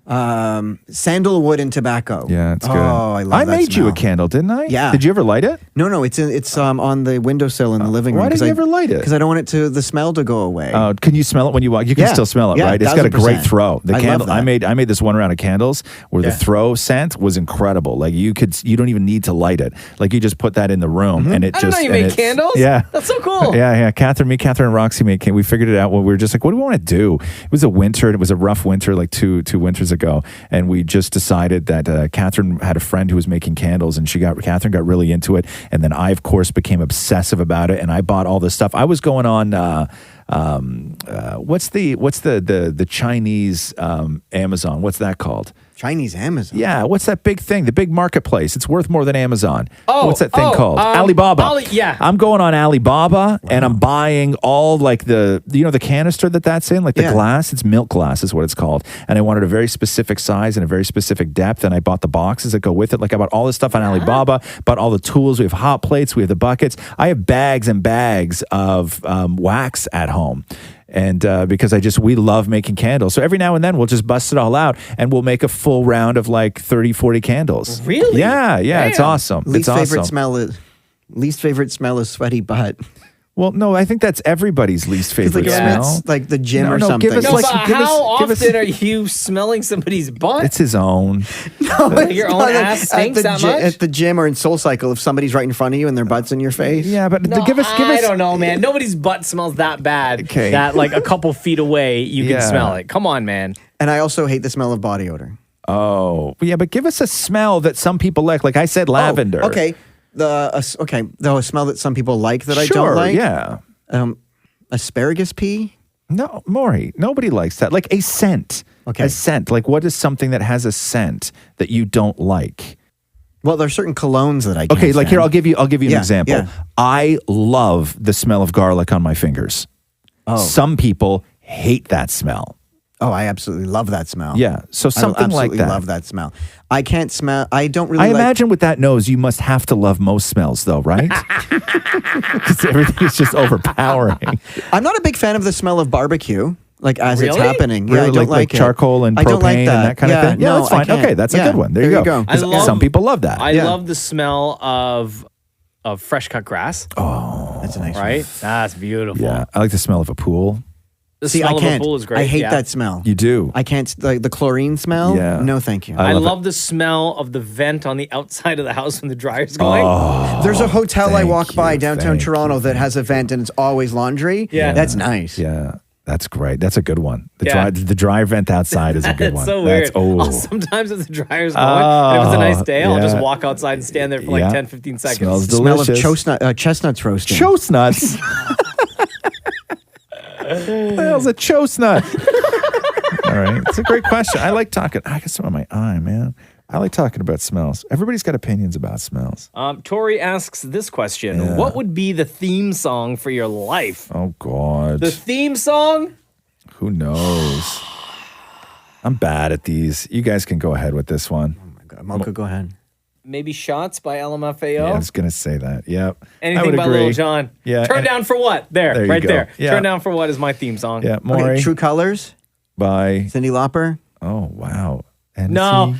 sandalwood and tobacco. Yeah, it's good. Oh, I love that made you a smell. candle, didn't I? Yeah. Did you ever light it? No, it's on the windowsill in the living room. Why did you ever light it? Because I don't want the smell to go away. Oh, can you smell it when you walk? You can Yeah. still smell it, Yeah, right? It's got a great 1000%. throw. The I love candle. that. I made this one round of candles where the throw scent was incredible. Like you don't even need to light it. Like you just put that in the room and it I didn't just. know you and made it's- candles. Yeah. That's so cool. Yeah. Catherine and Roxy made. We figured it out when we were just like, what do we want to do? It was a winter. It was a rough winter, like two winters ago. ago, and we just decided that Catherine had a friend who was making candles, and Catherine got really into it, and then I, of course, became obsessive about it, and I bought all this stuff. I was going on. What's the Chinese Amazon? What's that called? Chinese Amazon? Yeah, what's that big thing? The big marketplace. It's worth more than Amazon. Oh, what's that thing called? Alibaba. I'm going on Alibaba and I'm buying all like the canister that's in, like the glass. It's milk glass is what it's called. And I wanted a very specific size and a very specific depth. And I bought the boxes that go with it. Like I bought all this stuff on Alibaba, bought all the tools. We have hot plates. We have the buckets. I have bags and bags of wax at home. And because we love making candles. So every now and then we'll just bust it all out and we'll make a full round of like 30, 40 candles. Really? Yeah. Damn. It's awesome. Least favorite smell is sweaty butt. Well, no, I think that's everybody's least favorite smell. It's like the gym or something. How often are you smelling somebody's butt? It's his own. Your own ass stinks that much? At the gym or in SoulCycle, if somebody's right in front of you and their butt's in your face. Yeah, but give us. I don't know, man. Nobody's butt smells that bad that like a couple feet away you can smell it. Come on, man. And I also hate the smell of body odor. Oh, yeah, but give us a smell that some people like. Like I said, lavender. Okay. The smell that some people like that I don't like. Yeah. Asparagus pea? No, Maury, nobody likes that. Like a scent. Okay. A scent. Like what is something that has a scent that you don't like? Well, there are certain colognes that I can't Okay, like stand. here, I'll give you an example. Yeah. I love the smell of garlic on my fingers. Oh. Some people hate that smell. Oh, I absolutely love that smell. Yeah, so something like that. I love that smell. I can't smell. I don't really. I imagine with that nose, you must have to love most smells, though, right? Because everything is just overpowering. I'm not a big fan of the smell of barbecue. Like as it's happening. Really? Yeah, I don't like it. Charcoal and propane I don't like and that kind of thing? Yeah, that's fine. Okay, that's a good one. There you go. 'Cause some people love that. I love the smell of fresh cut grass. Oh, that's a nice right? one. That's beautiful. Yeah, I like the smell of a pool. The smell I can't. of a pool is great. I hate that smell. You do? I can't. Like the chlorine smell? Yeah. No, thank you. I love the smell of the vent on the outside of the house when the dryer's going. Oh, there's a hotel I walk by downtown Toronto that has a vent and it's always laundry. Yeah. That's nice. Yeah. That's great. That's a good one. The dry vent outside is a good one. It's so That's, weird. Sometimes if the dryer's going, and if it's a nice day, I'll just walk outside and stand there for like 10, 15 seconds. Smells Smell of delicious. chestnuts roasting. Chestnuts? What the hell's a chestnut? All right. It's a great question. I like talking. I got some on my eye, man. I like talking about smells. Everybody's got opinions about smells. Tori asks this question. What would be the theme song for your life? Oh, God. The theme song? Who knows? I'm bad at these. You guys can go ahead with this one. Oh, my God. Mocha, go ahead. Maybe Shots by LMFAO? Yeah, I was going to say that. Yep. Anything by Lil Jon? Yeah. Turn Down for What? There you right go. there. Yeah. Turn Down for What is my theme song. Yeah, Maury. Okay, True Colors by Cyndi Lauper. Oh, wow. And No,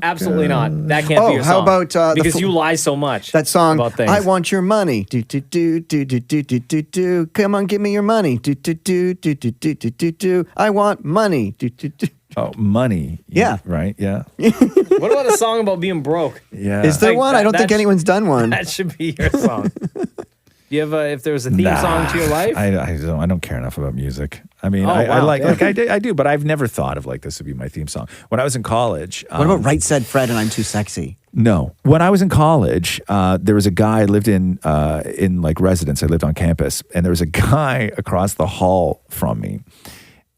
absolutely not. That can't be your song. How about because you lie so much. That song, about things. I want your money. Do do do do do do do do do. Come on, give me your money. Do do do do do do do do do. I want money. Do do do. Oh, money. Yeah. Right. Yeah. What about a song about being broke? Yeah. Is there one? I don't think anyone's done one. That should be your song. Do you have if there was a theme song to your life? I don't care enough about music. I mean, Oh, wow. I do, but I've never thought of like this would be my theme song. When I was in college. What about Right Said Fred and I'm Too Sexy? No. When I was in college, there was a guy I lived in like residence. I lived on campus, and there was a guy across the hall from me,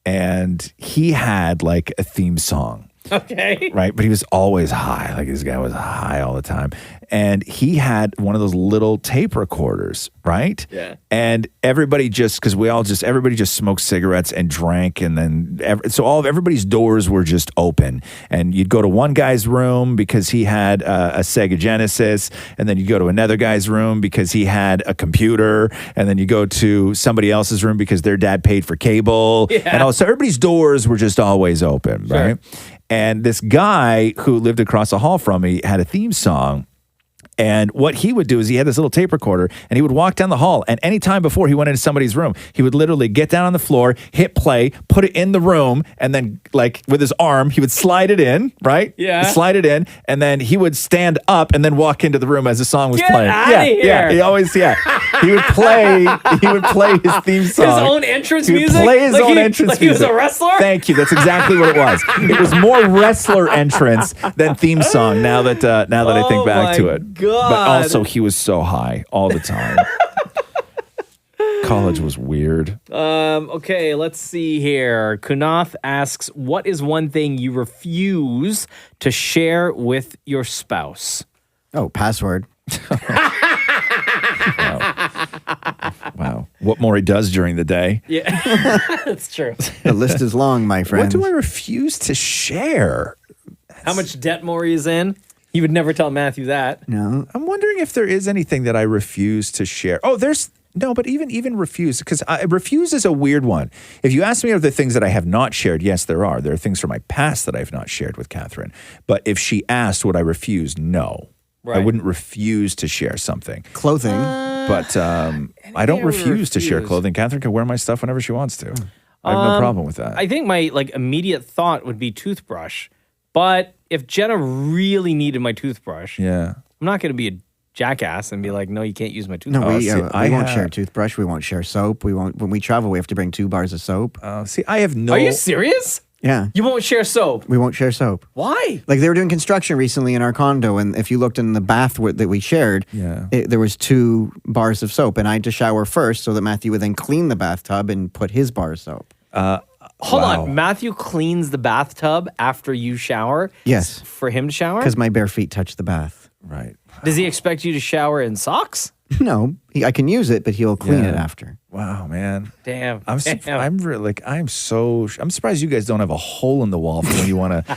and he had like a theme song. Okay. Right. But he was always high. Like this guy was high all the time. And he had one of those little tape recorders. Right. Yeah. And everybody everybody just smoked cigarettes and drank. And then, everybody's doors were just open. And you'd go to one guy's room because he had a Sega Genesis. And then you go to another guy's room because he had a computer. And then you go to somebody else's room because their dad paid for cable. Yeah. And so everybody's doors were just always open. Sure. Right. And this guy who lived across the hall from me had a theme song. And what he would do is he had this little tape recorder, and he would walk down the hall. And anytime before he went into somebody's room, he would literally get down on the floor, hit play, put it in the room, and then like with his arm, he would slide it in, right? Yeah. Slide it in, and then he would stand up and then walk into the room as the song was Get playing. outta here. Yeah. He always, He would play his theme song. His own entrance He would music? play his Like own he- entrance like he was music. a wrestler? Thank you. That's exactly what it was. It was more wrestler entrance than theme song. Now that I think back to it, God. but also he was so high all the time. College was weird. Okay, let's see here. Kunath asks, what is one thing you refuse to share with your spouse? Oh, password. Wow. What Maury does during the day. Yeah, that's true. The list is long, my friend. What do I refuse to share? How much debt Maury is in? He would never tell Matthew that. No. I'm wondering if there is anything that I refuse to share. Oh, there's no, but even refuse, because refuse is a weird one. If you ask me of the things that I have not shared, yes, there are. There are things from my past that I've not shared with Catherine. But if she asked, would I refuse? No. Right. I wouldn't refuse to share something. Clothing. But I don't refuse to share clothing. Catherine can wear my stuff whenever she wants to. I have no problem with that. I think my immediate thought would be toothbrush. But if Jenna really needed my toothbrush, yeah, I'm not going to be a jackass and be like, no, you can't use my No, toothbrush. we won't share toothbrush. We won't share soap. We won't. When we travel, we have to bring 2 bars of soap. See, I have no. Are you serious? Yeah. You won't share soap? We won't share soap. Why? Like they were doing construction recently in our condo, and if you looked in the bath that we shared, there was 2 bars of soap, and I had to shower first so that Matthew would then clean the bathtub and put his bar of soap. Hold on. Matthew cleans the bathtub after you shower? Yes. For him to shower? Because my bare feet touch the bath. Right. Does he expect you to shower in socks? No, I can use it, but he'll clean it after. Wow, man. Damn. I'm surprised you guys don't have a hole in the wall for when you want to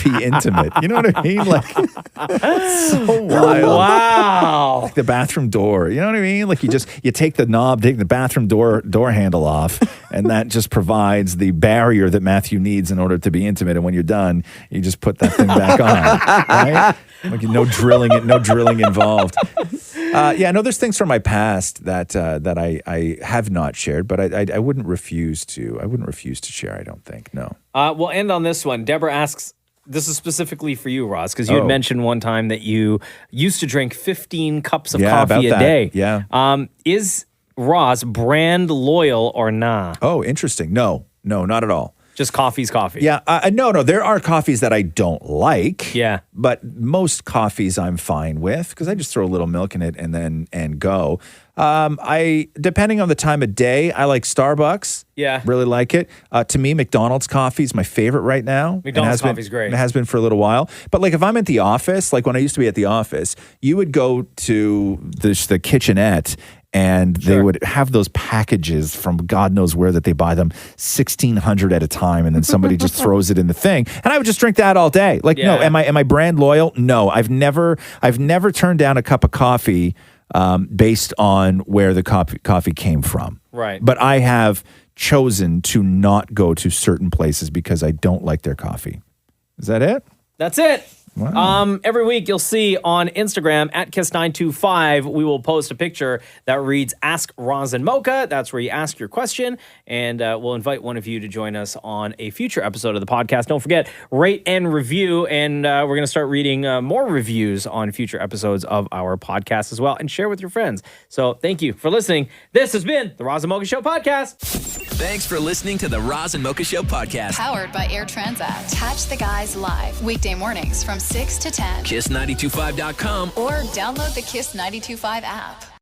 be intimate. You know what I mean? Like, so wild. Wow. Like the bathroom door. You know what I mean? Like you take the knob, take the bathroom door handle off, and that just provides the barrier that Matthew needs in order to be intimate. And when you're done, you just put that thing back on. Right? Like no drilling involved. There's things from my past that I have not shared, but I wouldn't refuse to. I wouldn't refuse to share. I don't think. No. We'll end on this one. Deborah asks, this is specifically for you, Roz, because you had mentioned one time that you used to drink 15 cups of coffee a day. Yeah. Is Roz brand loyal or nah? Oh, interesting. No, not at all. Just coffee's coffee. Yeah. No. There are coffees that I don't like. Yeah. But most coffees I'm fine with because I just throw a little milk in it and go. Depending on the time of day, I like Starbucks. Yeah. Really like it. To me, McDonald's coffee is my favorite right now. McDonald's coffee's great. It has been for a little while. But like if I'm at the office, like when I used to be at the office, you would go to the kitchenette and they would have those packages from God knows where that they buy them 1,600 at a time, and then somebody just throws it in the thing, and I would just drink that all day. Like, no, am I brand loyal? No, I've never turned down a cup of coffee based on where the coffee came from. Right. But I have chosen to not go to certain places because I don't like their coffee. Is that it? That's it. Wow. Every week you'll see on Instagram at Kiss925, we will post a picture that reads Ask Roz and Mocha. That's where you ask your question, and we'll invite one of you to join us on a future episode of the podcast. Don't forget, rate and review, and we're going to start reading more reviews on future episodes of our podcast as well, and share with your friends. So thank you for listening. This has been the Roz and Mocha Show podcast. Thanks for listening to the Roz and Mocha Show podcast. Powered by Air Transat. Catch the guys live weekday mornings from 6 to 10. Kiss925.com or download the Kiss 92.5 app.